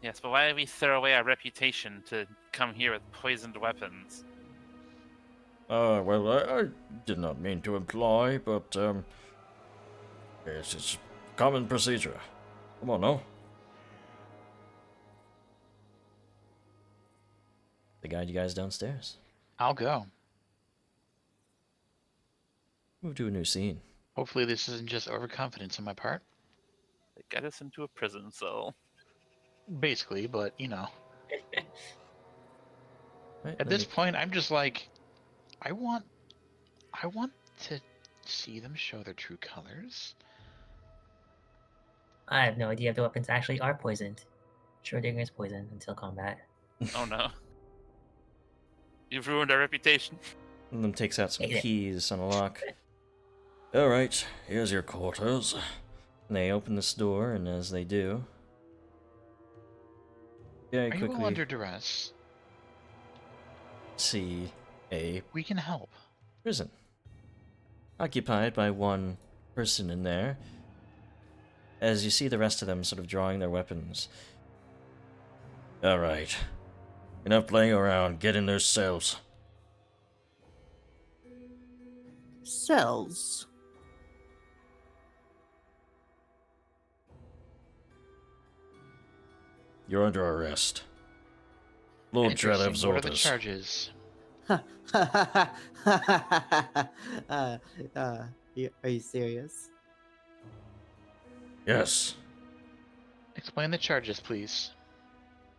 Yes, but why do we throw away our reputation to come here with poisoned weapons? Well, I did not mean to imply, but, yes, it's common procedure. Come on, now. They guide you guys downstairs. I'll go. Move to a new scene. Hopefully this isn't just overconfidence on my part. They get us into a prison cell. Basically, but, you know. Right, At this point, I'm just like, I want to see them show their true colors. I have no idea if the weapons actually are poisoned. Schrodinger's poisoned until combat. Oh no. You've ruined our reputation. One of them takes out some Yeah. keys on a lock. Alright, here's your quarters. And they open this door, and as they do... Yeah, Are you all quickly under duress? see a We can help. prison. Occupied by one person in there. As you see the rest of them sort of drawing their weapons. Alright. Enough playing around. Get in their cells. Cells? You're under arrest. Lord Interesting. Drelev's What are the orders. charges? Are you serious? Yes. Explain the charges, please.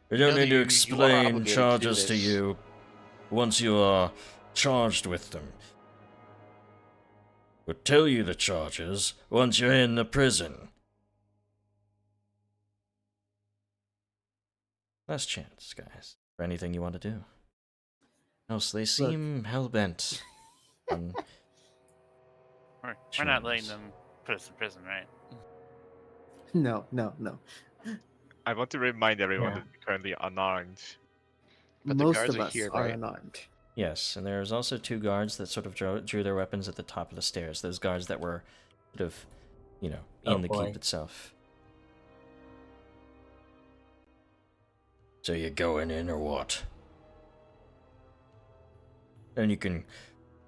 We don't know need that you to are explain obligated to do charges to this. you once you are charged with them. We'll tell you the charges once you're in the prison. Last chance, guys, for anything you want to do. Else they seem hell-bent on We're not letting Charges. them put us in prison, right? No. I want to remind everyone Yeah. that we're currently unarmed. But the Most guards of are us here, are right? unarmed. Yes, and there's also two guards that sort of drew their weapons at the top of the stairs. Those guards that were sort of, in Oh, the boy. keep itself. So you going in or what? Then you can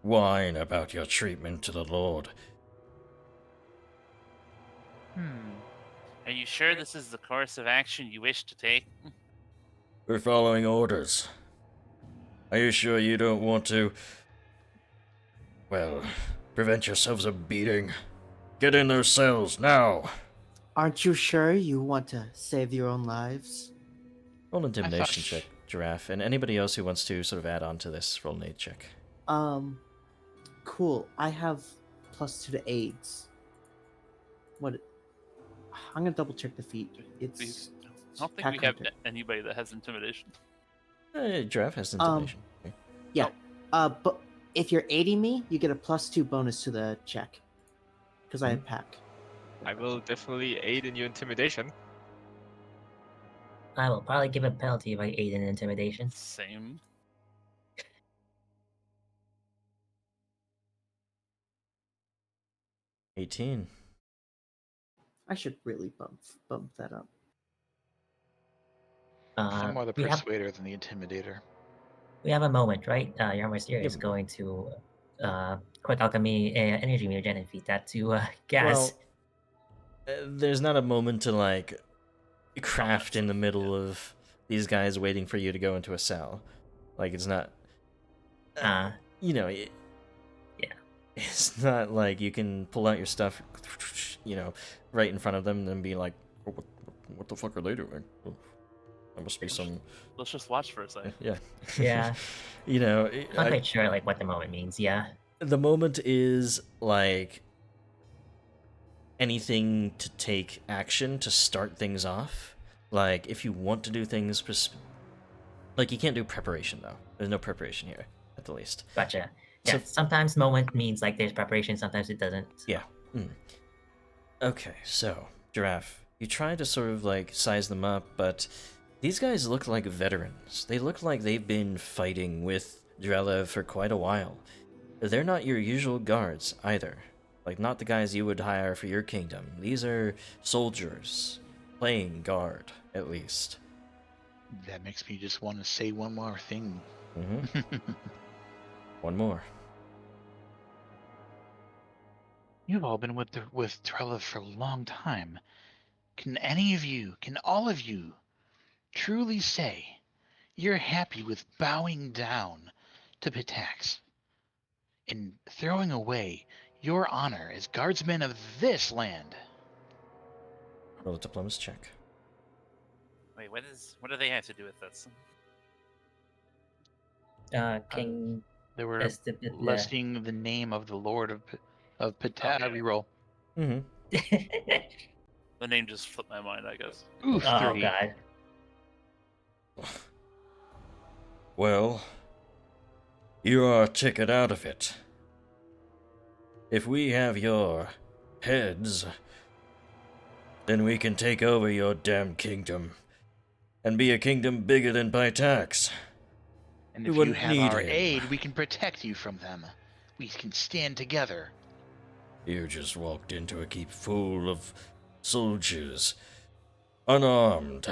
whine about your treatment to the Lord. Are you sure this is the course of action you wish to take? We're following orders. Are you sure you don't want to, well, prevent yourselves a beating? Get in their cells, now! Aren't you sure you want to save your own lives? Roll an intimidation sh- check, Giraffe, and anybody else who wants to sort of add on to this, roll an aid check. Cool. I have +2 to aids. What? I'm gonna double check the feat. It's. I don't think attack we have hunter. anybody that has intimidation. Giraffe has intimidation. Yeah. But if you're aiding me, you get a +2 bonus to the check. Because I have pack. I will definitely aid in your intimidation. I will probably give a penalty if I aid in intimidation. Same. Okay. 18. I should really bump that up. I'm more the we have persuader than the intimidator. we have a moment, right? Yarmar is Yep. going to quick alchemy energy mutagen and feed that to gas. Well, there's not a moment to, like, craft in the middle of these guys waiting for you to go into a cell. Like, it's not... you know, it's not like you can pull out your stuff, you know, right in front of them and then be like, oh, what the fuck are they doing? Oh, there must be some... Let's just watch for a second. Yeah. Yeah. You know... I'm not quite sure like what the moment means. Yeah. The moment is, like, anything to take action to start things off. Like, if you want to do things... Like, you can't do preparation, though. There's no preparation here, at the least. Gotcha. Yeah. So- Sometimes moment means like there's preparation. Sometimes it doesn't. So. Yeah. Okay, so, Giraffe, you try to sort of, like, size them up, but these guys look like veterans. They look like they've been fighting with Drelev for quite a while. They're not your usual guards, either. Like, not the guys you would hire for your kingdom. These are soldiers, playing guard, at least. That makes me just want to say one more thing. One more. You've all been with Drelev for a long time. Can all of you, truly say you're happy with bowing down to Pitax and throwing away your honor as guardsmen of this land? Roll a diplomacy check. Wait, what do they have to do with this? King. They were Esteban- blessing the name of the Lord of Pitax. yeah. Reroll. The name just slipped my mind, I guess. Ooh, Oh 30. god. Well, you are a ticket out of it. If we have your heads, then we can take over your damn kingdom and be a kingdom bigger than Pitax. And We if you wouldn't have need our him. aid, we can protect you from them. We can stand together. You just walked into a keep full of soldiers, unarmed.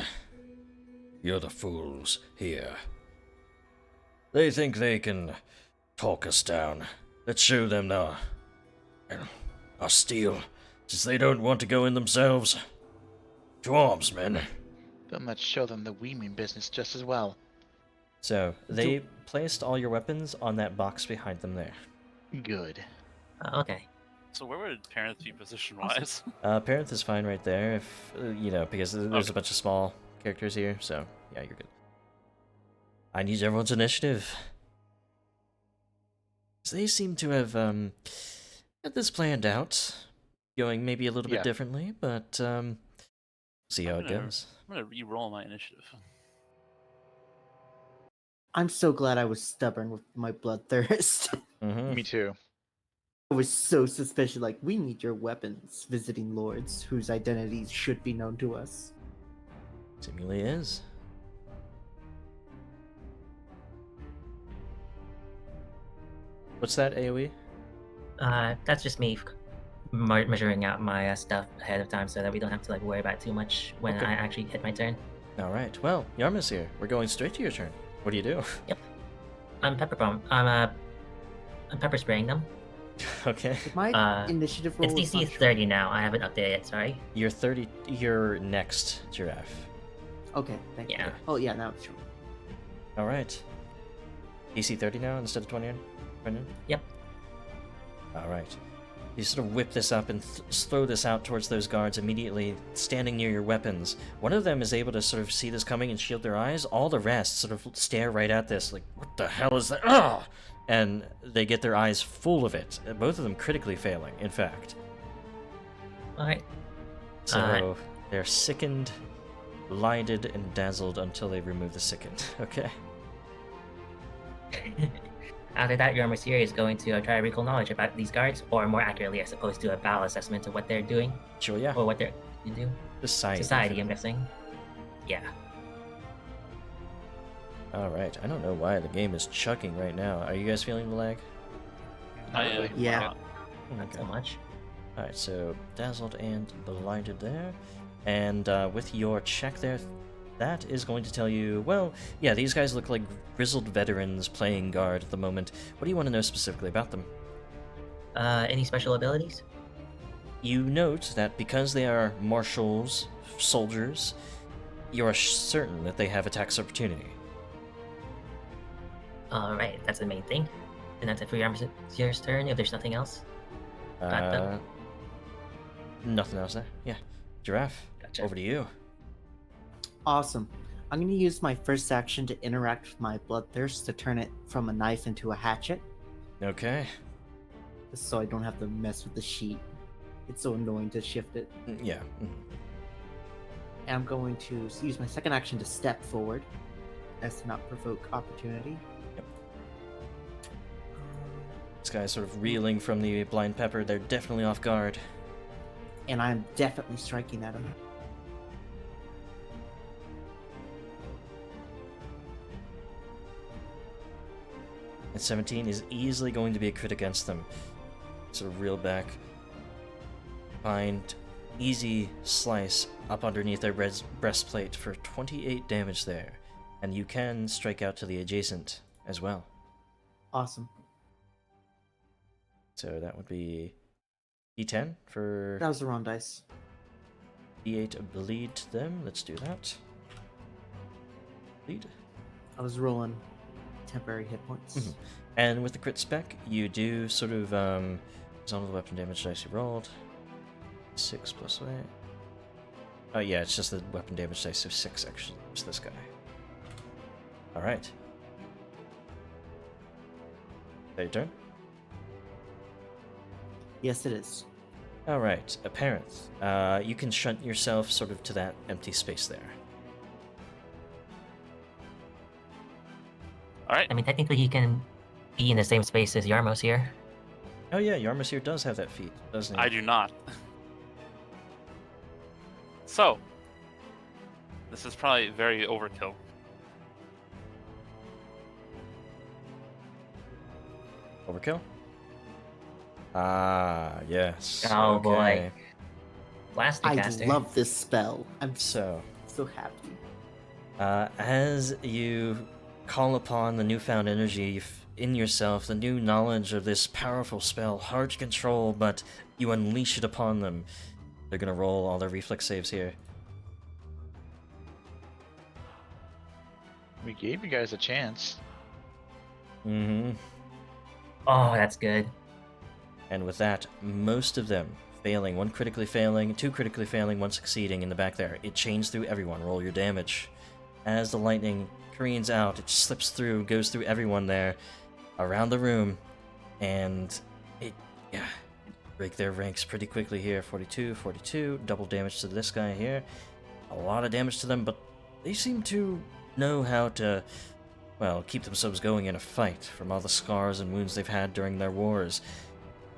You're the fools here. They think they can talk us down. Let's show them our steel, since they don't want to go in themselves. To arms, men. Then let's show them that we mean business just as well. So, they placed all your weapons on that box behind them there. Good. Okay. So where would Parents be position-wise? Parenth is fine right there, if, you know, because there's Okay. a bunch of small characters here, so, yeah, you're good. I need everyone's initiative. So they seem to have, had this planned out, going maybe a little bit Yeah. differently, but, see how it goes. I'm gonna re-roll my initiative. I'm so glad I was stubborn with my bloodthirst. Me too. I was so suspicious, like, we need your weapons, visiting lords whose identities should be known to us. Seemingly is. What's that, AoE? That's just me measuring out my stuff ahead of time so that we don't have to like worry about it too much when Okay. I actually hit my turn. Alright, well, Yarma's here. We're going straight to your turn. What do you do? I'm pepper spraying them. Okay. My initiative roll It's is DC not 30 now. I haven't updated it. Sorry. You're next, Giraffe. Okay, thank you. Yeah. Oh yeah, now it's true. Alright. DC 30 now instead of 20? Yep. Alright. You sort of whip this up and throw this out towards those guards immediately, standing near your weapons. One of them is able to sort of see this coming and shield their eyes. All the rest sort of stare right at this, like, what the hell is that? Ah! And they get their eyes full of it. Both of them critically failing, in fact. All right. So they're sickened, blinded, and dazzled until they remove the sickened. Okay. After that, your Mercier is going to try to recall knowledge about these guards, or more accurately, I suppose, do a battle assessment of what they're doing Sure, yeah. or what they're going to do. Society, I'm guessing. Yeah. Alright, I don't know why the game is chugging right now. Are you guys feeling the lag? I am. Yeah. Not so much. Alright, so dazzled and blinded there. And with your check there, that is going to tell you, well, yeah, these guys look like grizzled veterans playing guard at the moment. What do you want to know specifically about them? Any special abilities? You note that because they are marshals, soldiers, you are certain that they have attacks opportunity. Alright, that's the main thing. And that's it for your Armour's turn, if there's nothing else. Got them. Nothing else there. Yeah. Giraffe, Gotcha. over to you. Awesome. I'm going to use my first action to interact with my bloodthirst to turn it from a knife into a hatchet, Okay. so I don't have to mess with the sheet. It's so annoying to shift it. Yeah. And I'm going to use my second action to step forward, as to not provoke opportunity. Yep. This guy's sort of reeling from the blind pepper. They're definitely off guard. And I'm definitely striking at him. And 17 is easily going to be a crit against them. Sort of reel back. Find easy slice up underneath their breastplate for 28 damage there. And you can strike out to the adjacent as well. Awesome. So that would be D10 for That was the wrong dice. D8 bleed to them. Let's do that. Bleed. I was rolling temporary hit points. Mhm. And with the crit spec, you do sort of it's on the weapon damage dice you rolled. 6 plus 8. Oh yeah, it's just the weapon damage dice, so 6 actually. It's this guy. Alright. Is that your turn? Yes, it is. Alright, apparent. You can shunt yourself sort of to that empty space there. Alright. I mean, technically he can be in the same space as Yarmos here. Oh yeah, Yarmus here does have that feat, doesn't he? I do not. So, this is probably very overkill. Overkill? Ah, yes. Oh, boy. Okay. Blaster I caster. love this spell. I'm So, so happy. as you call upon the newfound energy in yourself, the new knowledge of this powerful spell, hard to control, but you unleash it upon them. They're gonna roll all their reflex saves here. We gave you guys a chance. Mm-hmm. Oh, that's good. And with that, most of them failing, one critically failing, two critically failing, one succeeding in the back there. It chains through everyone. Roll your damage. As the lightning careens out, it slips through, goes through everyone there, around the room, and it break their ranks pretty quickly here. 42, 42, double damage to this guy here. A lot of damage to them, but they seem to know how to, well, keep themselves going in a fight from all the scars and wounds they've had during their wars.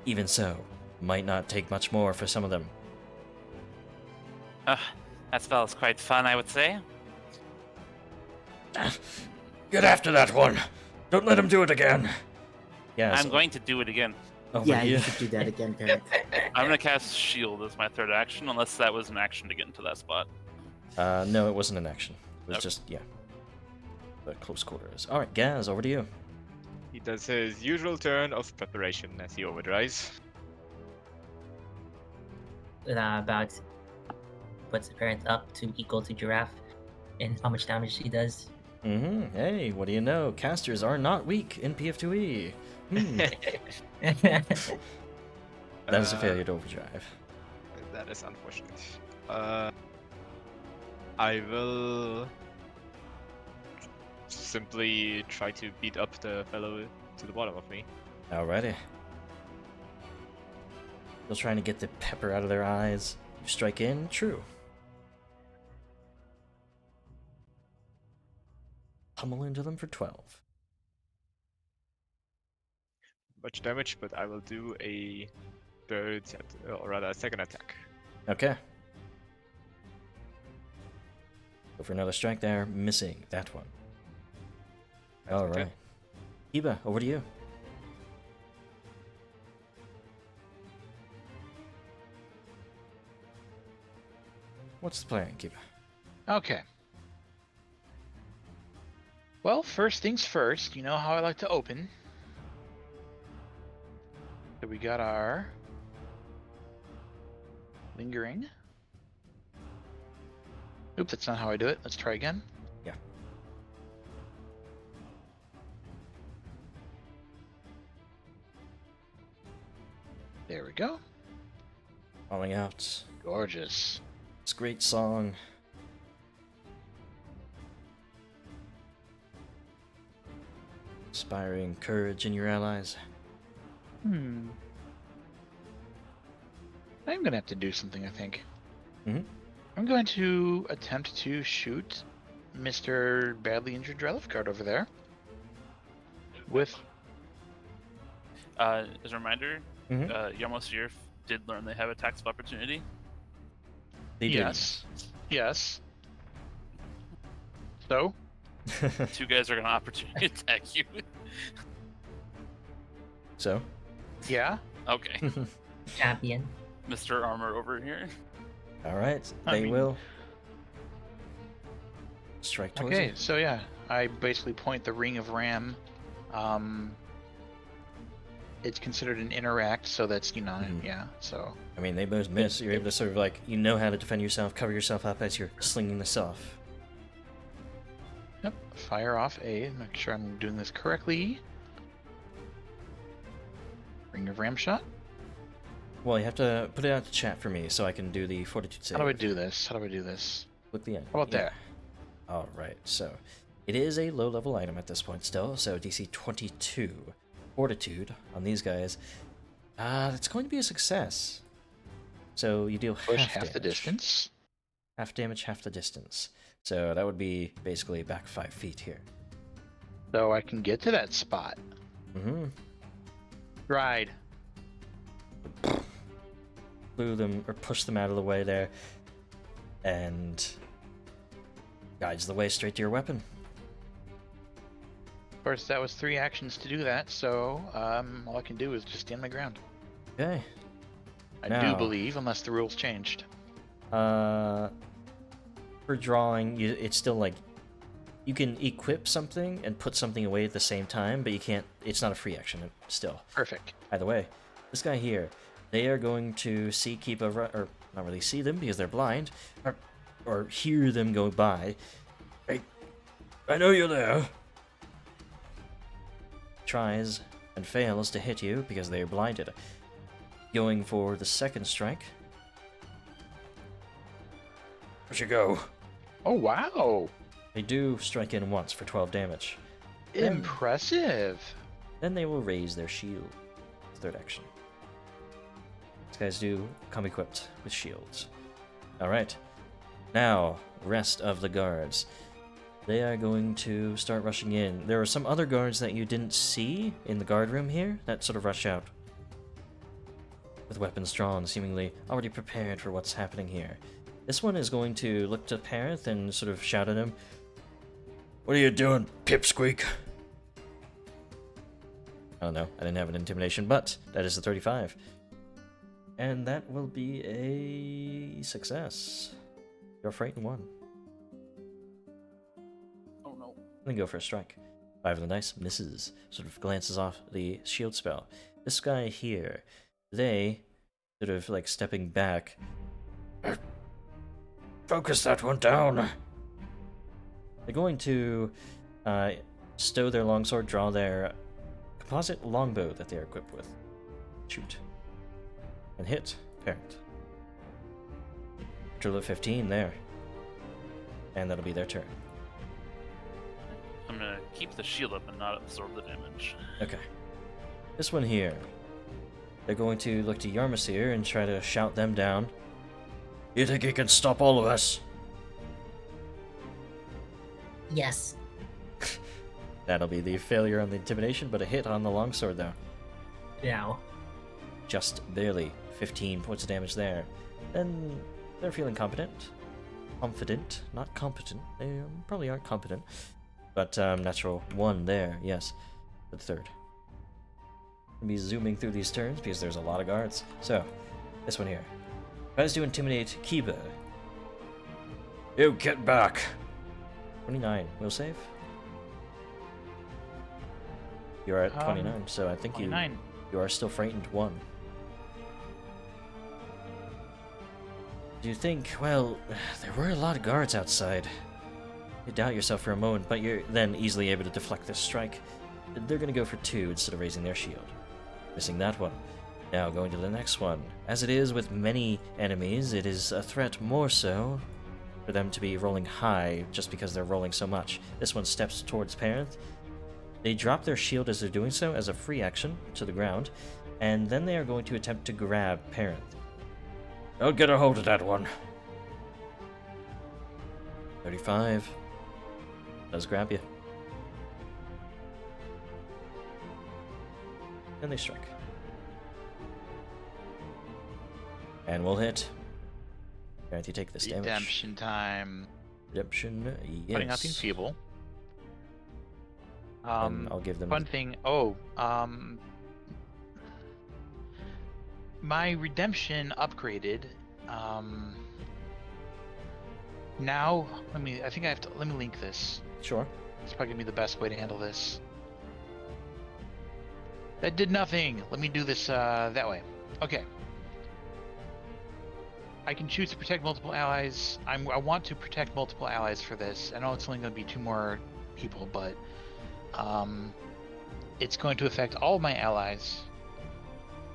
Even so, might not take much more for some of them. That spell is quite fun, I would say. Get after that one! Don't let him do it again! Yeah, I'm going to do it again. over Yeah, to you should do that again, Parent. I'm going to cast Shield as my third action, unless that was an action to get into that spot. No, it wasn't an action. It was Okay. just, yeah. The close quarters. Alright, Gaz, over to you. He does his usual turn of preparation as he overdrives. About puts the parent up to equal to Giraffe and how much damage he does. Mm-hmm. Hey, what do you know? Casters are not weak in PF2E. Hmm. That is a failure to overdrive. That is unfortunate. I will simply try to beat up the fellow to the bottom of me. Alrighty. Still trying to get the pepper out of their eyes. You strike in, true. Pummel into them for 12. Much damage, but I will do a third, or rather a second attack. Okay. Go for another strike there, missing that one. That's my turn. Alright. Kiba, over to you. What's the plan, Kiba? Okay. Well, first things first, you know how I like to open. So we got our lingering. Oop, that's not how I do it. Let's try again. Yeah. There we go. Falling out. Gorgeous. It's a great song. Inspiring courage in your allies. I'm gonna have to do something, I think. Mhm. I'm going to attempt to shoot Mr. Badly Injured Drelev guard over there. With As a reminder, Mhm. Yarmosir did learn they have attacks of opportunity. They do. yes. Yes. So? Two guys are going to opportunity attack you. So? Yeah. Okay. Champion. Mr. Armor over here. Alright, I they mean- will strike towards Okay, you. so yeah, I basically point the Ring of Ram. It's considered an interact, so that's, Mhm. yeah, so. I mean, they both miss. You're able to sort of like, you know how to defend yourself, cover yourself up as you're slinging this off. Yep, fire off a, make sure I'm doing this correctly. Ring of Ram shot. Well, you have to put it out to chat for me so I can do the fortitude save. How do I do this? Click the end. How about that? Alright, so it is a low level item at this point still, so DC 22 fortitude on these guys. It's going to be a success. So you deal Push half the damage. distance. Half damage, half the distance. So that would be basically back 5 feet here. So I can get to that spot. Mm-hmm. Ride. Blew them or pushed them out of the way there, and guides the way straight to your weapon. Of course, that was 3 actions to do that, so all I can do is just stand my ground. Okay. I Now- do believe, unless the rules changed. For drawing, it's still like you can equip something and put something away at the same time, but you can't. It's not a free action still. Perfect. Either way, this guy here, they are going to see or not really see them because they're blind, or hear them go by. Hey, I know you're there. Tries and fails to hit you because they are blinded. Going for the second strike. Where'd you go? Oh, wow. They do strike in once for 12 damage. Then- Impressive. Then they will raise their shield. Third action. These guys do come equipped with shields. Alright. Now, rest of the guards. They are going to start rushing in. There are some other guards that you didn't see in the guard room here that sort of rush out. With weapons drawn, seemingly already prepared for what's happening here. This one is going to look to Parith and sort of shout at him. What are you doing, pipsqueak? Oh no, I didn't have an intimidation, but that is a 35. And that will be a success. You're frightened 1. Oh no. Then go for a strike. 5 of the dice, misses. Sort of glances off the shield spell. This guy here, they sort of like stepping back. Focus that one down. They're going to stow their longsword, draw their composite longbow that they are equipped with. Shoot. And hit. Parent. Drill of 15 there. And that'll be their turn. I'm going to keep the shield up and not absorb the damage. Okay. This one here. They're going to look to Yarmosir and try to shout them down. You think you can stop all of us? Yes. That'll be the failure on the intimidation, but a hit on the longsword though. Now. Just barely. 15 points of damage there. Then they're feeling competent. Confident, not competent. They probably aren't competent. But natural 1 there, yes. The third. I'll be zooming through these turns because there's a lot of guards. So, this one here. Tries to intimidate Kiba. You get back! 29. Will save? You're at 29, so I think 29. you are still frightened 1. Do you think, well, there were a lot of guards outside. You doubt yourself for a moment, but you're then easily able to deflect this strike. They're going to go for 2 instead of raising their shield. Missing that one. Now going to the next one. As it is with many enemies, it is a threat more so for them to be rolling high just because they're rolling so much. This one steps towards Parenth. They drop their shield as they're doing so as a free action to the ground, and then they are going to attempt to grab Parenth. Don't get a hold of that one. 35. Does grab you. And they strike. And we'll hit. Parenth, you take this damage. Redemption time. Redemption, yes. Putting out the enfeeble. I'll give them... Fun thing. My redemption upgraded. Now, let me link this. Sure. It's probably gonna be the best way to handle this. That did nothing. Let me do this that way. Okay. I can choose to protect multiple allies. I want to protect multiple allies for this. I know it's only going to be 2 more people, but it's going to affect all of my allies,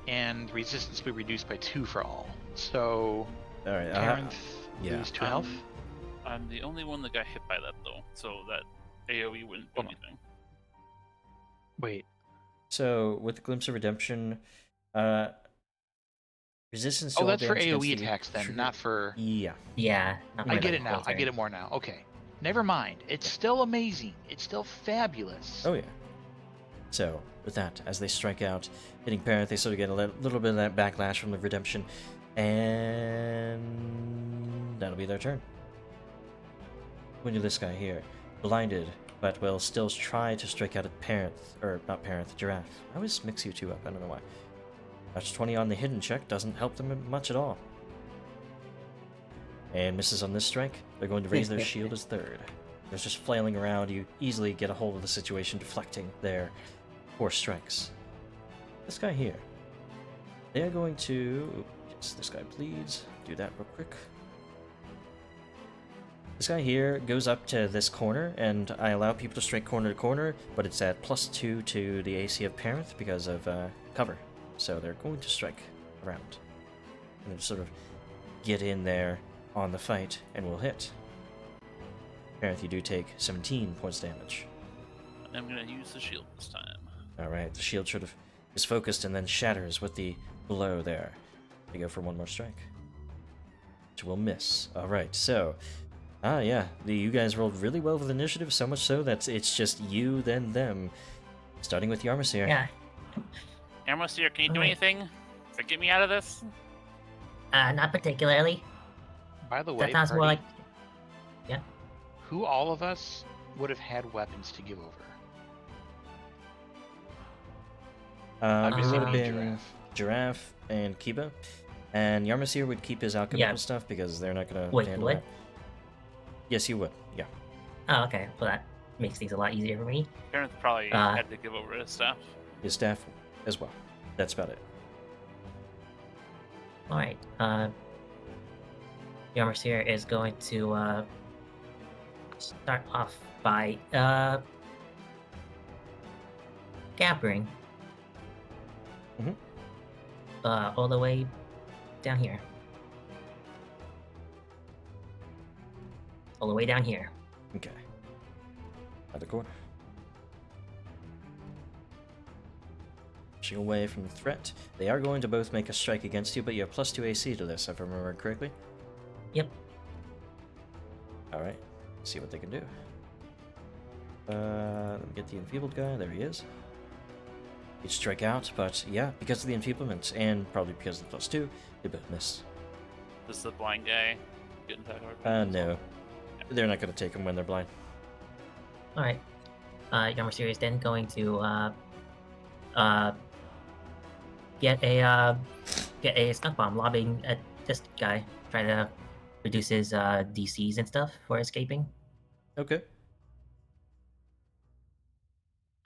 and resistance will be reduced by 2 for all. So, all right. Parenth yeah. lose 2 health. I'm the only one that got hit by that though, so that AoE wouldn't do anything. Wait. So with the Glimpse of Redemption, resistance to Oh, all that's for damage against AoE the attacks then, trigger- not for... Yeah. Yeah. not I for, get like, it now. full I get turn. it more now. Okay. Never mind. It's still amazing. It's still fabulous. Oh yeah. So with that, as they strike out, hitting Parenth, they sort of get a little bit of that backlash from the Redemption, and that'll be their turn. When you this guy here, blinded, but will still try to strike out at Parenth, or not Parenth, Giraffe. I always mix you 2 up. I don't know why. Touch 20 on the hidden check doesn't help them much at all. And misses on this strike. They're going to raise their shield as 3rd. There's just flailing around. You easily get a hold of the situation, deflecting their 4 strikes. This guy here. They're going to... Yes, this guy bleeds. Do that real quick. This guy here goes up to this corner, and I allow people to strike corner to corner, but it's at +2 to the AC of Parenth because of cover. So they're going to strike around. And sort of get in there on the fight, and we'll hit. Parenth, you do take 17 points damage. I'm gonna use the shield this time. Alright, the shield sort of is focused and then shatters with the blow there. They go for 1 more strike. Which will miss. Alright, so... yeah, you guys rolled really well with initiative, so much so that it's just you, then them. Starting with Yarmsir. Yeah. Yarmsir, can you do Alright. anything to get me out of this? Not particularly. By the way, That sounds more party, like... who all of us would have had weapons to give over? It Obviously, would have me, been Giraffe and Kiba. And Yarmsir would keep his alchemical Yeah. stuff because they're not going to Wait, handle what? that. Yes, you would. Yeah. Oh, okay. Well, that makes things a lot easier for me. Parenth probably had to give over his stuff. His staff as well. That's about it. Alright. Yarmsir is going to start off by gabbering. Mhm. All the way down here. All the way down here. Okay. Other corner. Pushing away from the threat. They are going to both make a strike against you, but you have +2 AC to this, if I remember correctly. Yep. Alright. See what they can do. Let me get the enfeebled guy. There he is. He'd strike out, but yeah, because of the enfeeblement, and probably because of the +2, they both miss. Does the blind guy get into that? No. They're not going to take him when they're blind. Alright. Yarmsir is then going to get a skunk bomb lobbing at this guy, try to reduce his DCs and stuff for escaping. Okay.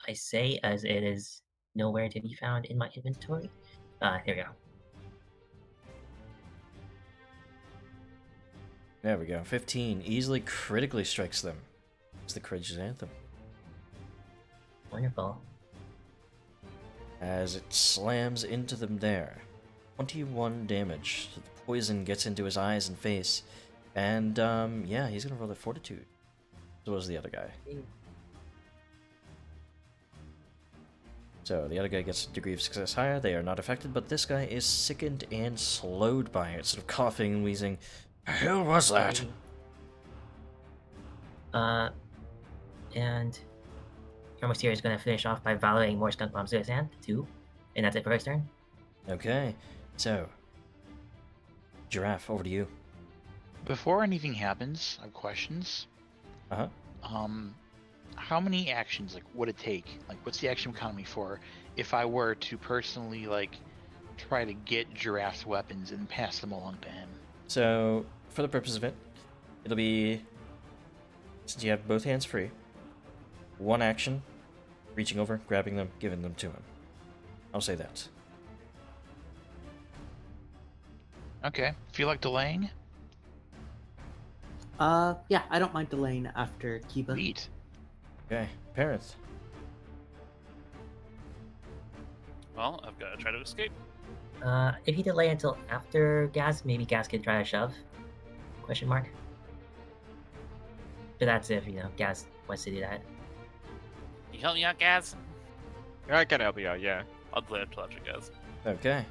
I say as it is nowhere to be found in my inventory. Here we go. There we go. 15 easily critically strikes them. It's the Courageous Anthem. Wonderful. As it slams into them there. 21 damage. So the poison gets into his eyes and face. And, yeah, he's gonna roll a Fortitude. So was the other guy. So the other guy gets a degree of success higher. They are not affected, but this guy is sickened and slowed by it. Sort of coughing and wheezing. The hell was that? And Yarmos here is going to finish off by valuing more skunk bombs to his hand, 2. And that's it for his turn. Okay, so Giraffe, over to you. Before anything happens, I have questions. Uh-huh. How many actions, like, would it take? Like, what's the action economy for if I were to personally, like, try to get Giraffe's weapons and pass them along to him? So, for the purpose of it, it'll be, since you have both hands free, one action, reaching over, grabbing them, giving them to him. I'll say that. Okay. Feel like delaying? Yeah, I don't mind delaying after Kiba. Neat. Okay, Parent. Well, I've got to try to escape. If you delay until after Gaz, maybe Gaz could try to shove? Question mark. But that's if, Gaz wants to do that. You help me out, Gaz? I can help you out, yeah. I'll delay until after Gaz. Okay.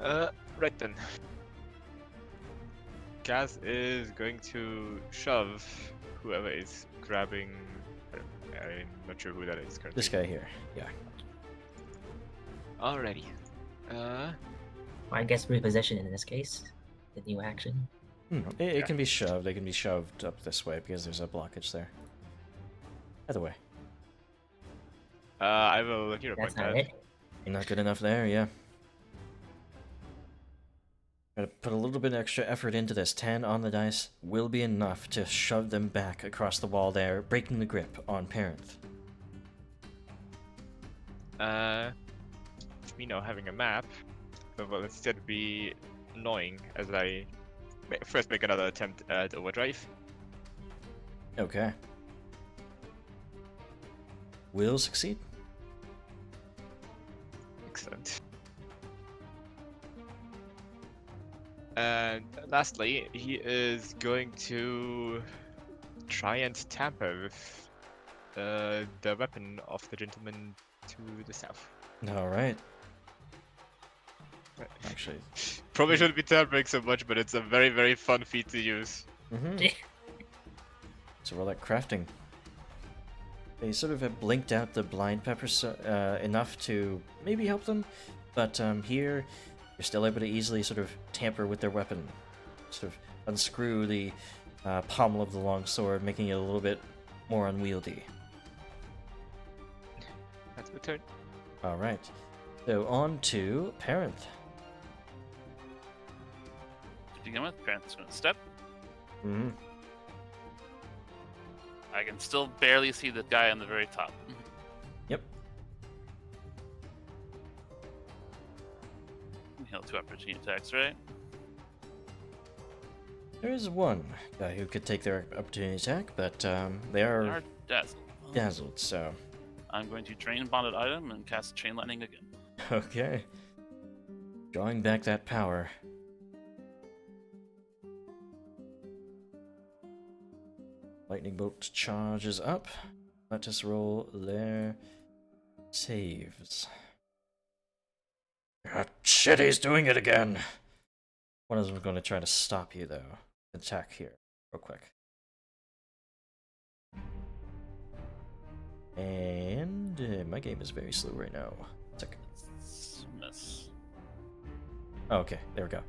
Right then. Gaz is going to shove whoever is grabbing. I'm not sure who that is currently. This guy here, yeah. Alrighty. I guess reposition in this case. The new action. It can be shoved. It can be shoved up this way because there's a blockage there. Either way. I will hero That's point not that. it. Not good enough there, yeah. Gotta put a little bit extra effort into this. 10 on the dice will be enough to shove them back across the wall there, breaking the grip on Parent. Me now having a map, but will instead be annoying as I first make another attempt at overdrive. Okay. Will succeed. Excellent. And lastly, he is going to try and tamper with the weapon of the gentleman to the south. Alright. Actually. Probably shouldn't be tampering so much, but it's a very, very fun feat to use. So roll that crafting. They sort of have blinked out the blind peppers enough to maybe help them, but here you're still able to easily sort of tamper with their weapon. Sort of unscrew the pommel of the long sword, making it a little bit more unwieldy. That's the turn. Alright. So on to Parent. To begin with, Parent's going to step. Mm-hmm. I can still barely see the guy on the very top. Yep. Heal 2 opportunity attacks, right? There is one guy who could take their opportunity attack, but they They are are dazzled. dazzled, so... I'm going to drain bonded item and cast chain lightning again. Okay. Drawing back that power. Lightning bolt charges up. Let us roll their saves. Shit, he's doing it again! One of them is going to try to stop you, though. Attack here, real quick. And my game is very slow right now. Second. Miss. Oh, okay, there we go.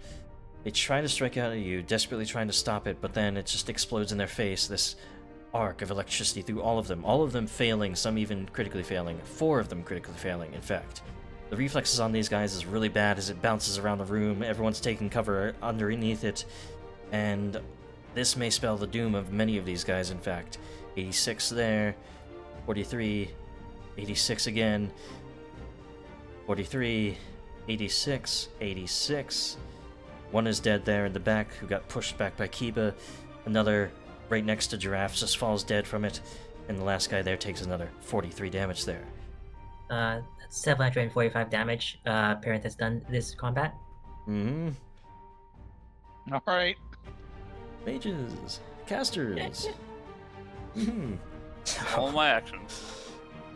They try to strike out at you, desperately trying to stop it, but then it just explodes in their face, this arc of electricity through all of them failing, some even critically failing. 4 of them critically failing, in fact. The reflexes on these guys is really bad as it bounces around the room, everyone's taking cover underneath it, and this may spell the doom of many of these guys, in fact. 86 there, 43, 86 again, 43, 86, 86, One is dead there in the back, who got pushed back by Kiba. Another right next to Giraffe just falls dead from it. And the last guy there takes another 43 damage there. 745 damage. Parent has done this combat. Mm-hmm. All right. Mages. Casters. Mm-hmm. All my actions.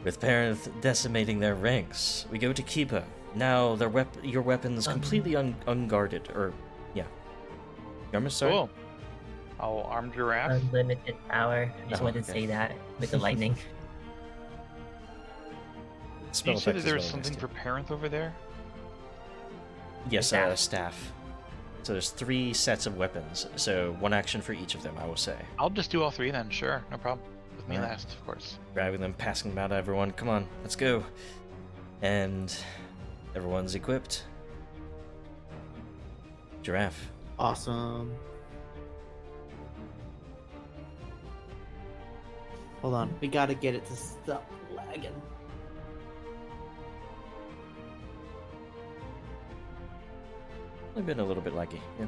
With Parenth decimating their ranks, we go to Kiba. Now your weapon's completely unguarded, or yeah. Yarmus, sorry? Cool. Oh, armed giraffe. Unlimited power. I just wanted to say that with the lightning. Spell You said effect that there is was really something nice, for Parenth over there? Yes, Staff. staff. So there's 3 sets of weapons, so 1 action for each of them, I will say. I'll just do all 3 then, sure. No problem. With me Alright. last, of course. Grabbing them, passing them out to everyone. Come on, let's go. And everyone's equipped. Giraffe. Awesome. Hold on, we gotta get it to stop lagging. I've been a little bit laggy, yeah.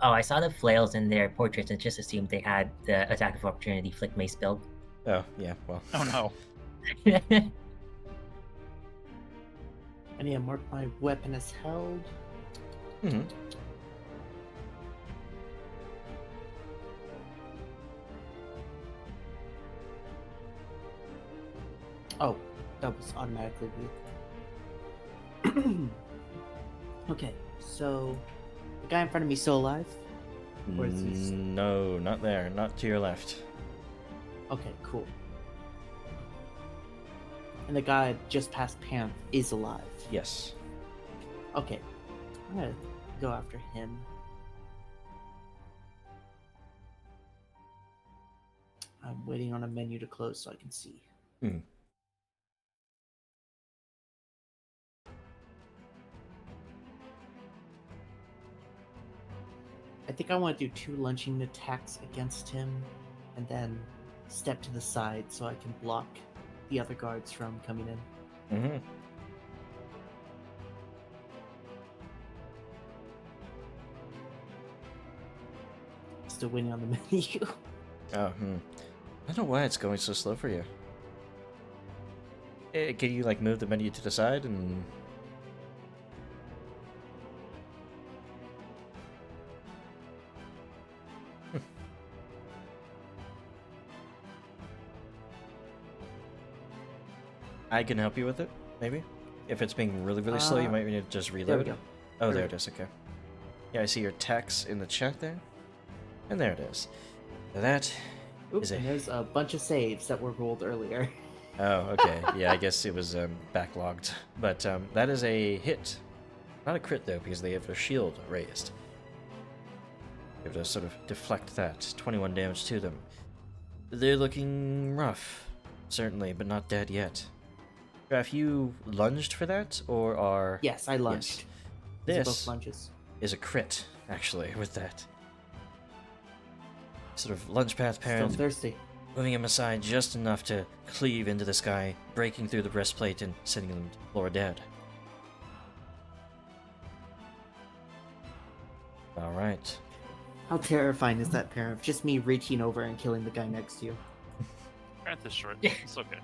Oh, I saw the flails in their portraits and just assumed they had the attack of opportunity flick mace build. Oh, yeah, well. Oh no. I need to mark my weapon as held. Mm-hmm. Oh, that was automatically weak. Okay, so the guy in front of me still alive? Or is he No, not there. Not to your left. Okay, cool. And the guy just past Pam is alive. Yes. Okay, I'm gonna go after him. I'm waiting on a menu to close so I can see. Hmm. I think I want to do 2 lunging attacks against him and then step to the side so I can block the other guards from coming in. Mm-hmm. Still waiting on the menu. Oh, I don't know why it's going so slow for you. Can you, like, move the menu to the side and... I can help you with it, maybe? If it's being really, really slow, you might need to just There we reload. go. Oh, there it is, okay. Yeah, I see your text in the chat there. And there it is. Now that Oops, is a... and there's a bunch of saves that were rolled earlier. Oh, okay. Yeah, I guess it was backlogged. But that is a hit. Not a crit, though, because they have their shield raised. You have to sort of deflect that. 21 damage to them. They're looking rough, certainly, but not dead yet. Graf, you lunged for that, or are... Yes, I lunged. Yes. These are both This lunges. is a crit, actually, with that. Sort of lunge path Still parent, thirsty. moving him aside just enough to cleave into this guy, breaking through the breastplate and sending him to the floor dead. Alright. How terrifying is that, parent? Just me reaching over and killing the guy next to you. Parent is short. It's okay.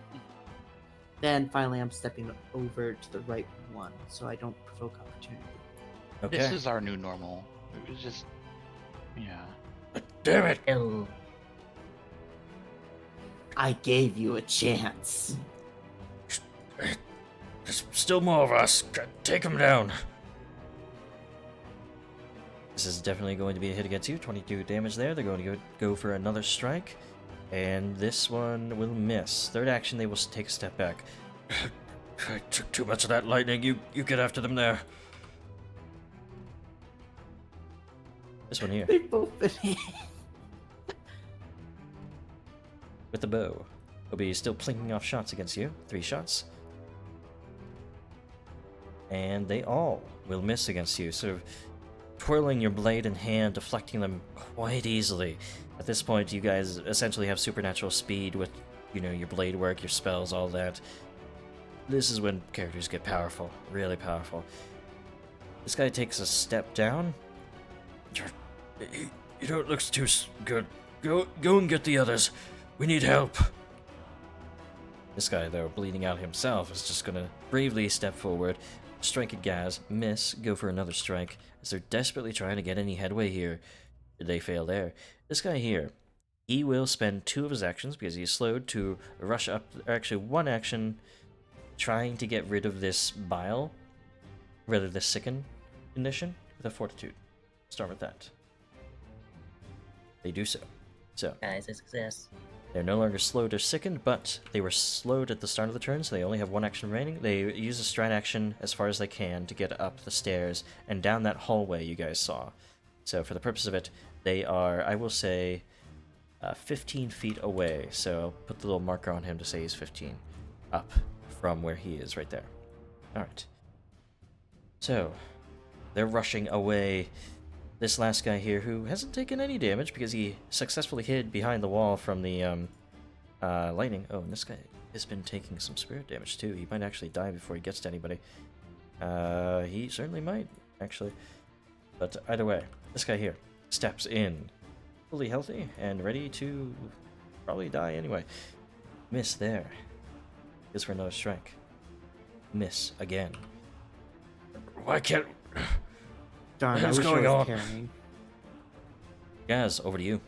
Then finally I'm stepping over to the right one so I don't provoke opportunity. Okay. This is our new normal. It was just, yeah. Damn it! Kill. I gave you a chance. There's still more of us. Take him down. This is definitely going to be a hit against you. 22 damage there. They're going to go for another strike. And this one will miss. Third action, they will take a step back. I took too much of that lightning. You get after them there. This one here. They both been hit. With the bow. He'll be still plinking off shots against you. 3 shots. And they all will miss against you. So twirling your blade in hand, deflecting them quite easily. At this point, you guys essentially have supernatural speed with, your blade work, your spells, all that. This is when characters get powerful, really powerful. This guy takes a step down. You don't look too good. Go and get the others. We need help. This guy, though, bleeding out himself, is just gonna bravely step forward, strike at Gaz, miss, go for another strike, as they're desperately trying to get any headway here. They fail there. This guy here, he will spend 2 of his actions, because he's slowed, to rush up, or actually 1 action, trying to get rid of this bile, rather the sicken condition, with a fortitude. Start with that. They do so. So, That is a success. they're no longer slowed or sickened, but they were slowed at the start of the turn, so they only have 1 action remaining. They use a stride action as far as they can to get up the stairs and down that hallway you guys saw. So for the purpose of it, they are, I will say, 15 feet away. So I'll put the little marker on him to say he's 15 up from where he is right there. Alright. So, they're rushing away. This last guy here, who hasn't taken any damage because he successfully hid behind the wall from the lightning. Oh, and this guy has been taking some spirit damage too. He might actually die before he gets to anybody. He certainly might, actually. But either way, this guy here steps in, fully healthy and ready to probably die anyway. Miss there. Goes for another strike. Miss again. Why can't... Darn, What's I wish going I was on? carrying. Gaz, over to you.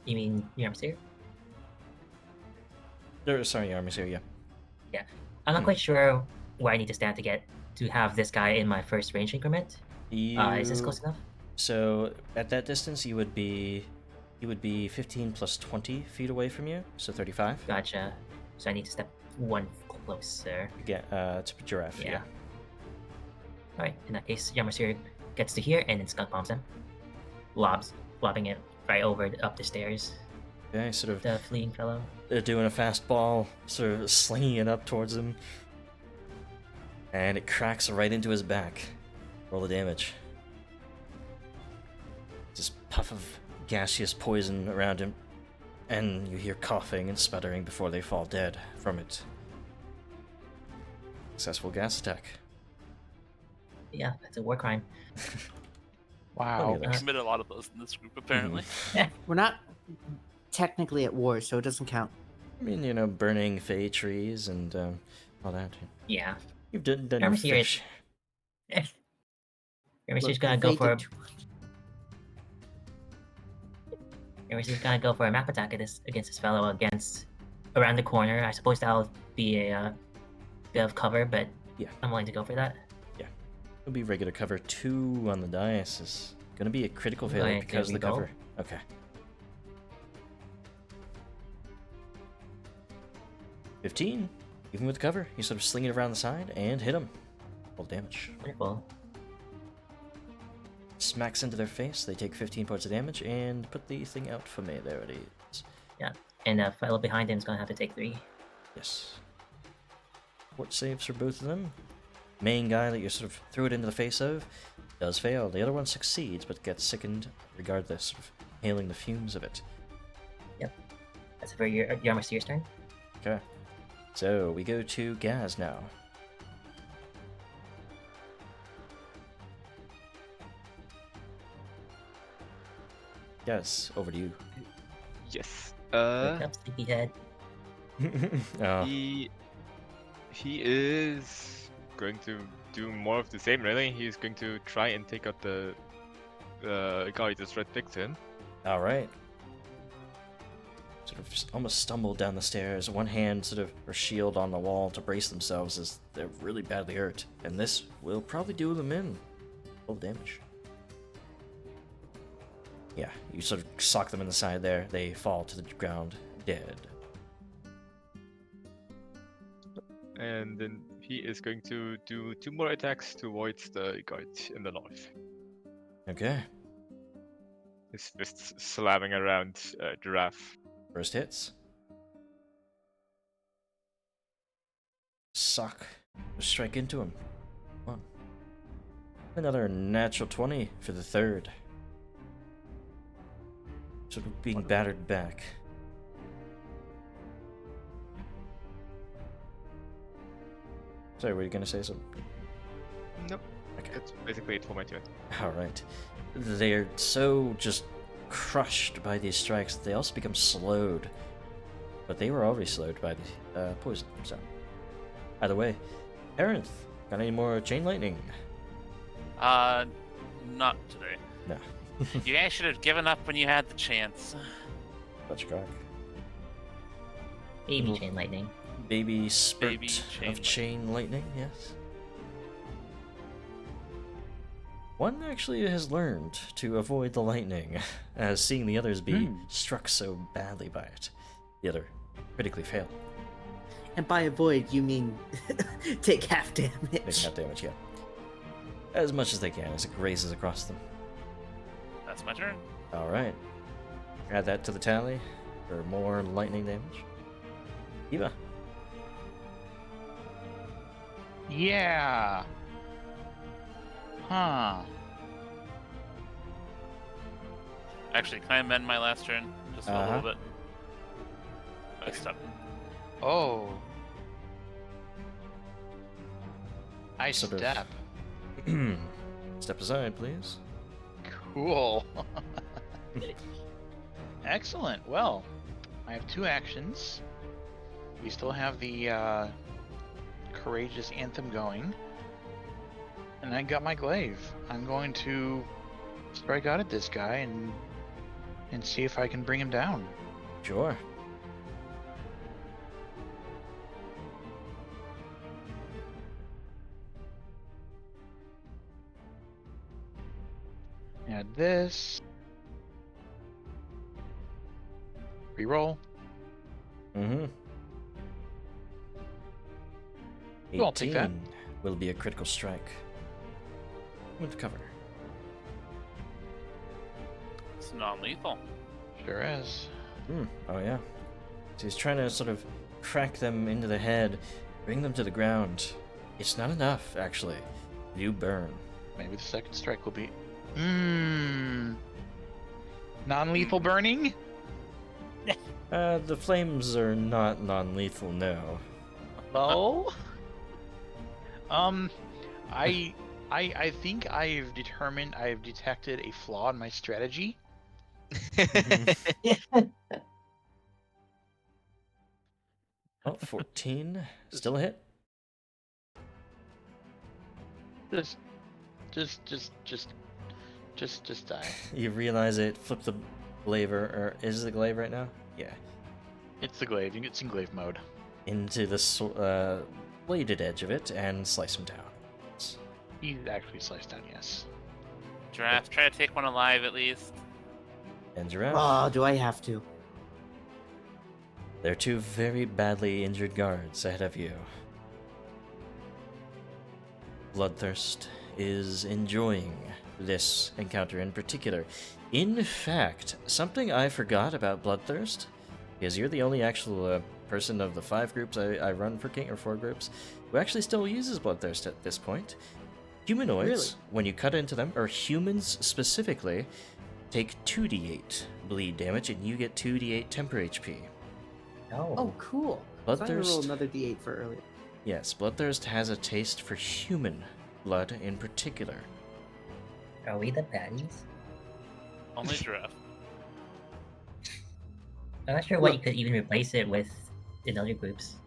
You mean Yarm's here? Sorry, Army's here, yeah. I'm not quite sure where I need to stand to have this guy in my first range increment. Is this close enough? So at that distance, he would be 15 plus 20 feet away from you, so 35. Gotcha. So I need to step 1 closer. Again, it's a giraffe. Yeah. Alright, in that case, Yamasir gets to here and then skunk bombs him. Lobbing it right up the stairs. Okay, sort of The fleeing fellow. doing a fastball, sort of slinging it up towards him, and it cracks right into his back. Roll the damage. This puff of gaseous poison around him, and you hear coughing and sputtering before they fall dead from it. Successful gas attack. Yeah, that's a war crime. Wow. Yeah. We committed a lot of those in this group, apparently. We're not technically at war, so it doesn't count. I mean, burning fey trees and all that. Yeah. You've done your Army's here. fish. Yamasir's gonna go for a map attack against this fellow around the corner. I suppose that'll be a bit of cover, but Yeah. I'm willing to go for that. It'll be regular cover. 2 on the dice is gonna be a critical failure Alright, because of there the we go. cover. Okay. 15. Even with cover, you sort of sling it around the side and hit him. Roll damage. Wonderful. Smacks into their face. They take 15 points of damage and put the thing out for me. There it is. And the fellow behind him is gonna have to take 3. Yes. Fort saves for both of them. Main guy that you sort of threw it into the face of does fail. The other one succeeds but gets sickened regardless, sort of hailing the fumes of it. That's for Yamasir's turn. Okay. So we go to Gaz now. Gaz, over to you. Yes. Wake up, sleepyhead. Oh, He is going to do more of the same. Really, he's going to try and take out the guy that's right next to him. all right. Sort of just almost stumble down the stairs. One hand sort of or shield on the wall to brace themselves as they're really badly hurt, and this will probably do them in. Full damage. Yeah, you sort of sock them in the side there. They fall to the ground dead. And then he is going to do 2 more attacks towards the guard in the north. Okay. His fists slamming around Giraffe. First hits. Sock. Strike into him. 1. Another natural 20 for the third. Sort of being battered back. Sorry, were you gonna say something? Nope. Okay. It's basically it for my turn. Alright. They're so just crushed by these strikes that they also become slowed. But they were already slowed by the poison, so. Either way. Arinth, got any more chain lightning? Not today. No. You guys should have given up when you had the chance. Touch crack. Baby Little chain lightning. Baby spurt Baby chain of chain lightning, yes. One actually has learned to avoid the lightning, as seeing the others be struck so badly by it. The other critically fail. And by avoid, you mean take half damage. Take half damage, yeah. As much as they can as it grazes across them. That's my turn. Alright. Add that to the tally for more lightning damage. Eva. Yeah. Huh. Actually, can I amend my last turn just a little bit? I stop. Oh. I Sort of- step. Step aside, please. Cool. Excellent. Well, I have 2 actions. We still have the courageous anthem going. And I got my glaive. I'm going to strike out at this guy and see if I can bring him down. Sure. Add this. Reroll. Mm-hmm. Well, I'll take that. 18 will be a critical strike. With cover. It's non-lethal. Sure is. Oh yeah. So he's trying to sort of crack them into the head, bring them to the ground. It's not enough, actually. You burn. Maybe the second strike will be. Non-lethal burning? The flames are not non-lethal, no. No. I think I've detected a flaw in my strategy. Oh, 14. Still a hit. Just die. You realize it, flip the glaive, or is it the glaive right now? Yeah. It's the glaive. It's in glaive mode. Into the bladed edge of it and slice him down. He's actually sliced down, yes. Giraffe, try to take one alive at least. And Giraffe. Oh, do I have to? There are 2 very badly injured guards ahead of you. Bloodthirst is enjoying this encounter in particular. In fact, something I forgot about Bloodthirst, because you're the only actual person of the 5 groups I run for King, or 4 groups, who actually still uses Bloodthirst at this point. Humanoids, Really? when you cut into them, or humans specifically, take 2d8 bleed damage, and you get 2d8 temper HP. Oh, cool. So I'm gonna roll Bloodthirst. another d8 for earlier. Yes, Bloodthirst has a taste for human blood in particular. Are we the baddies? Only Giraffe. I'm not sure what you could even replace it with in other groups.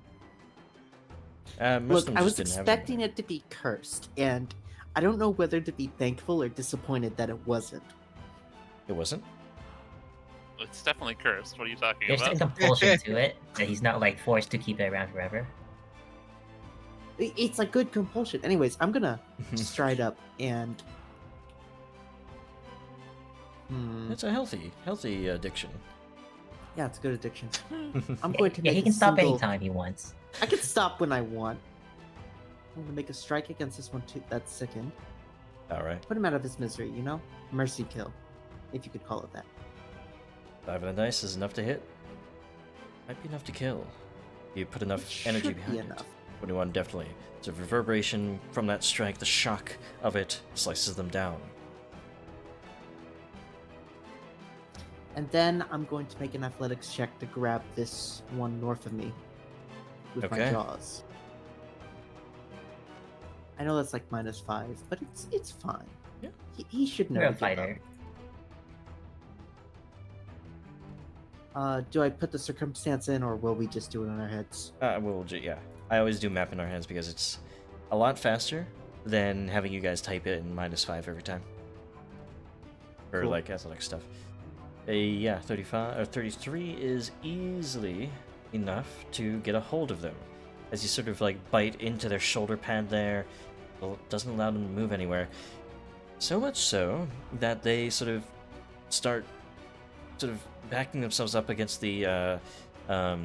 Most of Look, them I just was didn't have expecting it to be cursed, and I don't know whether to be thankful or disappointed that it wasn't. It wasn't? It's definitely cursed. What are you talking There's a about? compulsion to it that he's not like forced to keep it around forever. It's a good compulsion. Anyways, I'm gonna stride up and. It's a healthy addiction. Yeah, it's a good addiction. I'm going to Yeah, make he a can stop single... anytime he wants. I can stop when I want. I'm gonna make a strike against this one too. That's sickened. Alright. Put him out of his misery, you know? Mercy kill, if you could call it that. 5 on the dice is enough to hit. Might be enough to kill. You put enough It energy should behind be it. enough. 21 definitely. So reverberation from that strike, the shock of it slices them down. And then I'm going to make an athletics check to grab this one north of me with my Okay. jaws. I know that's like -5, but it's fine. Yeah. He should know You're a to give up. fighter. Do I put the circumstance in, or will we just do it in our heads? Yeah. I always do map in our heads because it's a lot faster than having you guys type it in -5 every time. Or Cool. like athletic stuff. Yeah, 35 or 33 is easily enough to get a hold of them. As you sort of like bite into their shoulder pad there, it doesn't allow them to move anywhere. So much so that they sort of start backing themselves up against the what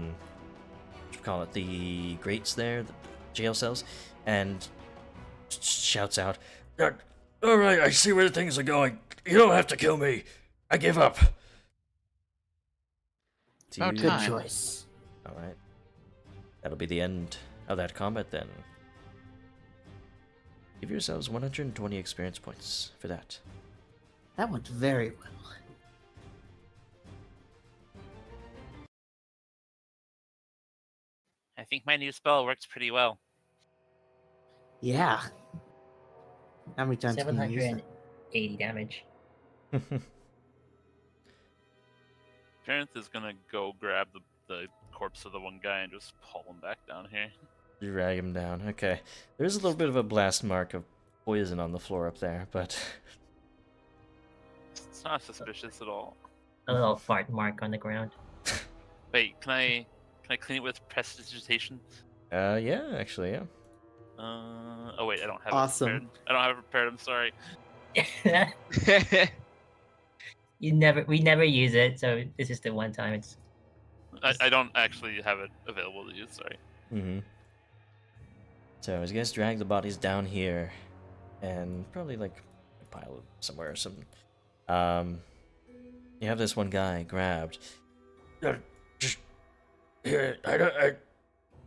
you call it, the grates there, the jail cells, and shouts out, "All right, I see where things are going. You don't have to kill me. I give up." About Good time. choice. All right, that'll be the end of that combat then. Give yourselves 120 experience points for that. That went very well. I think my new spell works pretty well. Yeah. How many times can you use it? 780 damage. Parent is gonna go grab the corpse of the one guy and just pull him back down here. Drag him down. Okay, there's a little bit of a blast mark of poison on the floor up there, but It's not suspicious at all. A little fart mark on the ground. Wait, can I clean it with prestidigitation? yeah, actually, yeah. Oh wait, I don't have Awesome. it prepared. I don't have it prepared. I'm sorry. We never use it, so this is the one time it's. I don't actually have it available to use. Sorry. Mm-hmm. So as you guys drag the bodies down here, and probably like a pile it somewhere or something, you have this one guy grabbed. Just here, I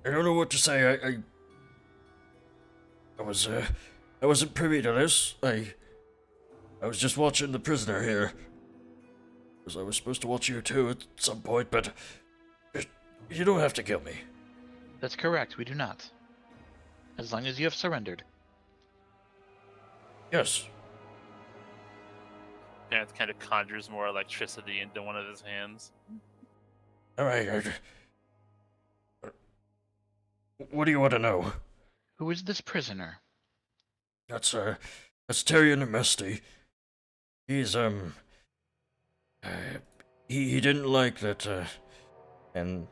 don't know what to say. I wasn't privy to this. I was just watching the prisoner here. Because I was supposed to watch you too at some point, but you don't have to kill me. That's correct, we do not. As long as you have surrendered. Yes. Parent kind of conjures more electricity into one of his hands. All right. What do you want to know? Who is this prisoner? That's Tyrion Mesty. He's he didn't like that and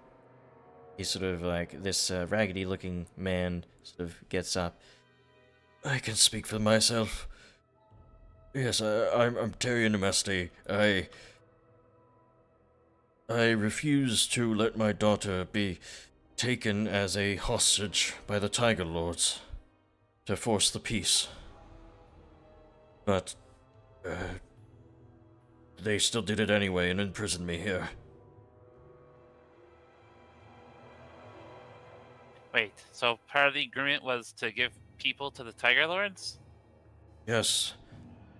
he's sort of like this raggedy looking man sort of gets up. I can speak for myself. Yes, I'm Tyrion Mesty. I refuse to let my daughter be taken as a hostage by the Tiger Lords to force the peace. But they still did it anyway and imprisoned me here. Wait, so part of the agreement was to give people to the Tiger Lords? Yes,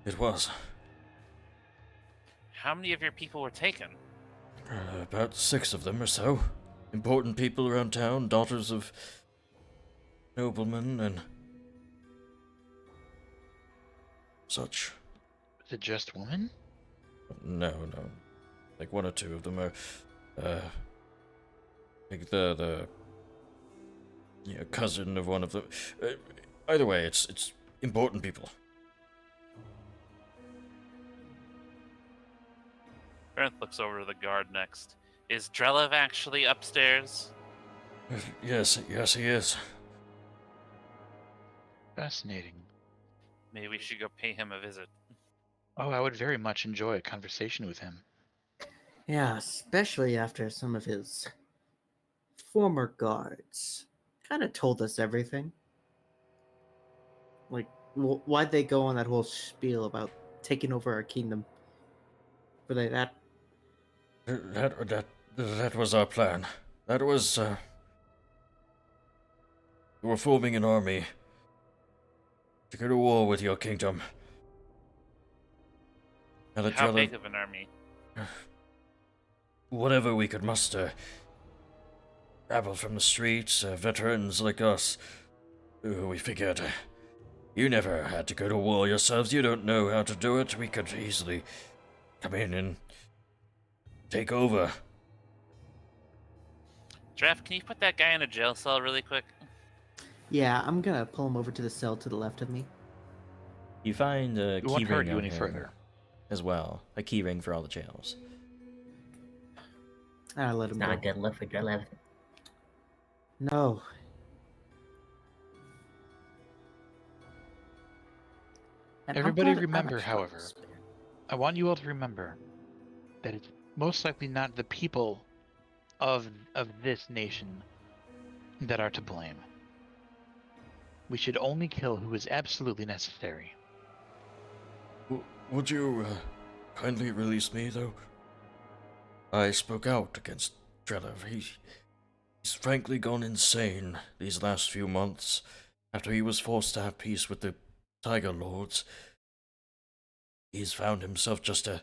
it was. How many of your people were taken? About 6 of them or so. Important people around town, daughters of noblemen and such. Is it just women? No. Like 1 or 2 of them are, like the cousin of one of them. Either way, it's important people. Bernth looks over to the guard next. Is Drelev actually upstairs? Yes, he is. Fascinating. Maybe we should go pay him a visit. Oh, I would very much enjoy a conversation with him. Yeah, especially after some of his former guards kind of told us everything. Like, why'd they go on that whole spiel about taking over our kingdom? Were they that? That was our plan. That was You are forming an army to go to war with your kingdom. Now that How Drelev, big of an army? whatever we could muster. Rabble from the streets, veterans like us. We figured you never had to go to war yourselves. You don't know how to do it. We could easily come in and take over. Drev, can you put that guy in a jail cell really quick? Yeah, I'm gonna pull him over to the cell to the left of me. You find a It key won't hurt ring you on any him further. as well. A key ring for all the jails. And I let It's him not a go. good look for Drelev. No. And I'm Everybody proud- I'm remember, actually proud of however, this player. I want you all to remember that it's most likely not the people of this nation that are to blame. We should only kill who is absolutely necessary. Would you kindly release me, though? I spoke out against Drelev. He's frankly gone insane these last few months after he was forced to have peace with the Tiger Lords. He's found himself just a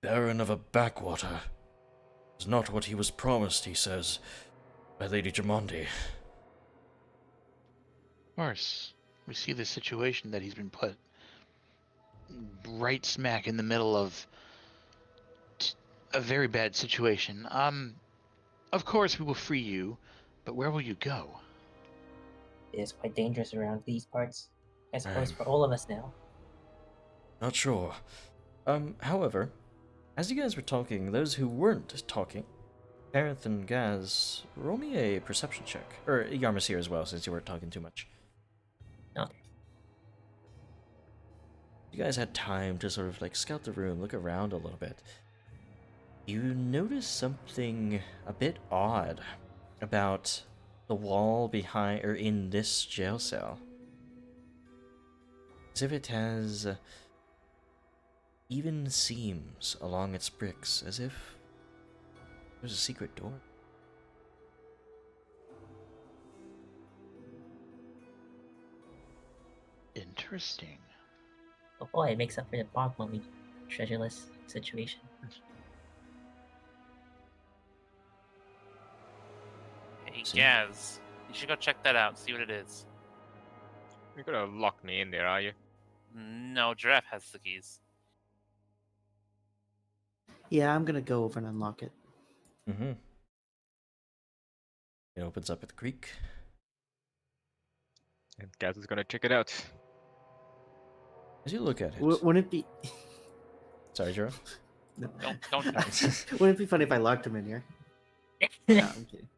baron of a backwater. It's not what he was promised, he says, by Lady Jamondi. Of course, we see the situation that he's been put right smack in the middle of a very bad situation. Of course we will free you, but where will you go? It is quite dangerous around these parts. I suppose Right. for all of us now. Not sure. However, as you guys were talking, those who weren't talking, Aerith and Gaz, roll me a perception check. Or Yarmus here as well, since you weren't talking too much. Okay. You guys had time to sort of like scout the room, look around a little bit. You notice something a bit odd about the wall behind or in this jail cell. As if it has even seams along its bricks, as if there's a secret door. Interesting. Oh boy, it makes up for the bog mummy treasureless situation. Hey, See? Gaz, you should go check that out and see what it is. You're gonna lock me in there, are you? No, Drev has the keys. Yeah, I'm gonna go over and unlock it. Mm-hmm. It opens up at the creek. And Gaz is gonna check it out. As you look at it. Wouldn't it be? Sorry, Jero. No. Don't Wouldn't it be funny if I locked him in here? No, I'm kidding.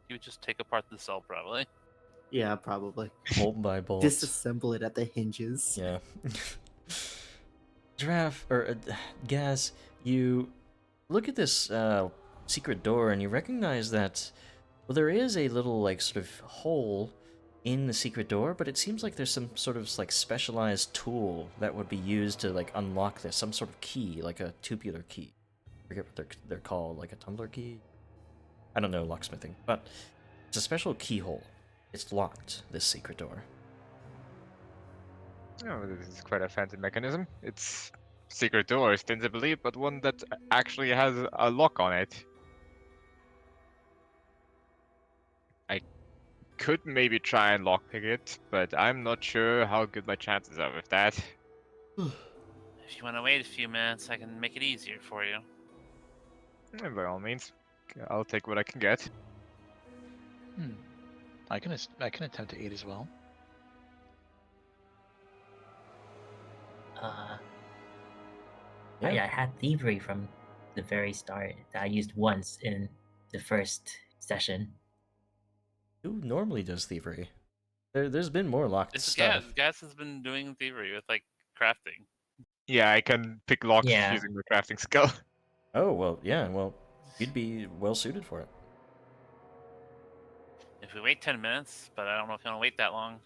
You would just take apart the cell, probably. Yeah, probably. Bolt by bolt. Disassemble it at the hinges. Yeah. Giraffe, or Gaz, you look at this secret door and you recognize that, well, there is a little, like, sort of hole in the secret door, but it seems like there's some sort of, like, specialized tool that would be used to, like, unlock this. Some sort of key, like a tubular key. I forget what they're called, like a tumbler key? I don't know locksmithing, but it's a special keyhole. It's locked, this secret door. Oh, this is quite a fancy mechanism. It's secret door, ostensibly, but one that actually has a lock on it. I could maybe try and lockpick it, but I'm not sure how good my chances are with that. If you want to wait a few minutes, I can make it easier for you. By all means, I'll take what I can get. I can attempt to aid as well. Yeah, I had thievery from the very start that I used once in the first session. Who normally does thievery? There's been more locked It's stuff. Gaz. Gaz has been doing thievery with, like, crafting. Yeah, I can pick locks Yeah. using my crafting skill. Oh, well, yeah, well, you'd be well suited for it. If we wait 10 minutes, but I don't know if you want to wait that long.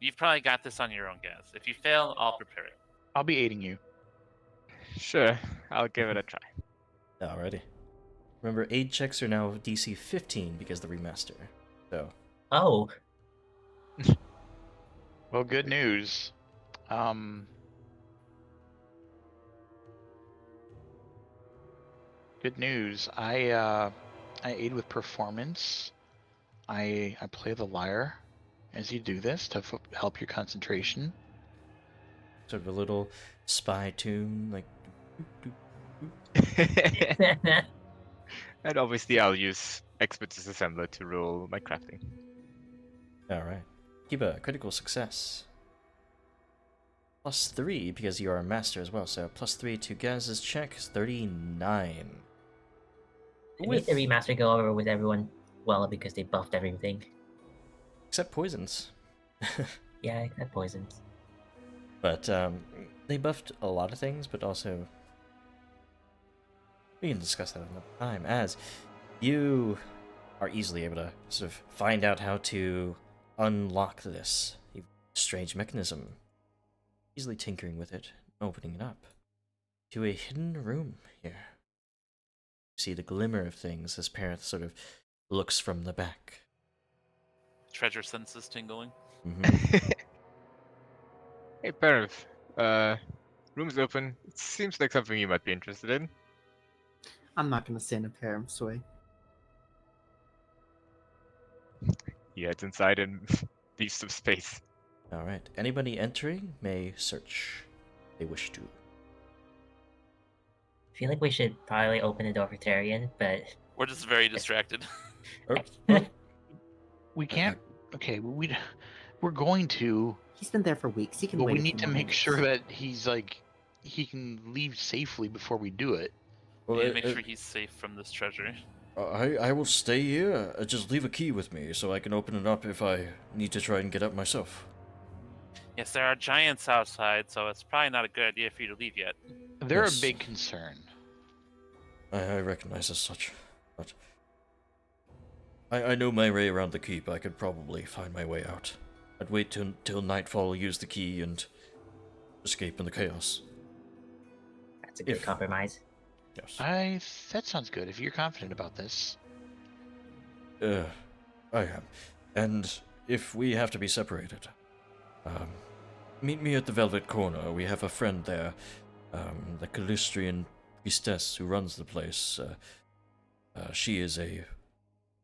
You've probably got this on your own, Gaz. If you fail, I'll prepare it. I'll be aiding you. Sure, I'll give it a try. Alrighty. Remember, aid checks are now DC 15 because of the remaster. So, Oh, Well, good news. Good news. I aid with performance. I play the lyre as you do this to help your concentration. sort of a little spy tune, like. And obviously I'll use Expert Disassembler to roll my crafting. Alright. Keep a critical success. +3 because you are a master as well, so +3 to Gaz's check is 39. I made the remaster go over with everyone well because they buffed everything. Except poisons. Yeah, except poisons. But they buffed a lot of things, but also we can discuss that another time, as you are easily able to sort of find out how to unlock this strange mechanism. Easily tinkering with it, opening it up to a hidden room here. You see the glimmer of things as Parith sort of looks from the back. Treasure senses tingling. Hey, Perv. Room's open. It seems like something you might be interested in. I'm not gonna stand in Param's way. He heads inside and leaves some space. Alright, anybody entering may search if they wish to. I feel like we should probably open the door for Tyrion, but We're just very distracted. We can't. Okay, we're going to, He's been there for weeks. He can but wait. we a need few to more make minutes. sure that he's like he can leave safely before we do it. We need to make sure he's safe from this treasure. I will stay here. Just leave a key with me so I can open it up if I need to try and get up myself. Yes, there are giants outside, so it's probably not a good idea for you to leave yet. They're Yes. a big concern. I recognize as such, but I know my way around the keep. I could probably find my way out. I'd wait till nightfall, use the key, and escape in the chaos. that's a good If- compromise. Yes. That sounds good. If you're confident about this. I am. And if we have to be separated, meet me at the Velvet Corner. We have a friend there, the Callistrian priestess who runs the place. She is a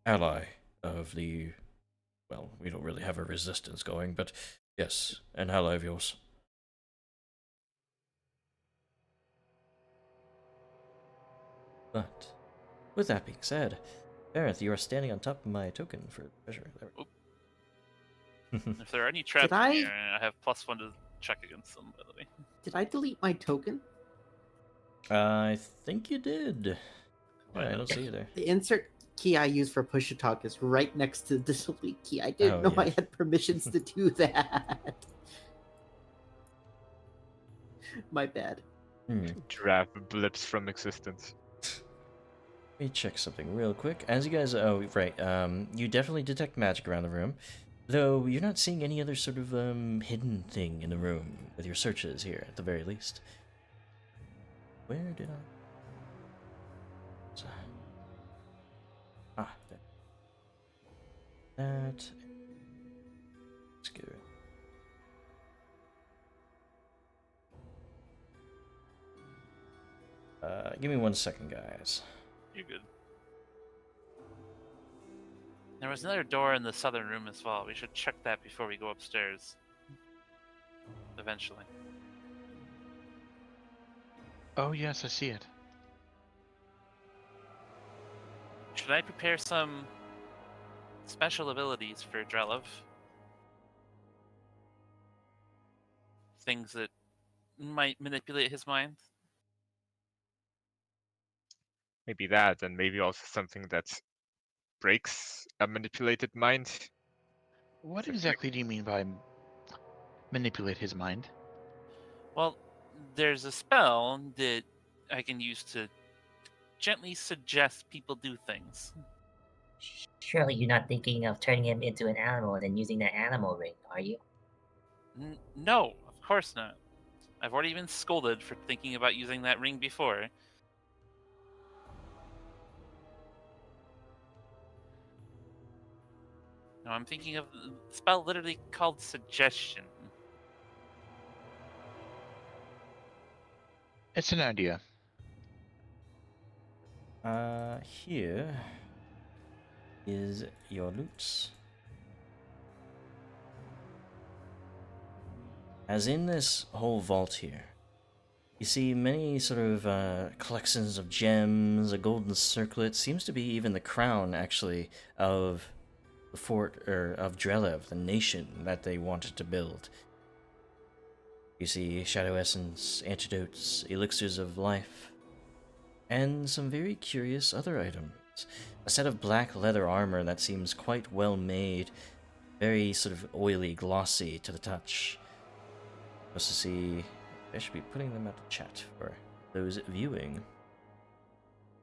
ally of the... Well, we don't really have a resistance going, but yes, an ally of yours. But, with that being said, Aerith, you are standing on top of my token for treasure. There we go. If there are any traps I- in here, I have +1 to check against them, by the way. Did I delete my token? I think you did. Yeah, I don't see you there. The insert key I use for push to talk is right next to the delete key. I didn't Oh, know I yeah. had permissions to do that. My bad. Drev blips from existence. Let me check something real quick. As you guys, oh right, you definitely detect magic around the room, though you're not seeing any other sort of hidden thing in the room with your searches here, at the very least. Where did I? Ah, there. That. Let's get it. Give me 1 second, guys. You're good. There was another door in the southern room as well. We should check that before we go upstairs. Eventually. Oh yes, I see it. Should I prepare some special abilities for Drelev? Things that might manipulate his mind? Maybe that, and maybe also something that breaks a manipulated mind. What Something exactly do you mean by manipulate his mind? Well, there's a spell that I can use to gently suggest people do things. Surely you're not thinking of turning him into an animal and then using that animal ring, are you? No, of course not. I've already been scolded for thinking about using that ring before. No, I'm thinking of the spell literally called Suggestion. It's an idea. Here is your loot. As in this whole vault here, you see many sort of collections of gems, a golden circlet, seems to be even the crown, actually, of the fort, or of Drelev, the nation that they wanted to build. You see shadow essence, antidotes, elixirs of life, and some very curious other items. A set of black leather armor that seems quite well made, very sort of oily, glossy to the touch. Supposed to see, I should be putting them out to chat for those viewing.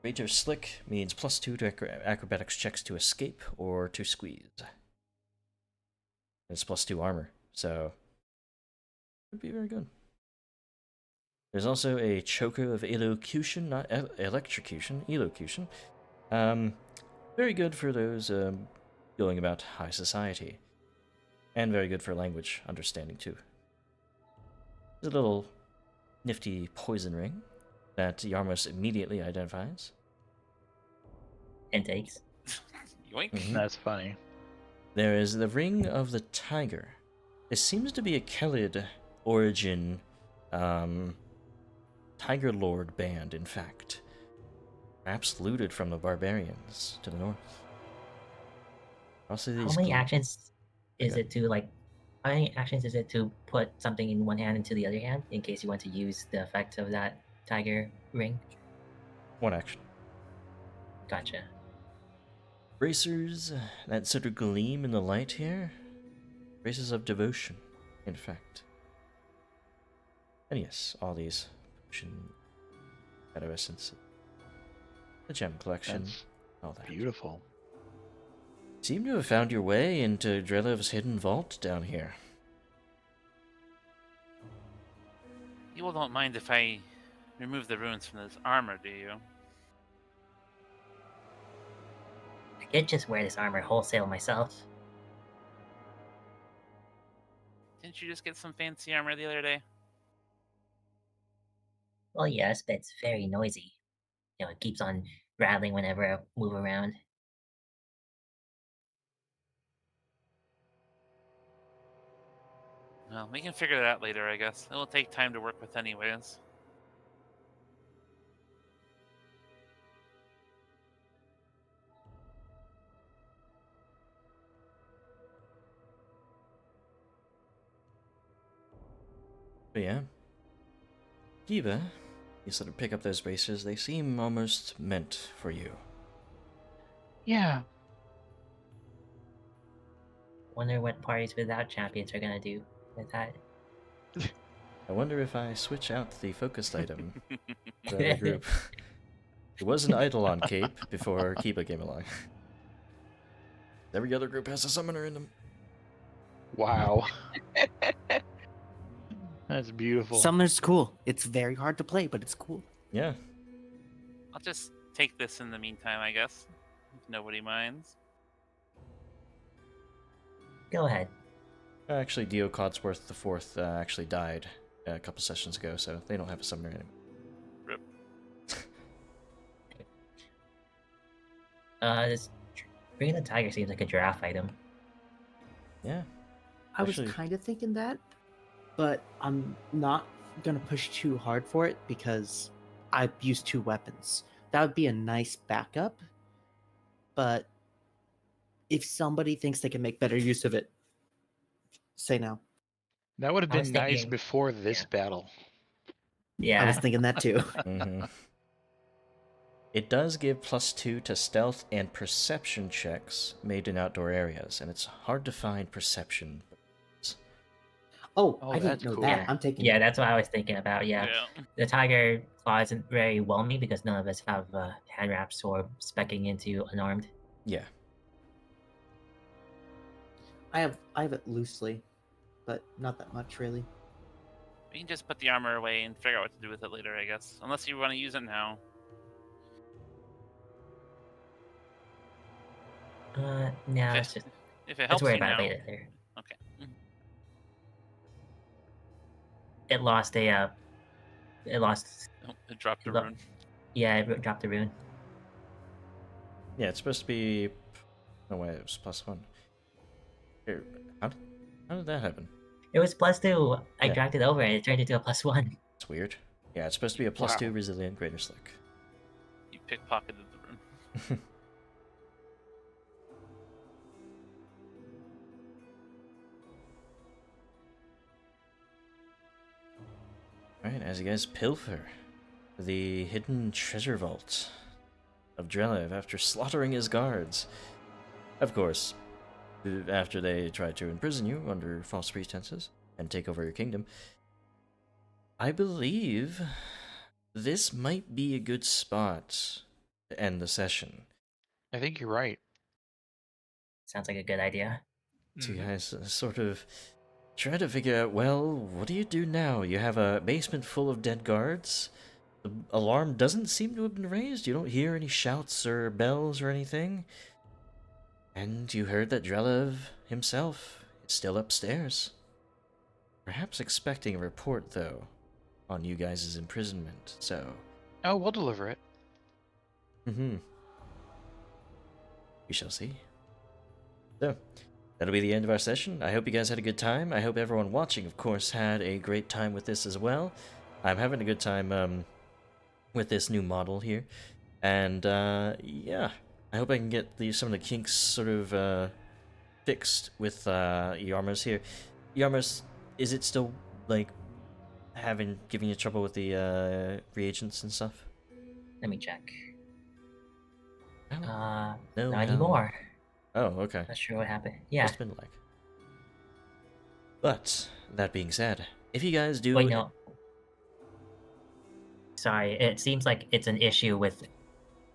Greater Slick means +2 to acrobatics checks to escape or to squeeze. It's +2 armor, so would be very good. There's also a choker of elocution, not electrocution, elocution. Very good for those going about high society, and very good for language understanding too. There's a little nifty poison ring that Yarmos immediately identifies. And takes. Yoink. Mhm. That's funny. There is the Ring of the Tiger. This seems to be a Kelid origin Tiger Lord band, in fact. Perhaps looted from the barbarians to the north. Also, How these many actions is Okay. it to like? How many actions is it to put something in one hand into the other hand in case you want to use the effect of that tiger ring? One action. Gotcha. Bracers that sort of gleam in the light here. Bracers of devotion, in fact. And yes, all these potion shadow essence, the gem collection, That's all that. beautiful. Seem to have found your way into Drelev's hidden vault down here. You all don't mind if I remove the runes from this armor, do you? I could just wear this armor wholesale myself. Didn't you just get some fancy armor the other day? Well, yes, but it's very noisy. You know, it keeps on rattling whenever I move around. Well, we can figure that out later, I guess. It will take time to work with anyways. But yeah. Kiva, you sort of pick up those bracers. They seem almost meant for you. Yeah. Wonder what parties without champions are gonna do with that. I wonder if I switch out the focused item for the group. It was an Eidolon cape before Kiva came along. Every other group has a summoner in them. Wow. That's beautiful. Summoner's cool. It's very hard to play, but it's cool. Yeah. I'll just take this in the meantime, I guess. If nobody minds. Go ahead. Actually, Dio Codsworth the Fourth actually died a couple sessions ago, so they don't have a summoner anymore. Rip. This Ring of the Tiger seems like a giraffe item. Yeah. I was Actually- kind of thinking that, but I'm not gonna push too hard for it because I've used 2 weapons. That would be a nice backup, but if somebody thinks they can make better use of it, say now. That would have I was been nice thinking- before this yeah. battle. Yeah. I was thinking that too. Mm-hmm. It does give +2 to stealth and perception checks made in outdoor areas, and it's hard to find perception. Oh, Oh, I didn't that's know cool. that. I'm taking. Yeah, that's what I was thinking about. Yeah. Yeah. The tiger claw isn't very whelming because none of us have hand wraps or specking into unarmed. Yeah. I have it loosely, but not that much really. We can just put the armor away and figure out what to do with it later, I guess. Unless you want to use it now. No, it's just If it Let's helps worry you about now. it later. There. Okay. It lost a. It lost. Oh, it dropped a Lo- rune. Yeah, it dropped a rune. Yeah, it's supposed to be. No way, it was +1. Here, how did that happen? It was +2. I Yeah. dragged it over and it turned into a +1. It's weird. Yeah, it's supposed to be a +2 resilient greater slick. You pickpocketed the rune. Alright, as you guys pilfer the hidden treasure vault of Drelev after slaughtering his guards. Of course, after they try to imprison you under false pretenses and take over your kingdom. I believe this might be a good spot to end the session. I think you're right. Sounds like a good idea. So you guys sort of try to figure out, well, what do you do now? You have a basement full of dead guards. The alarm doesn't seem to have been raised. You don't hear any shouts or bells or anything. And you heard that Drelev himself is still upstairs. Perhaps expecting a report, though, on you guys' imprisonment, so... Oh, we'll deliver it. We shall see. So, that'll be the end of our session. I hope you guys had a good time. I hope everyone watching, of course, had a great time with this as well. I'm having a good time with this new model here. And, yeah. I hope I can get some of the kinks sort of fixed with Yarmus here. Yarmus, is it still, like, giving you trouble with the reagents and stuff? Let me check. Oh, Not no. anymore. Oh, okay. Not sure what happened. Yeah. What's been like? But that being said, if you guys do, Wait, no. Sorry, it seems like it's an issue with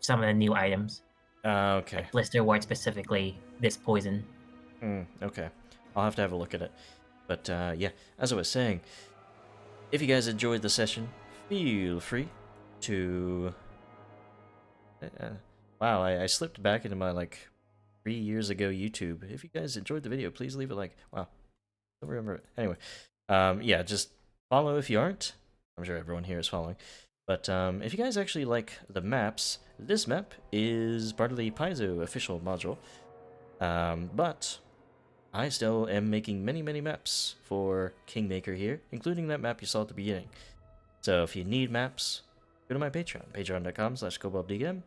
some of the new items. Okay. Like blister wart specifically, this poison. Okay. I'll have to have a look at it. But yeah, as I was saying, if you guys enjoyed the session, feel free to. Wow, I slipped back into my 3 years ago YouTube. If you guys enjoyed the video, please leave a like. Wow, don't remember it. Anyway, yeah, just follow if you aren't. I'm sure everyone here is following. But if you guys actually like the maps, this map is part of the Paizo official module. But I still am making many maps for Kingmaker here, including that map you saw at the beginning. So if you need maps, go to my Patreon, patreon.com/koboldgm.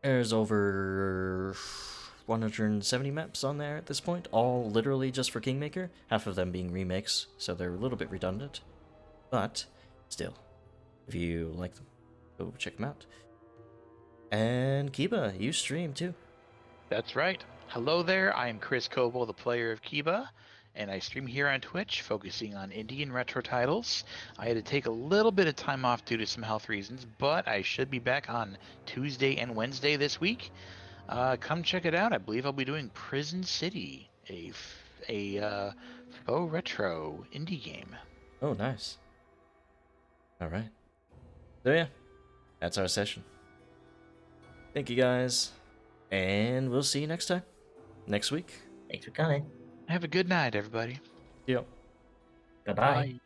There's over 170 maps on there at this point, all literally just for Kingmaker, half of them being remakes, so they're a little bit redundant. But still, if you like them, go check them out. And Kiba, you stream too. That's right. Hello there, I am Chris Kobold, the player of Kiba, and I stream here on Twitch, focusing on indie and retro titles. I had to take a little bit of time off due to some health reasons, but I should be back on Tuesday and Wednesday this week. Come check it out. I believe I'll be doing Prison City, a faux retro indie game. Oh, nice. Alright. So yeah, that's our session. Thank you guys, and we'll see you next time. Next week. Thanks for coming. Have a good night, everybody. Yep. Bye-bye. Bye.